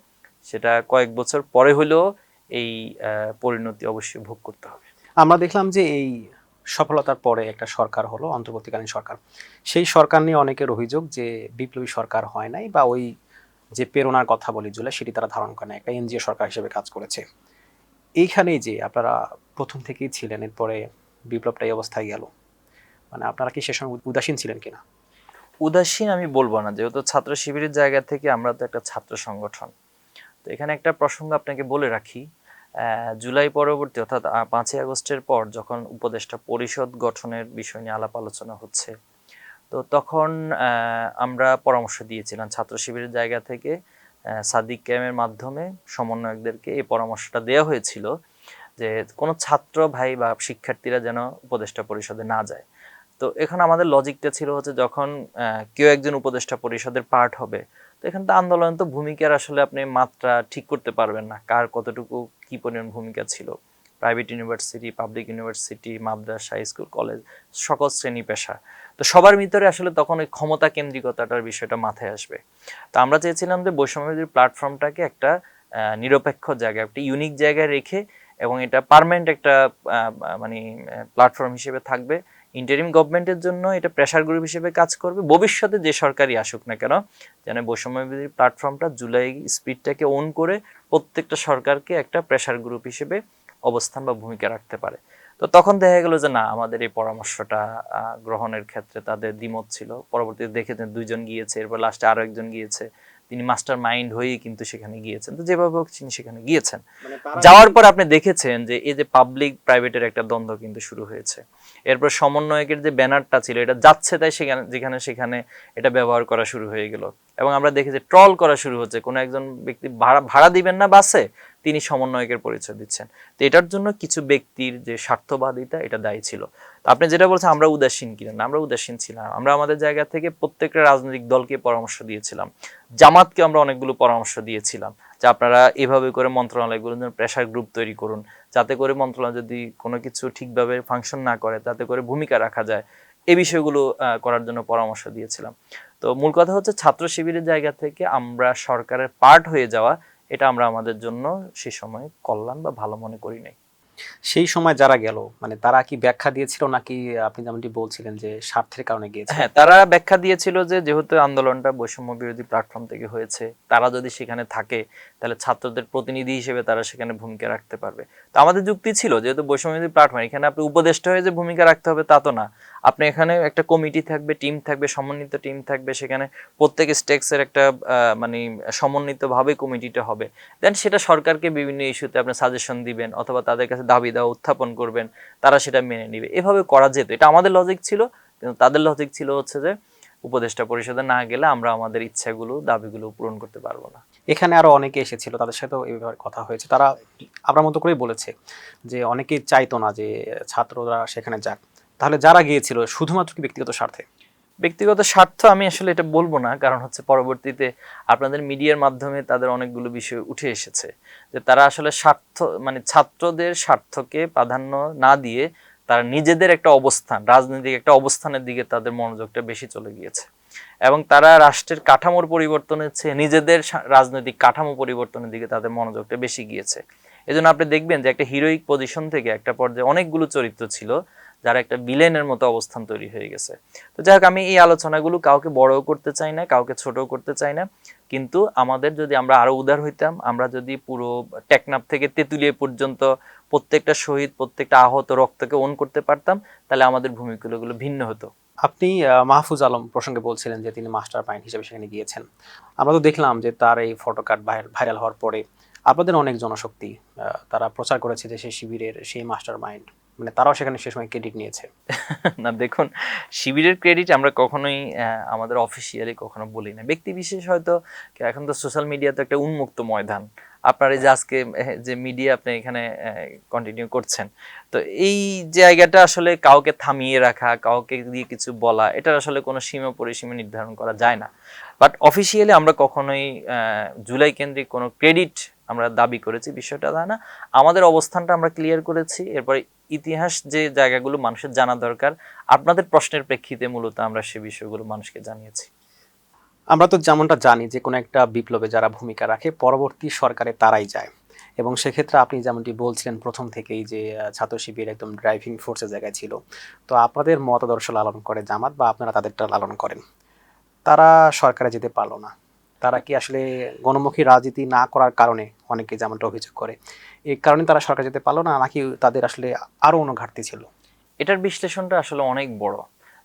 সেটা কয়েক বছর পরে হলেও এই পরিণতি অবশ্যই ভোগ করতে হবে। আমরা দেখলাম যে এই সফলতার পরে একটা সরকার হলো, অন্তর্বর্তীকালীন সরকার। সেই সরকার নিয়ে অনেকের অভিযোগ যে বিপ্লবী সরকার হয় নাই, বা ওই যে প্রেরণার কথা বলি জুলাই, সেটি তারা ধারণ করে না, একটা এনজিও সরকার হিসেবে কাজ করেছে। এইখানেই যে আপনারা প্রথম থেকেই ছিলেন, এরপরে বিপ্লবটা এই অবস্থায় গেল, মানে আপনারা কি সে সময় উদাসীন ছিলেন কিনা? উদাসীন আমি বলবো না, যেহেতু ছাত্র শিবিরের জায়গা থেকে আমরা তো একটা ছাত্র সংগঠন। তো এখানে একটা প্রসঙ্গ আপনাকে বলে রাখি, জুলাই পরবর্তী অর্থাৎ 5ই আগস্টের পর যখন উপদেষ্টা পরিষদ গঠনের বিষয় নিয়ে আলাপ আলোচনা হচ্ছে, তো তখন আমরা পরামর্শ দিয়েছিলাম ছাত্র শিবিরের জায়গা থেকে, সাদিক ক্যামের মাধ্যমে সমন্বয়কদেরকে এই পরামর্শটা দেওয়া হয়েছিল যে কোনো ছাত্র ভাই বা শিক্ষার্থীরা যেন উপদেষ্টা পরিষদে না যায়। তো এখানে আমাদের লজিকটা ছিল হচ্ছে, যখন কেউ একজন উপদেষ্টা পরিষদের পার্ট হবে, তো এখানে তো আন্দোলন তো ভূমিকার আসলে আপনি মাত্রা ঠিক করতে পারবেন না, কার কতটুকু কি পরিমাণ ভূমিকা ছিল। প্রাইভেট ইউনিভার্সিটি, পাবলিক ইউনিভার্সিটি, মাদ্রাসা, স্কুল, কলেজ, সকল শ্রেণী পেশা, তো সবার ভিতরে আসলে তখন ওই ক্ষমতা কেন্দ্রিকতাটার বিষয়টা মাথায় আসবে। তো আমরা চেয়েছিলাম যে বৈষম্যবিরোধী প্ল্যাটফর্মটাকে একটা নিরপেক্ষ জায়গায়, একটা ইউনিক জায়গায় রেখে, এবং এটা পার্মানেন্ট একটা মানে প্ল্যাটফর্ম হিসেবে থাকবে। ইন্টারিম গভর্নমেন্টের জন্য এটা প্রেসার গ্রুপ হিসেবে কাজ করবে, ভবিষ্যতে যে সরকারই আসুক না কেন যেন বৈষম্যবিরোধী প্ল্যাটফর্মটা জুলাই স্পিডটাকে অন করে প্রত্যেকটা সরকারকে একটা প্রেসার গ্রুপ হিসেবে অবস্থান বা ভূমিকা রাখতে পারে। তো তখন দেখা গেল যে না, আমাদের এই পরামর্শটা গ্রহণের ক্ষেত্রে তাদের দ্বিমত ছিল। পরবর্তীতে দেখেছেন 2জন গিয়েছে, এরপর লাস্টে আরো একজন গিয়েছে, তিনি মাস্টার মাইন্ড হয়েই কিন্তু সেখানে গিয়েছেন। তো যেভাবে হোক তিনি সেখানে গিয়েছেন, যাওয়ার পর আপনি দেখেছেন যে এই যে পাবলিক প্রাইভেটের একটা দ্বন্দ্ব কিন্তু শুরু হয়েছে। এরপর সমন্বয়কের যে ব্যানারটা ছিল, এটা যাচ্ছে তাই সেখানে যেখানে সেখানে এটা ব্যবহার করা শুরু হয়ে গেল। এবং আমরা দেখি যে ট্রল করা শুরু হচ্ছে, কোনো একজন ব্যক্তি ভাড়া দিবেন না বাসে, তিনি সমন্বয়কের পরিচয় দিচ্ছেন। তো এটার জন্য কিছু ব্যক্তির যে স্বার্থবাদিতা এটা দায়ী ছিল। তো আপনি যেটা বলছেন আমরা উদাসীন কিনা, না, আমরা উদাসীন ছিলাম। আমরা আমাদের জায়গা থেকে প্রত্যেকটা রাজনৈতিক দলকে পরামর্শ দিয়েছিলাম, জামাতকে আমরা অনেকগুলো পরামর্শ দিয়েছিলাম যে আপনারা এভাবে করে মন্ত্রণালয়গুলোর জন্য প্রেশার গ্রুপ তৈরি করুন, যাতে করে মন্ত্রণালয় যদি কোনো কিছু ঠিকভাবে ফাংশন না করে তাতে করে ভূমিকা রাখা যায়, এই বিষয়গুলো করার জন্য পরামর্শ দিয়েছিলাম। তো মূল কথা হচ্ছে ছাত্র শিবিরের জায়গা থেকে আমরা সরকারের পার্ট হয়ে যাওয়া, এটা আমরা আমাদের জন্য সে সময় কল্যাণ বা ভালো মনে করি নাই। সেই সময় যারা গেল মানে তারা কি ব্যাখ্যা দিয়েছিল নাকি আপনি যেমনটি বলছিলেন যে স্বার্থের কারণে গিয়েছে? হ্যাঁ, তারা ব্যাখ্যা দিয়েছিল যে যেহেতু আন্দোলনটা বৈষম্য বিরোধী প্ল্যাটফর্ম থেকে হয়েছে, তারা যদি সেখানে থাকে তাহলে ছাত্রদের প্রতিনিধি হিসেবে তারা সেখানে ভূমিকা রাখতে পারবে। তো আমাদের যুক্তি ছিল যেহেতু বৈষম্য বিরোধী প্ল্যাটফর্ম, এখানে আপনি উপদেষ্টা হয়ে যে ভূমিকা রাখতে হবে তা তো না, আপনি এখানে একটা কমিটি থাকবে, টিম থাকবে, সমন্বিত টিম থাকবে, সেখানে প্রত্যেক স্টেকসের একটা মানে সমন্বিতভাবে কমিটিটা হবে। দেন সেটা সরকারকে বিভিন্ন ইস্যুতে আপনি সাজেশন দিবেন অথবা তাদের কাছে দাবি দেওয়া উত্থাপন করবেন, তারা সেটা মেনে নিবে, এভাবে করা যেত। এটা আমাদের লজিক ছিল। কিন্তু তাদের লজিক ছিল হচ্ছে যে উপদেষ্টা পরিষদে না গেলে আমরা আমাদের ইচ্ছাগুলো দাবিগুলো পূরণ করতে পারবো না। এখানে আরো অনেকে এসেছিল, তাদের সাথেও এই ব্যাপারে কথা হয়েছে। তারা আপনার মতো করেই বলেছে যে অনেকেই চাইতো না যে ছাত্ররা সেখানে যাক। তাহলে যারা গিয়েছিল শুধুমাত্র কি ব্যক্তিগত স্বার্থে? ব্যক্তিগত স্বার্থ আমি আসলে এটা বলবো না, কারণ হচ্ছে পরবর্তীতে আপনাদের মিডিয়ার মাধ্যমে তাদের অনেকগুলো বিষয় উঠে এসেছে যে তারা আসলে স্বার্থ মানে ছাত্রদের স্বার্থকে প্রাধান্য না দিয়ে তারা নিজেদের একটা অবস্থান, রাজনৈতিক একটা অবস্থানের দিকে তাদের মনোযোগটা বেশি চলে গিয়েছে এবং তারা রাষ্ট্রের কাঠামোর পরিবর্তনের চেয়ে নিজেদের রাজনৈতিক কাঠামো পরিবর্তনের দিকে তাদের মনোযোগটা বেশি গিয়েছে। এজন্য আপনি দেখবেন যে একটা হিরোইক পজিশন থেকে একটা পর্যায়ে অনেকগুলো চরিত্র ছিল যারা একটা ভিলেনের মতো অবস্থান তৈরি হয়ে গেছে। তো যাই হোক, আমি এই আলোচনাগুলো কাউকে বড়ও করতে চাই না, কাউকে ছোটও করতে চাই না, কিন্তু আমাদের যদি আমরা আরো উদার হইতাম, আমরা যদি পুরো টেকনাফ থেকে তেঁতুলিয়া পর্যন্ত প্রত্যেকটা শহীদ, প্রত্যেকটা আহত রক্তকে ওন করতে পারতাম, তাহলে আমাদের ভূমিকাগুলো ভিন্ন হতো। আপনি মাহফুজ আলম প্রসঙ্গে বলছিলেন যে তিনি মাস্টার মাইন্ড হিসেবে সেখানে গিয়েছেন। আমরা তো দেখলাম যে তার এই ফটোকার্ড ভাইরাল হওয়ার পরে আপনাদের অনেক জনশক্তি তারা প্রচার করেছে যে সেই শিবিরের সেই মাস্টার মাইন্ড, মানে তারাও সেখানে সে সময় ক্রেডিট নিয়েছে। না দেখুন, শিবিরের ক্রেডিট আমরা কখনোই আমাদের অফিসিয়ালি কখনো বলি না। ব্যক্তি বিশেষ হয়তো, এখন তো সোশ্যাল মিডিয়া তো একটা উন্মুক্ত ময়দান, আপনার এই যে আজকে যে মিডিয়া আপনি এখানে কন্টিনিউ করছেন, তো এই জায়গাটা আসলে কাউকে থামিয়ে রাখা, কাউকে দিয়ে কিছু বলা, এটার আসলে কোনো সীমা পরিসীমা নির্ধারণ করা যায় না। বাট অফিসিয়ালি আমরা কখনোই জুলাই কেন্দ্রিক কোনো ক্রেডিট আমরা দাবি করেছি বিষয়টা তা না। আমাদের অবস্থানটা আমরা ক্লিয়ার করেছি। এরপরে ইতিহাস যে জায়গাগুলো মানুষের জানা দরকার, আপনাদের প্রশ্নের প্রেক্ষিতে মূলত আমরা সে বিষয়গুলো মানুষকে জানিয়েছি। আমরা তো যেমনটা জানি যে কোনো একটা বিপ্লবে যারা ভূমিকা রাখে পরবর্তী সরকারে তারাই যায়, এবং সেক্ষেত্রে আপনি যেমনটি বলছিলেন প্রথম থেকেই যে ছাত্র শিবির একদম ড্রাইভিং ফোর্সের জায়গায় ছিল। তো আপনাদের মতাদর্শ লালন করে জামাত বা আপনারা তাদেরটা লালন করেন, তারা সরকারে যেতে পারলো না। তারা কি আসলে গণমুখী রাজনীতি না করার কারণে, অনেকে যেমনটা অভিযোগ করে, এই কারণে তারা সরকার যেতে পারলো না, নাকি তাদের আসলে আরো অন্য ঘাটতি ছিল? এটার বিশ্লেষণটা আসলে অনেক বড়।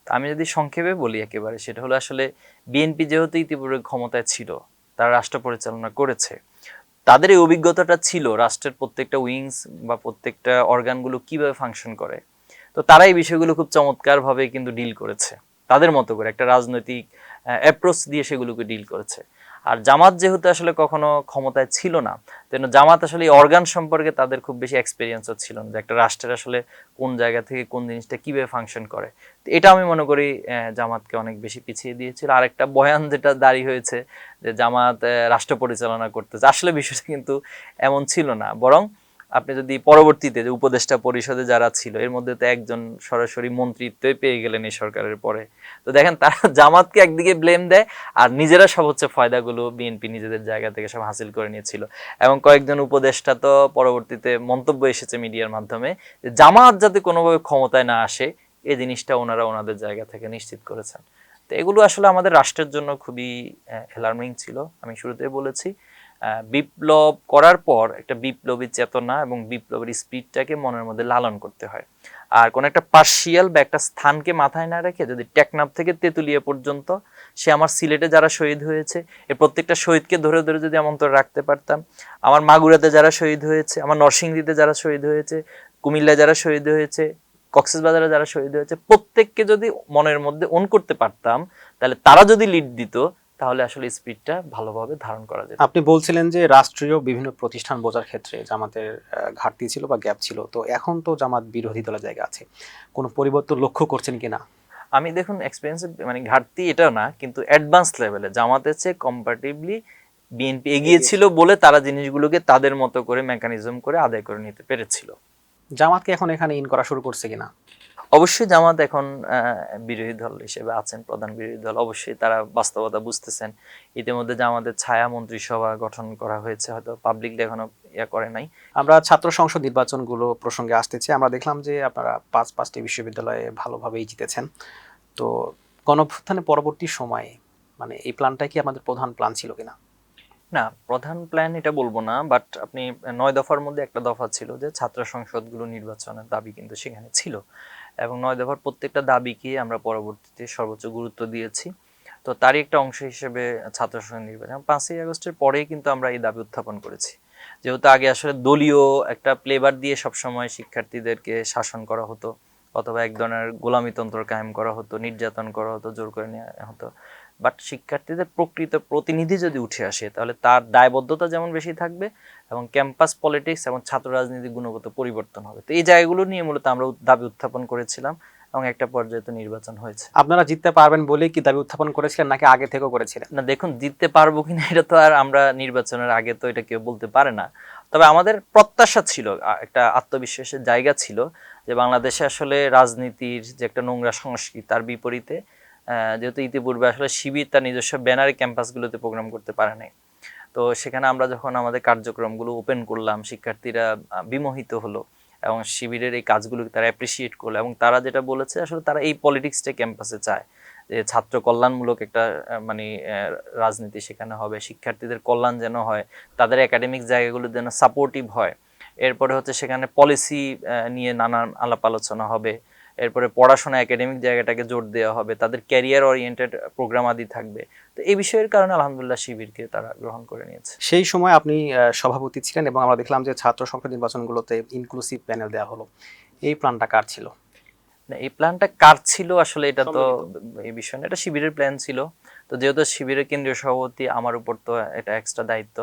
তা আমি যদি সংক্ষেপে বলি একেবারে, সেটা হলো আসলে বিএনপি যেহেতু ইতিপূর্বে ক্ষমতায় ছিল, তারা রাষ্ট্র পরিচালনা করেছে, তাদের এই অভিজ্ঞতাটা ছিল রাষ্ট্রের প্রত্যেকটা উইংস বা প্রত্যেকটা অর্গানগুলো কিভাবে ফাংশন করে। তো তারা এই বিষয়গুলো খুব চমৎকারভাবে কিন্তু ডিল করেছে, তাদের মতো করে একটা রাজনৈতিক অ্যাপ্রোচ দিয়ে সেগুলোকে ডিল করেছে। আর জামাত যেহেতু আসলে কখনো ক্ষমতায় ছিল না, তেন জামাত আসলে এই অর্গান সম্পর্কে তাদের খুব বেশি এক্সপিরিয়েন্সও ছিল না, যে একটা রাষ্ট্রের আসলে কোন জায়গা থেকে কোন জিনিসটা কিভাবে ফাংশন করে। তো এটা আমি মনে করি জামাতকে অনেক বেশি পিছিয়ে দিয়েছিল। আর একটা বয়ান যেটা দাঁড়ি হয়েছে যে জামাত রাষ্ট্র পরিচালনা করতেছে, আসলে বিষয়টা কিন্তু এমন ছিল না। বরং আপনি যদি পরবর্তীতে যে উপদেষ্টা পরিষদে যারা ছিল, এর মধ্যে তো একজন সরাসরি মন্ত্রিত্বই পেয়ে গেলেন এই সরকারের পরে। তো দেখেন, তারা জামাতকে একদিকে ব্লেম দেয় আর নিজেরা সব হচ্ছে ফয়দাগুলো বিএনপি নিজেদের জায়গা থেকে সব হাসিল করে নিয়েছিল। এবং কয়েকজন উপদেষ্টা তো পরবর্তীতে মন্তব্য এসেছে মিডিয়ার মাধ্যমে যে জামাত যাতে কোনোভাবে ক্ষমতায় না আসে, এই জিনিসটা ওনারা ওনাদের জায়গা থেকে নিশ্চিত করেছেন। তো এগুলো আসলে আমাদের রাষ্ট্রের জন্য খুবই অ্যালার্মিং ছিল। আমি শুরুতেই বলেছি, বিপ্লব করার পর একটা বিপ্লবী চেতনা এবং বিপ্লবের স্পিরিটটাকে মনের মধ্যে লালন করতে হয়। আর কোন একটা পার্সিয়াল বা একটা স্থানকে মাথায় না রেখে যদি টেকনাফ থেকে তেঁতুলিয়া পর্যন্ত, সে আমার সিলেটে যারা শহীদ হয়েছে এই প্রত্যেকটা শহীদকে ধরে ধরে যদি আমি অন্তরে রাখতে পারতাম, আমার মাগুরাতে যারা শহীদ হয়েছে, আমার নরসিংদীতে যারা শহীদ হয়েছে, কুমিল্লায় যারা শহীদ হয়েছে, কক্সবাজারে যারা শহীদ হয়েছে, প্রত্যেককে যদি মনের মধ্যে অন করতে পারতাম, তাহলে তারা যদি লিড দিত, তাহলে আসলে স্পিরিটটা ভালোভাবে ধারণ করা যেত। আপনি বলছিলেন যে রাষ্ট্রীয় বিভিন্ন প্রতিষ্ঠান বোঝার ক্ষেত্রে জামাতের ঘাটতি ছিল বা গ্যাপ ছিল, তো এখন তো জামাত বিরোধী দলের জায়গা আছে, কোনো পরিবর্তন লক্ষ্য করছেন কিনা? আমি দেখুন এক্সপিরিয়েন্স মানে ঘাটতি এটা না, কিন্তু অ্যাডভান্স লেভেলে জামাতের চেয়ে কম্পারেটিভলি বিএনপি এগিয়ে ছিল বলে তারা জিনিসগুলোকে তাদের মতো করে মেকানিজম করে আদায় করে নিতে পেরেছিল। জামাতকে এখন এখানে ইন করা শুরু করছে কিনা? অবশ্যই জামাত এখন বিরোধী দল হিসেবে আছেন, প্রধান বিরোধী দল, অবশ্যই তারা বাস্তবতা বুঝতেছেন। ইতিমধ্যে জামাতের ছায়া মন্ত্রিসভা গঠন করা হয়েছে, হয়তো পাবলিকলি এখনো ইয়া করে নাই। আমরা ছাত্র সংসদ নির্বাচনগুলো প্রসঙ্গে আসতেছি। আমরা দেখলাম যে আপনারা পাঁচটি বিশ্ববিদ্যালয়ে ভালোভাবেই জিতেছেন। তো গণঅভ্যুত্থানের পরবর্তী সময়ে মানে এই প্ল্যানটা কি আমাদের প্রধান প্ল্যান ছিল কিনা? না, প্রধান প্ল্যান এটা বলবো না, বাট আপনি 9 দফার মধ্যে একটা দফা ছিল যে ছাত্র সংসদগুলো নির্বাচনের দাবি কিন্তু সেখানে ছিল, এবং 9 দফার প্রত্যেকটা দাবিকে আমরা পরবর্তীতে সর্বোচ্চ গুরুত্ব দিয়েছি। তো তারই একটা অংশ হিসেবে ছাত্র সংসদ নির্বাচন 5ই আগস্টের পরেই কিন্তু আমরা এই দাবি উত্থাপন করেছি। যেহেতু আগে আসলে দলীয় একটা প্লেবার দিয়ে সবসময় শিক্ষার্থীদেরকে শাসন করা হতো, অথবা এক ধরনের গোলামিতন্ত্র কায়েম করা হতো, নির্যাতন করা হতো, জোর করে নেওয়া হতো। বাট শিক্ষার্থীদের প্রকৃত প্রতিনিধি যদি উঠে আসে তাহলে তার দায়বদ্ধতা যেমন বেশি থাকবে, এবং ক্যাম্পাস পলিটিক্স এবং ছাত্র রাজনীতির গুণগত পরিবর্তন হবে। তো এই জায়গাগুলো নিয়ে মূলত আমরা দাবি উত্থাপন করেছিলাম, এবং একটা পর্যায়ে তো নির্বাচন হয়েছে। আপনারা জিততে পারবেন বলেই কি দাবি উত্থাপন করেছিলেন, নাকি আগে থেকেও করেছিলেন? না দেখুন, জিততে পারবো কিনা এটা তো আর আমরা নির্বাচনের আগে তো এটা কেউ বলতে পারে না। তবে আমাদের প্রত্যাশা ছিল, একটা আত্মবিশ্বাসের জায়গা ছিল যে বাংলাদেশে আসলে রাজনীতির যে একটা নোংরা সংস্কৃতি তার বিপরীতে, যেহেতু ইতিপূর্বে আসলে শিবির তার নিজস্ব ব্যানারে ক্যাম্পাসগুলোতে প্রোগ্রাম করতে পারে নাই, তো সেখানে আমরা যখন আমাদের কার্যক্রমগুলো ওপেন করলাম, শিক্ষার্থীরা বিমোহিত হলো এবং শিবিরের এই কাজগুলোকে তারা অ্যাপ্রিসিয়েট করলো, এবং তারা যেটা বলেছে আসলে তারা এই পলিটিক্সটা ক্যাম্পাসে চায়, যে ছাত্র কল্যাণমূলক একটা মানে রাজনীতি সেখানে হবে, শিক্ষার্থীদের কল্যাণ যেন হয়, তাদের একাডেমিক জায়গাগুলো যেন সাপোর্টিভ হয়। এরপরে হচ্ছে সেখানে পলিসি নিয়ে নানান আলাপ আলোচনা হবে, এরপরে পড়াশোনা একাডেমিক জায়গাটাকে জোর দেওয়া হবে, তাদের ক্যারিয়ার ওরিয়েন্টেড প্রোগ্রাম আদি থাকবে। তো এই বিষয়ের কারণে আলহামদুলিল্লাহ শিবিরকে তারা গ্রহণ করে নিয়েছে। সেই সময় আপনি সভাপতি ছিলেন এবং আমরা দেখলাম যে ছাত্র সংসদ নির্বাচনগুলোতে ইনক্লুসিভ প্যানেল দেওয়া হলো। এই প্ল্যানটা কার ছিল? না, এই প্ল্যানটা কার ছিল আসলে এটা তো এই বিষয় না, এটা শিবিরের প্ল্যান ছিল। তো যেহেতু শিবিরের কেন্দ্রীয় সভাপতি, আমার উপর তো এটা এক্সট্রা দায়িত্ব।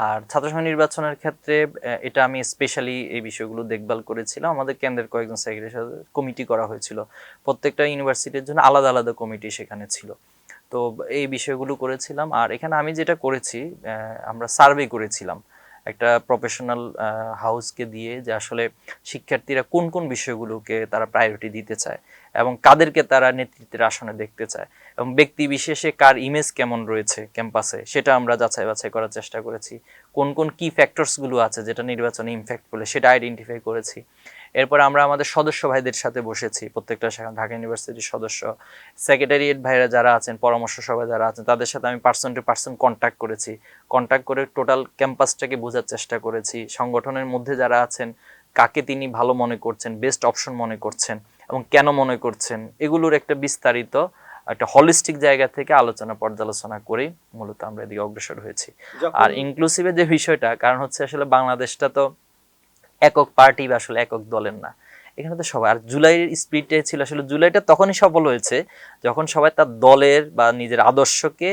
আর ছাত্র সংসদ নির্বাচনের ক্ষেত্রে এটা আমি স্পেশালি এই বিষয়গুলো দেখভাল করেছিলাম। আমাদের কেন্দ্রের কয়েকজন সেক্রেটারির সাথে কমিটি করা হয়েছিল, প্রত্যেকটা ইউনিভার্সিটির জন্য আলাদা আলাদা কমিটি সেখানে ছিল। তো এই বিষয়গুলো করেছিলাম। আর এখানে আমি যেটা করেছি, আমরা সার্ভে করেছিলাম একটা প্রফেশনাল হাউসকে দিয়ে, যে আসলে শিক্ষার্থীরা কোন কোন বিষয়গুলোকে তারা প্রায়োরিটি দিতে চায় এবং কাদেরকে তারা নেতৃত্বের আসনে দেখতে চায়, এবং ব্যক্তি বিশেষে কার ইমেজ কেমন রয়েছে ক্যাম্পাসে সেটা আমরা যাচাই বাছাই করার চেষ্টা করেছি। কোন কোন কি ফ্যাক্টরসগুলো আছে যেটা নির্বাচনে ইমপ্যাক্ট করলে সেটা আইডেন্টিফাই করেছি। এরপর আমরা আমাদের সদস্য ভাইদের সাথে বসেছি, প্রত্যেকটা শাখা, ঢাকা ইউনিভার্সিটির সদস্য, সেক্রেটারিয়েট ভাইরা যারা আছেন, পরামর্শ সভা যারা আছেন, তাদের সাথে আমি পার্সন টু পার্সন কন্ট্যাক্ট করেছি। কন্ট্যাক্ট করে টোটাল ক্যাম্পাসটাকে বোঝার চেষ্টা করেছি, সংগঠনের মধ্যে যারা আছেন কাকে তিনি ভালো মনে করছেন, বেস্ট অপশন মনে করছেন এবং কেন মনে করছেন, এগুলোর একটা বিস্তারিত একটা হলিস্টিক জায়গা থেকে আলোচনা পর্যালোচনা করে মূলত আমরা এদিকে অগ্রসর হয়েছি। আর ইনক্লুসিভের যে বিষয়টা, কারণ হচ্ছে আসলে বাংলাদেশটা তো একক পার্টি বা আসলে একক দলের না, এখানে তো সবাই। আর জুলাইয়ের স্পিরিটে ছিল, আসলে জুলাইটা তখনই সফল হয়েছে যখন সবাই তার দলের বা নিজের আদর্শকে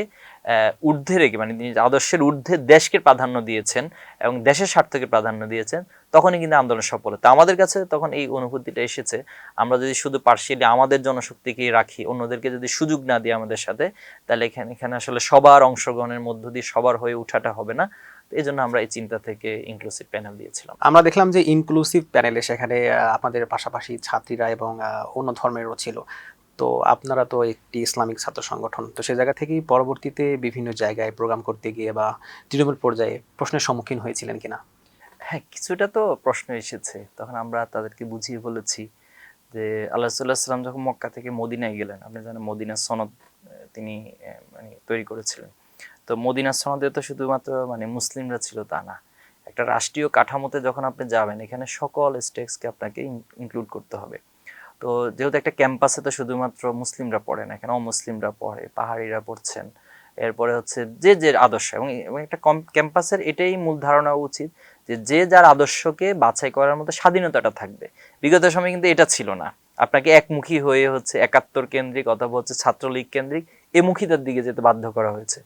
ঊর্ধ্বে রেখে, মানে নিজের আদর্শের ঊর্ধ্বে দেশকে প্রাধান্য দিয়েছেন এবং দেশের স্বার্থকে প্রাধান্য দিয়েছেন, তখনই কিন্তু আন্দোলন সফল হতো। আমাদের কাছে তখন এই অনুভূতিটা এসেছে, আমরা যদি শুধু পার্শিয়ালি আমাদের জনশক্তিকেই রাখি, অন্যদেরকে যদি সুযোগ না দিই আমাদের সাথে, তাহলে এখানে আসলে সবার অংশগ্রহণের মধ্য দিয়ে সবার হয়ে উঠাটা হবে না। এই জন্য আমরা এই চিন্তা থেকে ইনক্লুসিভ প্যানেল দিয়েছিলাম। আমরা দেখলাম যে ইনক্লুসিভ প্যানেলে সেখানে আপনাদের পাশাপাশি ছাত্রীরা এবং অন্য ধর্মেরও ছিল। তো আপনারা তো একটি ইসলামিক ছাত্র সংগঠন, তো সেই জায়গা থেকেই পরবর্তীতে বিভিন্ন জায়গায় প্রোগ্রাম করতে গিয়ে বা তৃণমূল পর্যায়ে প্রশ্নের সম্মুখীন হয়েছিলেন কিনা? হ্যাঁ, কিছুটা তো প্রশ্ন এসেছে। তখন আমরা তাদেরকে বুঝিয়ে বলেছি যে আল্লাহ সাল্লাল্লাহু আলাইহি ওয়াসাল্লাম যখন মক্কা থেকে মদিনায় গেলেন, আপনি জানেন মদিনার সনদ তিনি মানে তৈরি করেছিলেন। তো মদিনার সনদে তো শুধুমাত্র মানে মুসলিমরা ছিল তা না, একটা রাষ্ট্রীয় কাঠামোতে যখন আপনি যাবেন এখানে সকল স্টেটসকে আপনাকে ইনক্লুড করতে হবে। তো যেহেতু একটা ক্যাম্পাসে তো শুধুমাত্র মুসলিমরা পড়ে না, এখানে অমুসলিমরা পড়ে, পাহাড়িরা পড়ছেন, এরপরে হচ্ছে যে যে আদর্শ, এবং একটা ক্যাম্পাসের এটাই মূল ধারণা উচিত যে যে যার আদর্শকে বাছাই করার মতো স্বাধীনতাটা থাকবে। বিগত সময় কিন্তু এটা ছিল না, আপনাকে একমুখী হয়ে হচ্ছে ৭১ কেন্দ্রিক অথবা হচ্ছে ছাত্রলীগ কেন্দ্রিক এমুখিতার দিকে যেতে বাধ্য করা হয়েছে।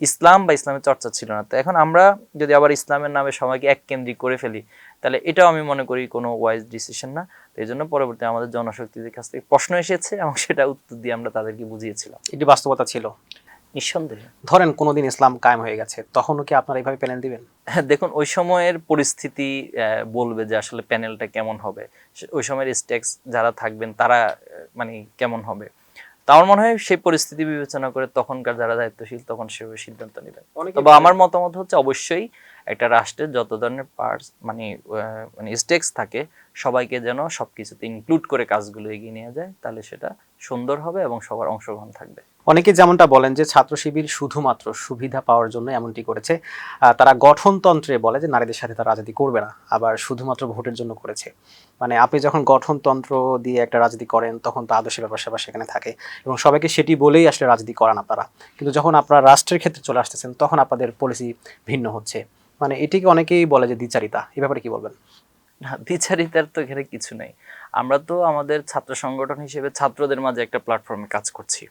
ইসলাম বা ইসলামের চর্চা ছিল না। তো এখন আমরা যদি আবার ইসলামের নামে সবাইকে এক কেন্দ্রিক করে ফেলি, তাহলে এটাও আমি মনে করি কোনো ওয়াইজ ডিসিশন না। তো এই জন্য পরবর্তী আমাদের জনশক্তিদের কাছ থেকে প্রশ্ন এসেছে এবং সেটা উত্তর দিয়ে আমরা তাদেরকে বুঝিয়েছিলাম। এটি বাস্তবতা ছিল। নিঃসন্দেহে। ধরেন কোনোদিন ইসলাম কায়েম হয়ে গেছে, তখনও কি আপনারা এইভাবে প্যানেল দিবেন? হ্যাঁ, দেখুন ওই সময়ের পরিস্থিতি বলবে যে আসলে প্যানেলটা কেমন হবে, ওই সময়ের স্টেক্স যারা থাকবেন তারা মানে কেমন হবে। তো আমার মনে হয় সেই পরিস্থিতি বিবেচনা করে তখনকার যারা দায়িত্বশীল তখন সেভাবে সিদ্ধান্ত নেবেন। তবে আমার মতামত হচ্ছে অবশ্যই একটা রাষ্ট্রের যত ধরনের পার্টস মানে স্টেক্স থাকে সবাইকে যেন সবকিছুতে ইনক্লুড করে কাজগুলো এগিয়ে নিয়ে যায়, তাহলে সেটা সুন্দর হবে এবং সবার অংশগ্রহণ থাকবে। অনেকে যেমনটা বলেন যে ছাত্র শিবির শুধুমাত্র সুবিধা পাওয়ার জন্য এমনটি করেছে। তারা গঠনতন্ত্রে বলে যে নারীদের সাথে তারা রাজনীতি করবে না, আবার শুধুমাত্র ভোটের জন্য করেছে। মানে আপনি যখন গঠনতন্ত্র দিয়ে একটা রাজনীতি করেন তখন তো আদর্শের ব্যাপার স্যাপার সেখানে থাকে এবং সবাইকে সেটি বলেই আসলে রাজনীতি করান আপনারা। কিন্তু যখন আপনারা রাষ্ট্রের ক্ষেত্রে চলে আসতেছেন তখন আপনাদের পলিসি ভিন্ন হচ্ছে। মানে এটিকে অনেকেই বলে যে দ্বিচারিতা। এই ব্যাপারে কি বলবেন? না, দ্বিচারিতার তো এখানে কিছু নেই। আমরা তো আমাদের ছাত্র সংগঠন হিসেবে ছাত্রদের মাঝে একটা প্ল্যাটফর্মে কাজ করছি।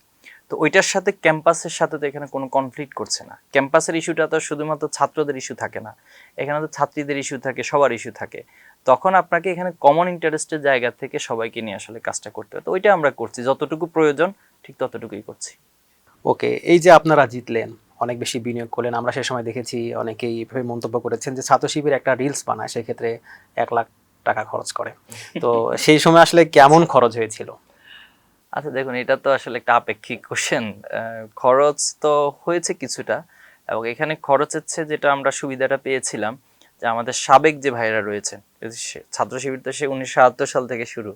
তো ওইটার সাথে ক্যাম্পাসের সাথে তো এখানে কোনো কনফ্লিক্ট করছে না। ক্যাম্পাসের ইস্যুটা তো শুধুমাত্র ছাত্রদের ইস্যু থাকে না, এখানে তো ছাত্রীদের ইস্যু থাকে, সবার ইস্যু থাকে। তখন আপনাকে এখানে কমন ইন্টারেস্টের জায়গা থেকে সবাইকে নিয়ে আসলে কাজটা করতে হবে। তো ওইটা আমরা করছি, যতটুকু প্রয়োজন ঠিক ততটুকুই করছি। ওকে, এই যে আপনারা জিতলেন, অনেক বেশি বিনিয়োগ করলেন, আমরা সে সময় দেখেছি অনেকেই এভাবে মন্তব্য করেছেন যে ছাত্র শিবির একটা রিলস বানায়, সেক্ষেত্রে 1 লাখ টাকা খরচ করে। তো সেই সময় আসলে কেমন খরচ হয়েছিল? আচ্ছা দেখুন, এটা তো আসলে একটা আপেক্ষিক কোশ্চেন। খরচ তো হয়েছে কিছুটা, এবং এখানে খরচের চেয়ে যেটা আমরা সুবিধাটা পেয়েছিলাম যে আমাদের সাবেক যে ভাইরা রয়েছেন, ছাত্র শিবির তো সে 1978 সাল থেকে শুরু।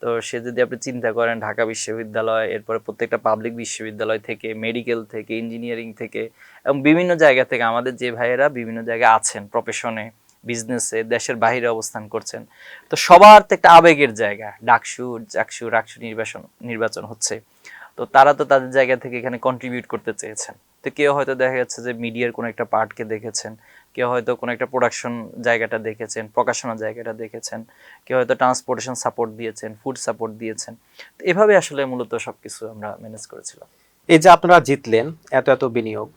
তো সে যদি আপনি চিন্তা করেন ঢাকা বিশ্ববিদ্যালয়, এরপরে প্রত্যেকটা পাবলিক বিশ্ববিদ্যালয় থেকে, মেডিকেল থেকে, ইঞ্জিনিয়ারিং থেকে এবং বিভিন্ন জায়গা থেকে আমাদের যে ভাইয়েরা বিভিন্ন জায়গায় আছেন, প্রফেশনে, বিজনেসে, দেশের বাইরে অবস্থান করছেন, তো সবার তো একটা আবেগের জায়গা। ডাকসু, চাকসু, রাকসু নির্বাচন হচ্ছে, তো তারা তো তাদের জায়গা থেকে এখানে কন্ট্রিবিউট করতে চেয়েছেন। তো কেউ হয়তো দেখা যাচ্ছে যে মিডিয়ার কোনো একটা পার্টকে দেখেছেন, কেউ হয়তো কোনো একটা প্রোডাকশন জায়গাটা দেখেছেন, প্রকাশনা জায়গাটা দেখেছেন, কেউ হয়তো ট্রান্সপোর্টেশন সাপোর্ট দিয়েছেন, ফুড সাপোর্ট দিয়েছেন। তো এভাবে আসলে মূলত সবকিছু আমরা ম্যানেজ করেছিলাম। এই যে আপনারা জিতলেন, এত এত বিনিয়োগ,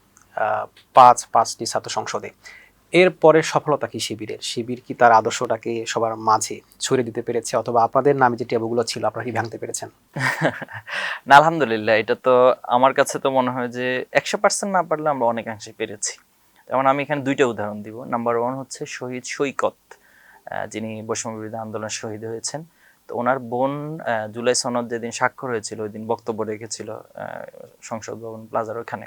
পাঁচটি ছাত্র সংসদে, এরপরে সফলতা কি শিবিরের? শিবির কি তার আদর্শটাকে সবার মাঝে ছড়িয়ে দিতে পেরেছে, অথবা আপনাদের নামে যে ট্যাবুগুলো ছিল আপনারা কি ভাঙতে পেরেছেন? না, আলহামদুলিল্লাহ, এটা তো আমার কাছে তো মনে হয় যে 100% না পারলে আমরা অনেকাংশে পেরেছি। যেমন আমি এখানে 2টা উদাহরণ দিব। নাম্বার 1 হচ্ছে শহীদ সৈকত, যিনি বৈষম্য বিরোধী আন্দোলনে শহীদ হয়েছেন। তো ওনার বোন জুলাই সনদ যেদিন স্বাক্ষর হয়েছিল ওই দিন বক্তব্য রেখেছিল সংসদ ভবন প্লাজার ওখানে।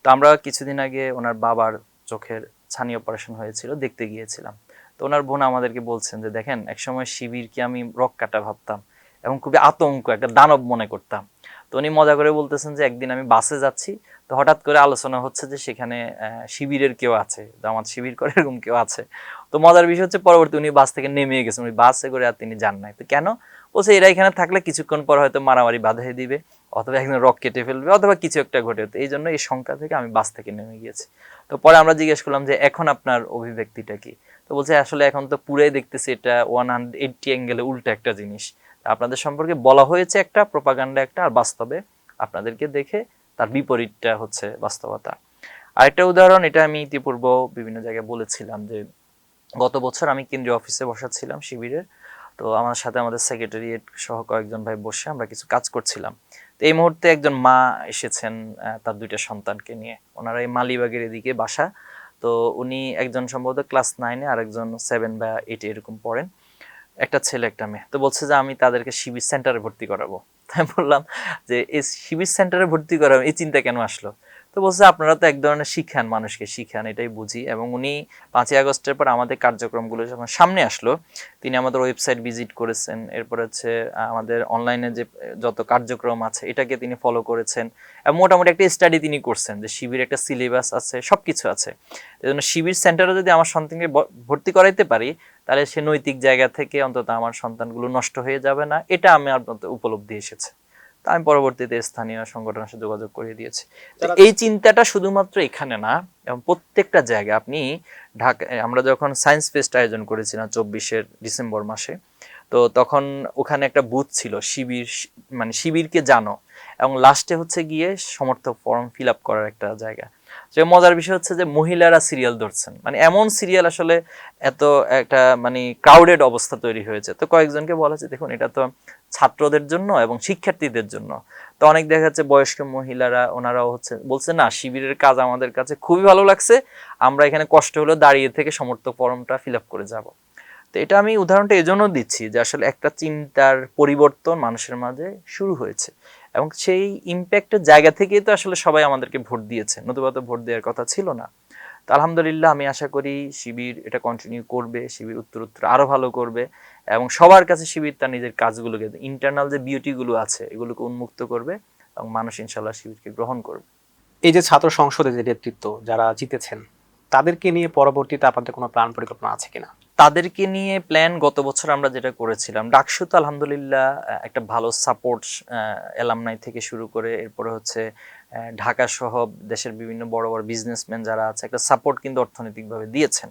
তো আমরা কিছুদিন আগে ওনার বাবার চোখের ছানি অপারেশন হয়েছিল, দেখতে গিয়েছিলাম। তো ওনার বোন আমাদেরকে বলছেন যে দেখেন, একসময় শিবিরকে আমি রক কাটা ভাবতাম এবং খুবই আতঙ্ক, একটা দানব মনে করতাম। তো উনি মজা করে বলতেছেন যে একদিন আমি বাসে যাচ্ছি, তো হঠাৎ করে আলোচনা হচ্ছে যে সেখানে শিবিরের কেউ আছে, জামাত শিবির করে এরকম কেউ আছে। তো মজার বিষয় হচ্ছে পরবর্তী উনি বাস থেকে নেমে গেছেন, উনি বাসে করে আর তিনি যান নাই। তো কেন? বলছে এরা এখানে থাকলে কিছুক্ষণ পর হয়তো মারামারি বাঁধিয়ে দিবে, অথবা একজন রক কেটে ফেলবে, অথবা কিছু একটা ঘটে। তো এই জন্য এই শঙ্কা থেকে আমি বাস থেকে নেমে গিয়েছি। তো পরে আমরা জিজ্ঞেস করলাম যে এখন আপনার অভিব্যক্তিটা কি? তো বলছে আসলে এখন তো পুরাই দেখতেছি এটা 180 অ্যাঙ্গেলে উল্টা একটা জিনিস। আপনাদের সম্পর্কে বলা হয়েছে একটা, প্রোপাগান্ডা একটা, আর বাস্তবে আপনাদেরকে দেখে তার বিপরীতটা হচ্ছে বাস্তবতা। আরেকটা উদাহরণ, এটা আমি ইতিপূর্ব বিভিন্ন জায়গায় বলেছিলাম যে গত বছর আমি কেন্দ্রীয় অফিসে বসা ছিলাম শিবিরের। তো আমার সাথে আমাদের সেক্রেটারিয়েট সহ কয়েকজন ভাই বসে আমরা কিছু কাজ করছিলাম। তো এই মুহূর্তে একজন মা এসেছেন তার 2টা সন্তানকে নিয়ে। ওনারা এই মালিবাগের এদিকে বাসা। তো উনি একজন সম্ভবত ক্লাস 9-এ আর একজন 7 বা 8-এ এরকম পড়েন, একটা ছেলে একটা মেয়ে। তো বলছে যে আমি তাদেরকে শিবির সেন্টারে ভর্তি করাবো। তাই বললাম যে এই শিবির সেন্টারে ভর্তি করাবো, এই চিন্তা কেন আসলো? তো বলছে আপনারা তো এক ধরনের শিখান, মানুষকে শিখান, এটাই বুঝি। এবং উনি 5ই আগস্টের পর আমাদের কার্যক্রমগুলো যখন সামনে আসলো, তিনি আমাদের ওয়েবসাইট ভিজিট করেছেন, এরপর হচ্ছে আমাদের অনলাইনে যে যত কার্যক্রম আছে এটাকে তিনি ফলো করেছেন, এবং মোটামুটি একটা স্টাডি তিনি করছেন যে শিবির একটা সিলেবাস আছে, সবকিছু আছে। এই জন্য শিবির সেন্টারে যদি আমার সন্তানকে ভর্তি করাইতে পারি, তাহলে সে নৈতিক জায়গা থেকে অন্তত আমার সন্তানগুলো নষ্ট হয়ে যাবে না, এটা আমার উপলব্ধি এসেছে। তা আমি পরবর্তীতে স্থানীয় সংগঠনের সাথে যোগাযোগ করে দিয়েছি। এই চিন্তাটা শুধুমাত্র এখানে না, এবং প্রত্যেকটা জায়গায় আপনি ঢাকা, আমরা যখন সায়েন্স ফেস্ট আয়োজন করেছিলাম 24 ডিসেম্বর মাসে, তো তখন ওখানে একটা বুথ ছিল শিবির, মানে শিবিরকে জানো, এবং লাস্টে হচ্ছে গিয়ে সমর্থক ফর্ম ফিল আপ করার একটা জায়গা। যে মজার বিষয় হচ্ছে যে মহিলারা সিরিয়াল ধরছেন, মানে এমন সিরিয়াল আসলে এত একটা মানে ক্রাউডেড অবস্থা তৈরি হয়েছে। তো কয়েকজনকে বলা হচ্ছে দেখুন এটা তো ছাত্রদের জন্য এবং শিক্ষার্থীদের জন্য। তো অনেক দেখা যাচ্ছে বয়স্ক মহিলারা ওনারাও হচ্ছে বলছে না শিবিরের কাজ আমাদের কাছে খুবই ভালো লাগছে, আমরা এখানে কষ্ট হলেও দাঁড়িয়ে থেকে সমর্থক ফর্মটা ফিল আপ করে যাব। তো এটা আমি উদাহরণটা এজন্য দিচ্ছি যে আসলে একটা চিন্তার পরিবর্তন মানুষের মাঝে শুরু হয়েছে, এবং সেই ইম্প্যাক্টের জায়গা থেকেই তো আসলে সবাই আমাদেরকে ভোট দিয়েছে, নতুবা তো ভোট দেওয়ার কথা ছিল না। তো আলহামদুলিল্লাহ আমি আশা করি শিবির এটা কন্টিনিউ করবে, শিবির উত্তর আরো ভালো করবে, এবং সবার কাছে শিবির তার নিজের কাজগুলোকে, ইন্টারনাল যে বিউটিগুলো আছে এগুলোকে উন্মুক্ত করবে, এবং মানুষ ইনশাল্লাহ শিবিরকে গ্রহণ করবে। এই যে ছাত্র সংসদের যে নেতৃত্ব যারা জিতেছেন, তাদেরকে নিয়ে পরবর্তীতে আপনাদের কোনো প্ল্যান পরিকল্পনা আছে কিনা? তাদেরকে নিয়ে প্ল্যান গত বছর আমরা যেটা করেছিলাম, ডাকসু তো আলহামদুলিল্লাহ একটা ভালো সাপোর্ট এলামনাই থেকে শুরু করে এরপরে হচ্ছে ঢাকা সহ দেশের বিভিন্ন বড় বড় বিজনেসম্যান যারা আছে একটা সাপোর্ট কিন্তু অর্থনৈতিকভাবে দিয়েছেন।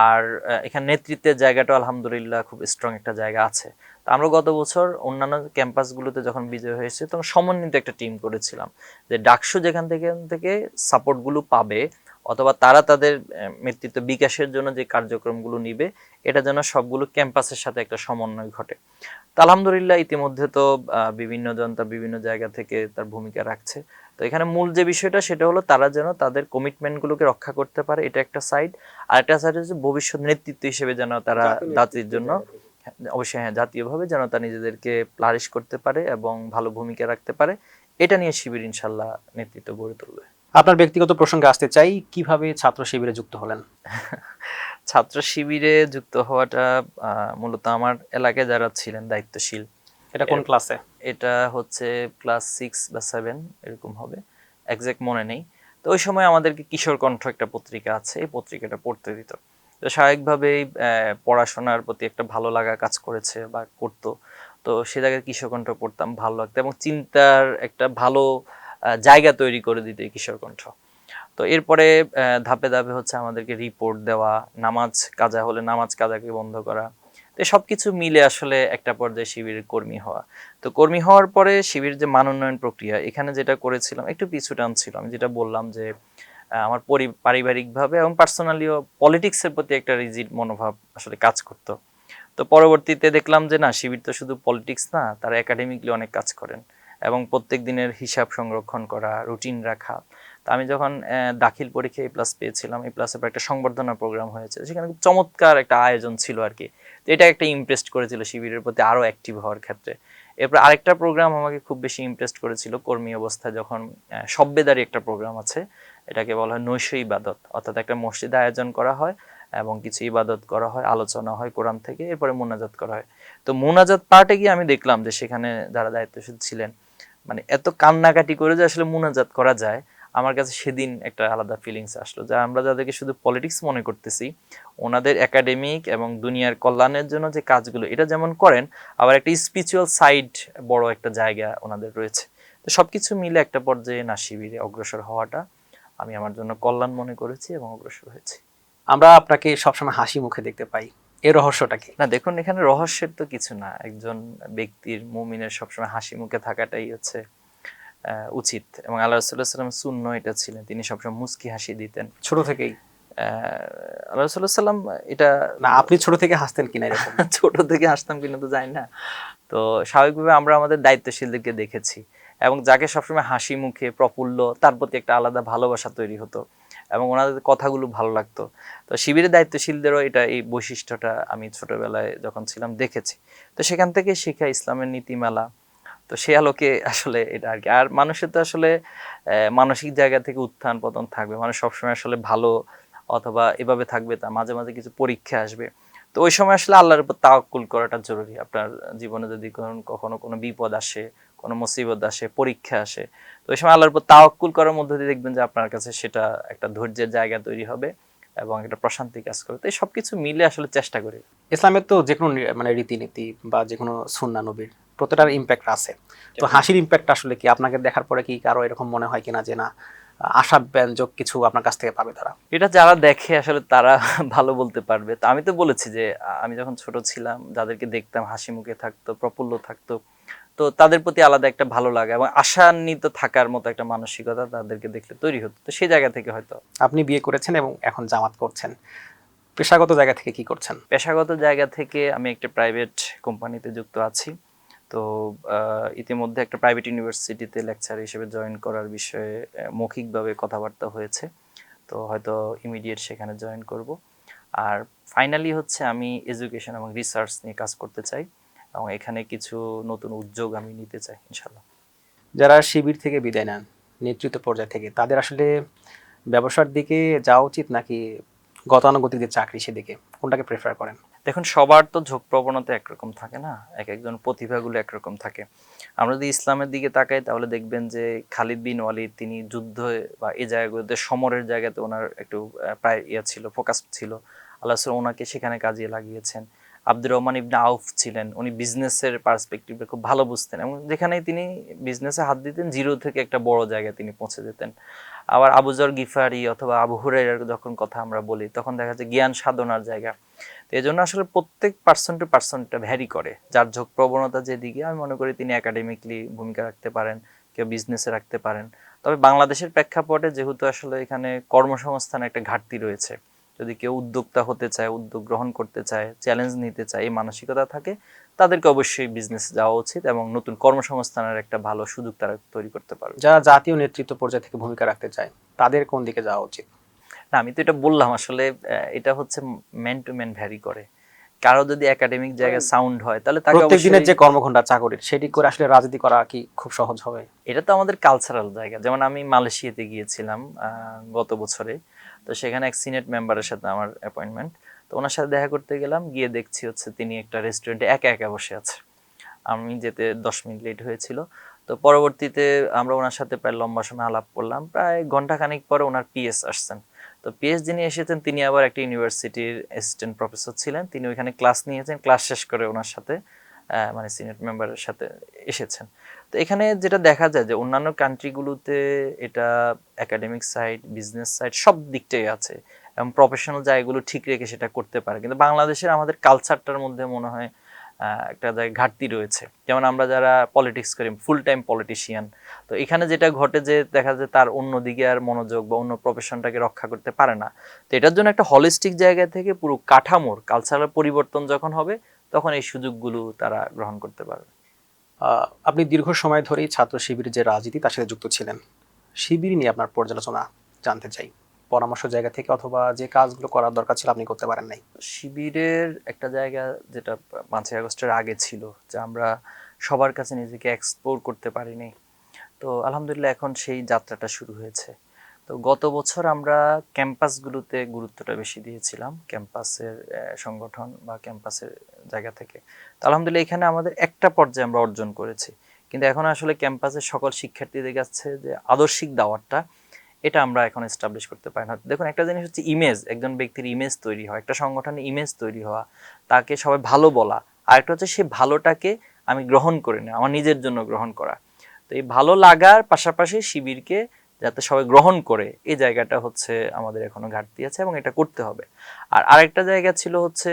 আর এখানে নেতৃত্বের জায়গাটা আলহামদুলিল্লাহ খুব স্ট্রং একটা জায়গা আছে। তো আমরা গত বছর অন্যান্য ক্যাম্পাসগুলোতে যখন বিজয় হয়েছে তখন সমন্বিত একটা টিম করেছিলাম, যে ডাকসু যেখান থেকে সাপোর্টগুলো পাবে অথবা তারা তাদের নেতৃত্ব বিকাশের জন্য যে কার্যক্রমগুলো নিবে, এটা যেন সবগুলো ক্যাম্পাসের সাথে একটা সমন্বয় ঘটে। তো আলহামদুলিল্লাহ ইতিমধ্যে তো বিভিন্ন জন তার বিভিন্ন জায়গা থেকে তার ভূমিকা রাখছে। তো এখানে মূল যে বিষয়টা সেটা হলো তারা যেন তাদের কমিটমেন্টগুলোকে রক্ষা করতে পারে, এটা একটা সাইড। আর একটা সাইড হচ্ছে ভবিষ্যৎ নেতৃত্ব হিসেবে যেন তারা জাতির জন্য, অবশ্যই হ্যাঁ জাতীয়ভাবে যেন তারা নিজেদেরকে ফ্লারিশ করতে পারে এবং ভালো ভূমিকা রাখতে পারে, এটা নিয়ে শিবির ইনশাল্লাহ নেতৃত্ব গড়ে তুলবে। আপনার ব্যক্তিগত প্রসঙ্গে আসতে চাই, কিভাবে ছাত্র শিবিরে যুক্ত হলেন? ছাত্র শিবিরে যুক্ত হওয়াটা মূলত আমার এলাকায় যারা ছিলেন দায়িত্বশীল, এটা কোন ক্লাসে? এটা হচ্ছে ক্লাস 6 বা 7 এরকম হবে, এক্সাক্ট মনে নেই। তো ওই সময় আমাদেরকে কিশোর কণ্ঠ একটা পত্রিকা আছে, এই পত্রিকাটা পড়তে দিত। তো স্বাভাবিকভাবেই পড়াশোনার প্রতি একটা ভালো লাগা কাজ করেছে বা করতো। তো সে জায়গায় কিশোর কণ্ঠ পড়তাম, ভালো লাগতো এবং চিন্তার একটা ভালো জায়গা তৈরি করে দিত এই কিশোর কণ্ঠ। তো এরপরে ধাপে ধাপে হচ্ছে আমাদেরকে রিপোর্ট দেওয়া, নামাজ কাজা হলে নামাজ কাজাকে বন্ধ করা, তো সবকিছু মিলে আসলে একটা পর্যায়ে শিবিরের কর্মী হওয়া। তো কর্মী হওয়ার পরে শিবির যে মান উন্নয়ন প্রক্রিয়া, এখানে যেটা করেছিলাম একটু পিছু টান ছিল। আমি যেটা বললাম যে আমার পারিবারিকভাবে এবং পার্সোনালিও পলিটিক্সের প্রতি একটা রিজিড মনোভাব আসলে কাজ করতো। তো পরবর্তীতে দেখলাম যে না, শিবির তো শুধু পলিটিক্স না, তারা একাডেমিকলি অনেক কাজ করেন এবং প্রত্যেক দিনের হিসাব সংরক্ষণ করা, রুটিন রাখা। তো আমি যখন দাখিল পরীক্ষায় A+ পেয়েছিলাম, A+-এর পর একটা সংবর্ধনা প্রোগ্রাম হয়েছে, সেখানে খুব চমৎকার একটা আয়োজন ছিল আর কি। তো এটা একটা ইমপ্রেসড করেছিল শিবিরের প্রতি আরও অ্যাক্টিভ হওয়ার ক্ষেত্রে। এরপর আরেকটা প্রোগ্রাম আমাকে খুব বেশি ইমপ্রেসড করেছিল কর্মী অবস্থায়, যখন সব্বেদারি একটা প্রোগ্রাম আছে, এটাকে বলা হয় নৈশ ইবাদত, অর্থাৎ একটা মসজিদে আয়োজন করা হয় এবং কিছু ইবাদত করা হয়, আলোচনা হয় কোরআন থেকে, এরপরে মুনাজাত করা হয়। তো মুনাজাত পার্টে গিয়ে আমি দেখলাম যে সেখানে যারা দায়িত্বশীল ছিলেন মানে এত কান্নাকাটি করে যে আসলে মুনাজাত করা যায়, আমার কাছে সেদিন একটা আলাদা ফিলিংস আসলো, যা আমরা যাদেরকে শুধু পলিটিক্স মনে করতেছি, ওনাদের একাডেমিক এবং দুনিয়ার কল্যাণের জন্য যে কাজগুলো এটা যেমন করেন, আবার একটা স্পিরিচুয়াল সাইড বড় একটা জায়গা ওনাদের রয়েছে। তো সবকিছু মিলে একটা পর্যায়ে না শিবিরে অগ্রসর হওয়াটা আমি আমার জন্য কল্যাণ মনে করেছি এবং অগ্রসর হয়েছি। আমরা আপনাকে সবসময় হাসি মুখে দেখতে পাই, এর রহস্যটা কি? না দেখুন, এখানে রহস্যের তো কিছু না, একজন ব্যক্তির মুমিনের সবসময় হাসি মুখে থাকাটাই হচ্ছে উচিত, এবং আল্লাহ রাসূলুল্লাহ সাল্লাল্লাহু আলাইহি ওয়াসাল্লাম সুন্ন এটা ছিলেন, তিনি সবসময় মুস্কি হাসি দিতেন ছোট থেকেই? আল্লাহ রাসূলুল্লাহ সাল্লাম এটা না, আপনি ছোট থেকে হাসতেন কিনা এরকম? ছোট থেকে হাসতাম কিনা তো জানি না। তো স্বাভাবিকভাবে আমরা আমাদের দায়িত্বশীলদেরকে দেখেছি, এবং যাকে সবসময় হাসি মুখে প্রফুল্ল, তার প্রতি একটা আলাদা ভালোবাসা তৈরি হতো এবং ওনাদের কথাগুলো ভালো লাগতো। তো শিবিরের দায়িত্বশীলদেরও এটা এই বৈশিষ্ট্যটা আমি ছোটবেলায় যখন ছিলাম দেখেছি। তো সেখান থেকে শিখা ইসলামের নীতিমালা, তো সে আলোকে আসলে এটা আর কি। আর মানুষের তো আসলে মানসিক জায়গা থেকে উত্থান পতন থাকবে, মানুষ সবসময় আসলে ভালো অথবা এভাবে থাকবে, তা মাঝে মাঝে কিছু পরীক্ষা আসবে। তো ওই সময় আসলে আল্লাহর উপর তাওয়াক্কুল করাটা জরুরি। আপনার জীবনে যদি কখনো কোনো বিপদ আসে, কোনো মুসিবত আসে, পরীক্ষা আসে, তো ওই সময় আল্লাহর উপর তাওয়াক্কুল করার মধ্যে দিয়ে দেখবেন যে আপনার কাছে সেটা একটা ধৈর্যের জায়গা তৈরি হবে এবং একটা প্রশান্তি কাজ করবে। তো এই সবকিছু মিলে আসলে চেষ্টা করি। ইসলামের তো যে কোনো মানে রীতিনীতি বা যে কোনো সুন্নাহ নবীর প্রতিটার ইম্প্যাক্ট আছে। তো হাসির ইম্প্যাক্ট আসলে কি আপনাকে দেখার পরে কি কারো এরকম মনে হয় কিনা যে না, আশাব্যঞ্জক কিছু আপনার কাছ থেকে পাবে তারা? এটা যারা দেখে আসলে তারা ভালো বলতে পারবে। তো আমি তো বলেছি যে আমি যখন ছোট ছিলাম যাদেরকে দেখতাম হাসি মুখে থাকতো, প্রফুল্ল থাকতো, তো তাদের প্রতি আলাদা একটা ভালো লাগা এবং আশান্বিত থাকার মতো একটা মানসিকতা তাদেরকে দেখলে তৈরি হতো। তো সেই জায়গা থেকে হয়তো। আপনি বিয়ে করেছেন এবং এখন জামাত করছেন, পেশাগত জায়গা থেকে কি করছেন? পেশাগত জায়গা থেকে আমি একটা প্রাইভেট কোম্পানিতে যুক্ত আছি। তো ইতিমধ্যে একটা প্রাইভেট ইউনিভার্সিটিতে লেকচার হিসেবে জয়েন করার বিষয়ে মৌখিকভাবে কথাবার্তা হয়েছে। তো হয়তো ইমিডিয়েট সেখানে জয়েন করব। আর ফাইনালি হচ্ছে আমি এডুকেশন এবং রিসার্চ নিয়ে কাজ করতে চাই এবং এখানে কিছু নতুন উদ্যোগ আমি নিতে চাই ইনশাল্লাহ। যারা শিবির থেকে বিদায় নেন নেতৃত্ব পর্যায় থেকে, তাদের আসলে ব্যবসার দিকে যাওয়া উচিত নাকি গতানুগতিক যে চাকরি সেদিকে, কোনটাকে প্রেফার করেন? দেখুন, সবার তো ঝোঁক প্রবণতা একরকম থাকে না, এক একজন প্রতিভাগুলো একরকম থাকে। আমরা যদি ইসলামের দিকে তাকাই তাহলে দেখবেন যে খালিদ বিন ওয়ালিদ তিনি যুদ্ধে বা এই জায়গাগুলোতে সমরের জায়গাতে ওনার একটু প্রায় ছিল, ফোকাস ছিল। আল্লাহ রাসূল ওনাকে সেখানে কাজে লাগিয়েছেন। আব্দুর রহমান ইবনে আউফ ছিলেন, উনি বিজনেসের পার্সপেক্টিভে খুব ভালো বুঝতেন এবং যেখানে তিনি বিজনেসে হাত দিতেন জিরো থেকে একটা বড় জায়গায় তিনি পৌঁছে যেতেন। আবার আবু যর গিফারি অথবা আবু হুরায়রার যখন কথা আমরা বলি তখন দেখা যায় জ্ঞান সাধনার জায়গা। তো এই জন্য আসলে প্রত্যেক পার্সন টু পার্সন এটা ভ্যারি করে, যার ঝোঁক প্রবণতা যেদিকে। আমি মনে করি তিনি একাডেমিকলি ভূমিকা রাখতে পারেন, কেউ বিজনেসে রাখতে পারেন। তবে বাংলাদেশের প্রেক্ষাপটে যেহেতু আসলে এখানে কর্মসংস্থান একটা ঘাটতি রয়েছে, যদি কেউ উদ্যোক্তা হতে চায়, উদ্যোগ গ্রহণ করতে চায়, চ্যালেঞ্জ নিতে চায়, এই মানসিকতা থাকে, তাদেরকে অবশ্যই বিজনেসে যাওয়া উচিত এবং নতুন কর্মসংস্থানের একটা ভালো সুযোগ তারা তৈরি করতে পারবে। যারা জাতীয় নেতৃত্ব পর্যায় থেকে ভূমিকা রাখতে চায় তাদের কোন দিকে যাওয়া উচিত? না, আমি তো এটা বললাম আসলে এটা হচ্ছে ম্যান টু ম্যান ভ্যারি করে। কারো যদি একাডেমিক জায়গায় সাউন্ড হয় তাহলে তাকে প্রত্যেক দিনের অবশ্যই। যে কর্মঘণ্টা চাকরির, সেটি করে আসলে রাজনীতি করা কি খুব সহজ হবে? এটা তো আমাদের কালচারাল জায়গা। যেমন আমি মালয়েশিয়াতে গিয়েছিলাম গত বছরে। তো সেখানে এক সিনেট মেম্বারের সাথে আমার অ্যাপয়েন্টমেন্ট। তো ওনার সাথে দেখা করতে গেলাম, গিয়ে দেখছি হচ্ছে তিনি একটা রেস্টুরেন্টে একা একা বসে আছে। আমি যেতে 10 মিনিট লেট হয়েছিল। তো পরবর্তীতে আমরা ওনার সাথে প্রায় লম্বা সময় আলাপ করলাম। প্রায় ঘন্টাখানেক পরে ওনার পিএস আসছেন। তো পিএস যিনি এসেছেন তিনি আবার একটা ইউনিভার্সিটির অ্যাসিস্ট্যান্ট প্রফেসর ছিলেন। তিনি ওইখানে ক্লাস নিয়েছেন, ক্লাস শেষ করে ওনার সাথে মানে সিনেট মেম্বারের সাথে এসেছেন। তো এখানে যেটা দেখা যায় যে অন্যান্য কান্ট্রিগুলোতে এটা একাডেমিক সাইড, বিজনেস সাইড সব দিকটাই আছে এবং প্রফেশনাল জায়গাগুলো ঠিক রেখে সেটা করতে পারে। কিন্তু বাংলাদেশের আমাদের কালচারটার মধ্যে মনে হয় একটা জায়গায় ঘাটতি রয়েছে। যেমন আমরা যারা পলিটিক্স করি, ফুল টাইম পলিটিশিয়ান, তো এখানে যেটা ঘটে যে দেখা যায় তার অন্যদিকে আর মনোযোগ বা অন্য প্রফেশনটাকে রক্ষা করতে পারে না। তো এটার জন্য একটা হলিস্টিক জায়গা থেকে পুরো কাঠামোর কালচারাল পরিবর্তন যখন হবে তখন এই সুযোগগুলো তারা গ্রহণ করতে পারবে। আপনি দীর্ঘ সময় ধরেই ছাত্র শিবিরের যে রাজনীতি তার সাথে যুক্ত ছিলেন, শিবির নিয়ে আপনার পর্যালোচনা জানতে চাই। পরামর্শ জায়গা থেকে অথবা যে কাজগুলো করার দরকার ছিল আপনি করতে পারেন নাই? শিবিরের একটা জায়গা যেটা 5ই আগস্টের আগে ছিল যে আমরা সবার কাছে নিজেকে এক্সপ্লোর করতে পারিনি। তো আলহামদুলিল্লাহ এখন সেই যাত্রাটা শুরু হয়েছে। তো গত বছর আমরা ক্যাম্পাসগুলোতে গুরুত্বটা বেশি দিয়েছিলাম, ক্যাম্পাসের সংগঠন বা ক্যাম্পাসের জায়গা থেকে। তো আলহামদুলিল্লাহ এখানে আমাদের একটা পর্যায়ে আমরা অর্জন করেছি। কিন্তু এখন আসলে ক্যাম্পাসের সকল শিক্ষার্থীদের কাছে যে আদর্শিক দাওয়াতটা, এটা আমরা এখন এস্টাবলিশ করতে পারি না। দেখুন, একটা জিনিস হচ্ছে ইমেজ, একজন ব্যক্তির ইমেজ তৈরি হয়, একটা সংগঠনের ইমেজ তৈরি হওয়া, তাকে সবাই ভালো বলা। আরেকটা হচ্ছে সেই ভালোটাকে আমি গ্রহণ করে নেওয়া, আমার নিজের জন্য গ্রহণ করা। তো এই ভালো লাগার পাশাপাশি শিবিরকে যাতে সবাই গ্রহণ করে, এই জায়গাটা হচ্ছে আমাদের এখনো ঘাটতি আছে এবং এটা করতে হবে। আর আরেকটা জায়গা ছিল হচ্ছে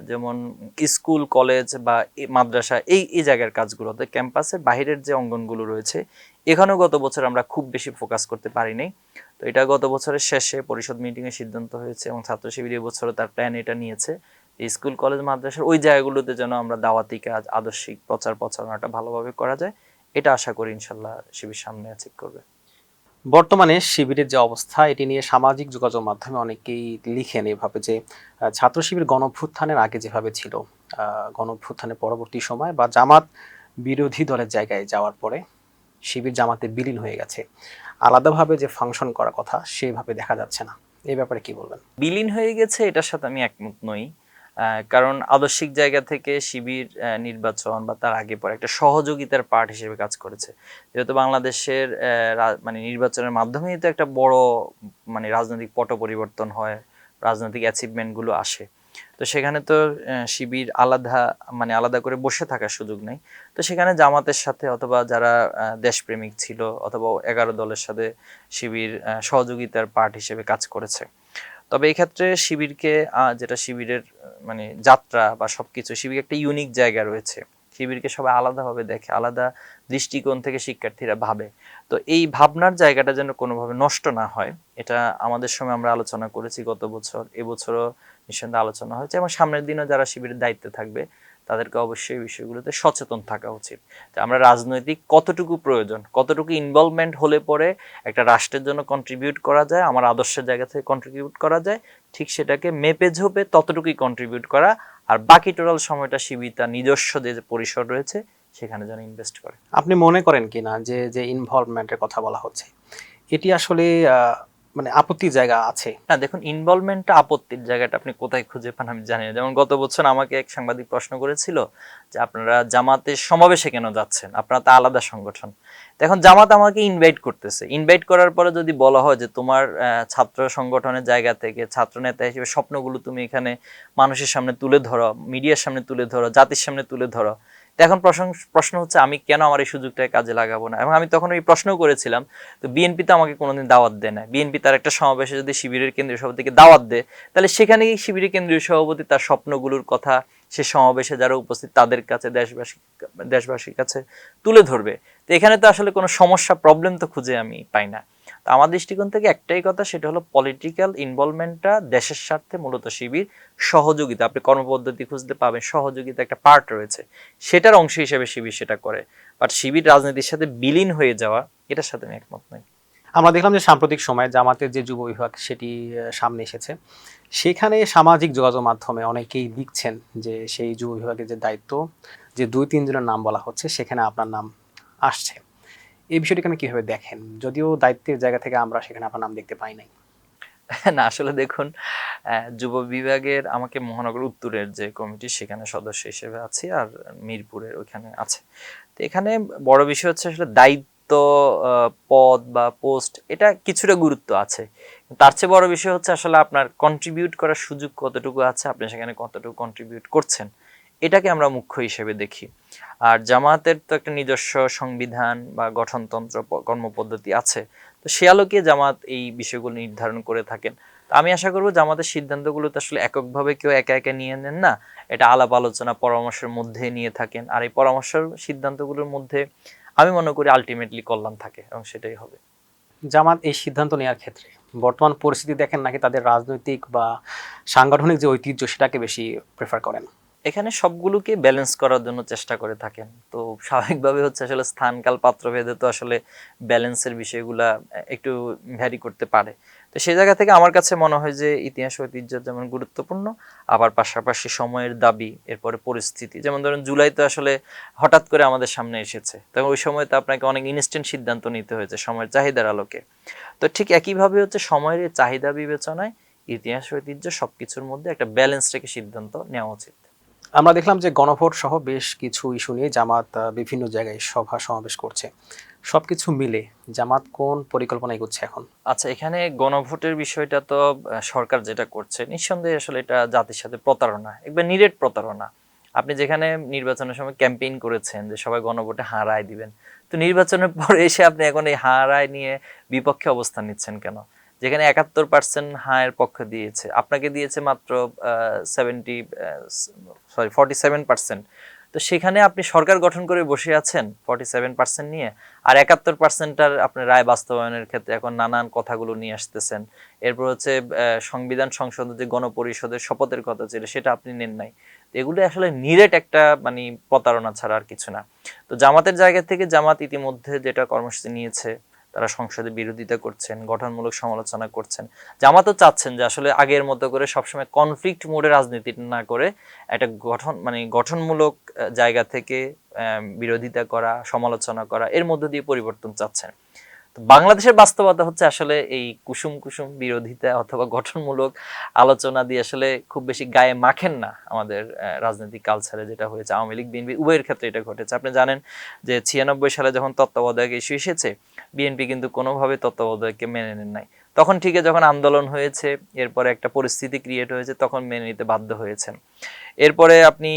যেমন স্কুল, কলেজ বা মাদ্রাসা, এই জায়গার কাজগুলোতে ক্যাম্পাসের বাইরের যে অঙ্গনগুলো রয়েছে এখানেও গত বছর আমরা খুব বেশি ফোকাস করতে পারিনি। তো এটা গত বছরের শেষে পরিষদ মিটিংয়ে সিদ্ধান্ত হয়েছে এবং ছাত্র শিবির এবছরও তার প্ল্যান এটা নিয়েছে, স্কুল, কলেজ, মাদ্রাসার ওই জায়গাগুলোতে যেন আমরা দাওয়াতি কাজ, আদর্শিক প্রচার প্রচারণাটা ভালোভাবে করা যায়। এটা আশা করি ইনশাল্লাহ শিবির সামনে অ্যাচিভ করবে। বর্তমানে শিবিরের যে অবস্থা এটি নিয়ে সামাজিক যোগাযোগ মাধ্যমে অনেকেই লিখেন এভাবে যে ছাত্র শিবির গণঅভ্যুত্থানের আগে যেভাবে ছিল, গণঅভ্যুত্থানের পরবর্তী সময় বা জামাত বিরোধী দলের জায়গায় যাওয়ার পরে শিবির জামাতে বিলীন হয়ে গেছে, আলাদাভাবে যে ফাংশন করার কথা সেভাবে দেখা যাচ্ছে না। এই ব্যাপারে কি বলবেন? বিলীন হয়ে গেছে এটার সাথে আমি একমত নই। কারণ আদর্শিক জায়গা থেকে শিবির নির্বাচন বা তার আগে পরে একটা সহযোগিতার পার্ট হিসেবে কাজ করেছে। যেহেতু বাংলাদেশের মানে নির্বাচনের মাধ্যমেই তো একটা বড় মানে রাজনৈতিক পট পরিবর্তন হয়, রাজনৈতিক অ্যাচিভমেন্টগুলো আসে। তো সেখানে তো শিবির আলাদা মানে আলাদা করে বসে থাকার সুযোগ নেই। তো সেখানে জামাতের সাথে অথবা যারা দেশপ্রেমিক ছিল অথবা 11 দলের সাথে শিবির সহযোগিতার পার্ট হিসেবে কাজ করেছে। তবে এই ক্ষেত্রে শিবিরকে যেটা শিবিরের মানে যাত্রা বা সবকিছু, শিবির একটা ইউনিক জায়গা রয়েছে। শিবিরকে সবাই আলাদাভাবে দেখে, আলাদা দৃষ্টিকোণ থেকে শিক্ষার্থীরা ভাবে। তো এই ভাবনার জায়গাটা যেন কোনোভাবে নষ্ট না হয়, এটা আমাদের সময় আমরা আলোচনা করেছি গত বছর, এবছরও নিঃসন্দেহে আলোচনা হয়েছে, এবং সামনের দিনও যারা শিবিরের দায়িত্বে থাকবে তাদেরকে অবশ্যই এই বিষয়গুলোতে সচেতন থাকা উচিত যে আমরা রাজনৈতিক কতটুকু প্রয়োজন, কতটুকু ইনভলভমেন্ট হলে পরে একটা রাষ্ট্রের জন্য কন্ট্রিবিউট করা যায়, আমার আদর্শের জায়গা থেকে কন্ট্রিবিউট করা যায়, ঠিক সেটাকে মেপে ঝোপে ততটুকুই কন্ট্রিবিউট করা, আর বাকি টোটাল সময়টা শিবির তার নিজস্ব যে পরিসর রয়েছে সেখানে যেন ইনভেস্ট করে। আপনি মনে করেন কিনা যে যে ইনভলভমেন্টের কথা বলা হচ্ছে এটি আসলে মানে আপত্তির জায়গা আছে? না দেখুন, ইনভলভমেন্টটা আপত্তির জায়গাটা আপনি কোথায় খুঁজে পান আমি জানি না। যেমন গত বছর আমাকে এক সাংবাদিক প্রশ্ন করেছিল যে আপনারা জামাতের সমাবেশে কেন যাচ্ছেন, আপনারা তো আলাদা সংগঠন। তো এখন জামাত আমাকে ইনভাইট করতেছে, ইনভাইট করার পরে যদি বলা হয় যে তোমার ছাত্র সংগঠনের জায়গা থেকে ছাত্র নেতা হিসেবে স্বপ্নগুলো তুমি এখানে মানুষের সামনে তুলে ধরো, মিডিয়ার সামনে তুলে ধরো, জাতির সামনে তুলে ধরো, তো এখন প্রশ্ন হচ্ছে আমি কেন আমার এই সুযোগটাকে কাজে লাগাবো না। এবং আমি তখন এই প্রশ্ন করেছিলাম, তো বিএনপি তো আমাকে কোনোদিন দাওয়াত দেয় না, বিএনপি তার একটা সমাবেশে যদি শিবিরের কেন্দ্রীয় সভাপতিকে দাওয়াত দেয়, তাহলে সেখানে শিবিরের কেন্দ্রীয় সভাপতি তার স্বপ্নগুলোর কথা সে সমাবেশে যারা উপস্থিত তাদের কাছে, দেশবাসীর কাছে তুলে ধরবে। তো এখানে তো আসলে কোনো সমস্যা, প্রবলেম তো খুঁজে আমি পাই না। তো আমার দৃষ্টিকোণ থেকে একটাই কথা, সেটা হলো পলিটিক্যাল ইনভলভমেন্টটা দেশের স্বার্থে মূলত শিবির সহযোগিতা, আপনি কর্মপদ্ধতি খুঁজতে পাবেন, সহযোগিতা একটা পার্ট রয়েছে, সেটার অংশ হিসেবে শিবির সেটা করে। বাট শিবির রাজনীতির সাথে বিলীন হয়ে যাওয়া, এটার সাথে আমি একমত নই। আমরা দেখলাম যে সাম্প্রতিক সময়ে জামাতের যে যুব বিভাগ সেটি সামনে এসেছে, সেখানে সামাজিক যোগাযোগ মাধ্যমে অনেকেই লিখছেন যে সেই যুব বিভাগের যে দায়িত্ব, যে 2-3 জনের নাম বলা হচ্ছে সেখানে আপনার নাম আসছে। এই বিষয়টিকে আপনি কিভাবে দেখেন? যদিও দায়িত্বের জায়গা থেকে আমরা সেখানে আপনার নাম দেখতে পাই নাই। না আসলে দেখুন, যুব বিভাগের আমাকে মহানগর উত্তরের যে কমিটি সেখানে সদস্য হিসেবে আছি, আর মিরপুরের ওইখানে আছে। তো এখানে বড় বিষয় হচ্ছে আসলে দায়িত্ব, পদ বা পোস্ট, এটা কিছুটা গুরুত্ব আছে, তার চেয়ে বড় বিষয় হচ্ছে আসলে আপনার কন্ট্রিবিউট করার সুযোগ কতটুকু আছে, আপনি সেখানে কতটুকু কন্ট্রিবিউট করছেন, এটাকে আমরা মুখ্য হিসেবে দেখি। আর জামাতের তো একটা নিজস্ব সংবিধান বা গঠনতন্ত্র, কর্মপদ্ধতি আছে, তো সে আলোকে জামাত এই বিষয়গুলো নির্ধারণ করে থাকেন। আমি আশা করব জামাতের সিদ্ধান্তগুলো তো আসলে এককভাবে কেউ একা একা নিয়ে নেন না, এটা আলাপ আলোচনা পরামর্শের মধ্যে নিয়ে থাকেন, আর এই পরামর্শ সিদ্ধান্তগুলোর মধ্যে আমি মনে করি আলটিমেটলি কল্যাণ থাকে, এবং সেটাই হবে। জামাত এই সিদ্ধান্ত নেওয়ার ক্ষেত্রে বর্তমান পরিস্থিতি দেখেন নাকি তাদের রাজনৈতিক বা সাংগঠনিক যে ঐতিহ্য সেটাকে বেশি প্রেফার করেন? এখানে সবগুলোকে ব্যালেন্স করার জন্য চেষ্টা করে থাকেন। তো স্বাভাবিকভাবে হচ্ছে আসলে স্থানকাল পাত্রভেদে তো আসলে ব্যালেন্সের বিষয়গুলা একটু ভ্যারি করতে পারে। তো সেই জায়গা থেকে আমার কাছে মনে হয় যে ইতিহাস ঐতিহ্য যেমন গুরুত্বপূর্ণ, আবার পাশাপাশি সময়ের দাবি, এরপরে পরিস্থিতি, যেমন ধরেন জুলাই তো আসলে হঠাৎ করে আমাদের সামনে এসেছে, তখন ওই সময় তো আপনাকে অনেক ইনস্ট্যান্ট সিদ্ধান্ত নিতে হয়েছে সময়ের চাহিদার আলোকে। তো ঠিক একইভাবে হচ্ছে সময়ের চাহিদা বিবেচনায় ইতিহাস ঐতিহ্য সবকিছুর মধ্যে একটা ব্যালেন্স রেখে সিদ্ধান্ত নেওয়া উচিত। আমরা দেখলাম যে গণভোট সহ বেশ কিছু ইস্যু নিয়ে জামাত বিভিন্ন জায়গায় সভা সমাবেশ করছে। সবকিছু মিলে জামাত কোন পরিকল্পনা এগোচ্ছে এখন? আচ্ছা, এখানে গণভোটের বিষয়টা তো সরকার যেটা করছে নিঃসন্দেহে আসলে এটা জাতির সাথে প্রতারণা, একবার নিরেট প্রতারণা। আপনি যেখানে নির্বাচনের সময় ক্যাম্পেইন করেছেন যে সবাই গণভোটে হাঁ রায় দিবেন, তো নির্বাচনের পরে এসে আপনি এখন এই হাঁ রায় নিয়ে বিপক্ষে অবস্থান নিচ্ছেন কেন? যেখানে 71% হাঁ এর পক্ষ দিয়েছে, আপনাকে দিয়েছে মাত্র 47%। তো সেখানে আপনি সরকার গঠন করে বসে আছেন 47% নিয়ে, আর 71%টার আপনি রায় বাস্তবায়নের ক্ষেত্রে এখন নানান কথাগুলো নিয়ে আসতেছেন। এরপর হচ্ছে সংবিধান সংসদের যে গণপরিষদের শপথের কথা ছিল সেটা আপনি নেন নাই। এগুলো আসলে নিরেট একটা মানে প্রতারণা ছাড়া আর কিছু না। তো জামাতের জায়গা থেকে জামাত ইতিমধ্যে যেটা কর্মসূচি নিয়েছে, তারা সংসদে বিরোধিতা করছেন, গঠনমূলক সমালোচনা করছেন। জামাতও চাচ্ছেন যে আসলে আগের মতো করে সবসময় কনফ্লিক্ট মোডে রাজনীতি না করে একটা গঠনমূলক জায়গা থেকে বিরোধিতা করা, সমালোচনা করা, এর মধ্য দিয়ে পরিবর্তন চাচ্ছেন। তো বাংলাদেশের বাস্তবতা হচ্ছে আসলে এই কুসুম কুসুম বিরোধিতা অথবা গঠনমূলক আলোচনা দিয়ে আসলে খুব বেশি গায়ে মাখেন না আমাদের রাজনৈতিক কালচারে, যেটা হয়েছে আওয়ামী লীগ বিএনপি উভয়ের ক্ষেত্রে এটা ঘটেছে। আপনি জানেন যে 96 সালে যখন তত্ত্বাবধায়ক ইস্যু এসেছে, বিএনপি কিন্তু কোনোভাবে তত্ত্বাবধায়ককে মেনে নেন নাই। তখন ঠিক আছে, যখন আন্দোলন হয়েছে, এরপরে একটা পরিস্থিতি ক্রিয়েট হয়েছে, তখন মেনে নিতে বাধ্য হয়েছেন। এরপরে আপনি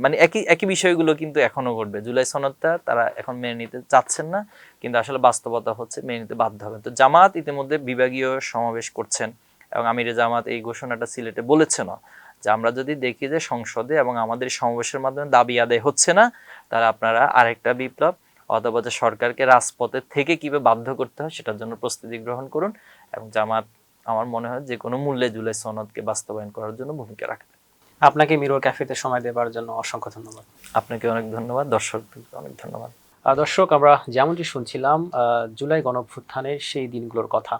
মানে একই একই বিষয়গুলো কিন্তু এখনো ঘটবে। জুলাই সনদটা তারা এখন মেনে নিতে চাচ্ছেন না, কিন্তু আসলে বাস্তবতা হচ্ছে মেনে নিতে বাধ্য হবেন। তো জামাত ইতিমধ্যে বিভাগীয় সমাবেশ করছেন, এবং আমিরে জামাত এই ঘোষণাটা সিলেটে বলেছেনও যে আমরা যদি দেখি যে সংসদে এবং আমাদের সমাবেশের মাধ্যমে দাবি আদায় হচ্ছে না, তাহলে আপনারা আরেকটা বিপ্লব অথবা যে সরকারকে রাজপথে থেকে কিভাবে বাধ্য করতে হয় সেটার জন্য প্রস্তুতি গ্রহণ করুন। এবং জামাত আমার মনে হয় যে কোনো মূল্যে জুলাই সনদকে বাস্তবায়ন করার জন্য ভূমিকা রাখবে। আপনাকে মিরর ক্যাফেতে সময় দেওয়ার জন্য অসংখ্য ধন্যবাদ। আপনাকে অনেক ধন্যবাদ, দর্শকদেরকে অনেক ধন্যবাদ। দর্শক, আমরা যেমনটি শুনছিলাম জুলাই গণঅভ্যুত্থানের সেই দিনগুলোর কথা।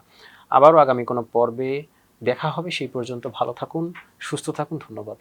আবারও আগামী কোনো পর্বে দেখা হবে, সেই পর্যন্ত ভালো থাকুন, সুস্থ থাকুন, ধন্যবাদ।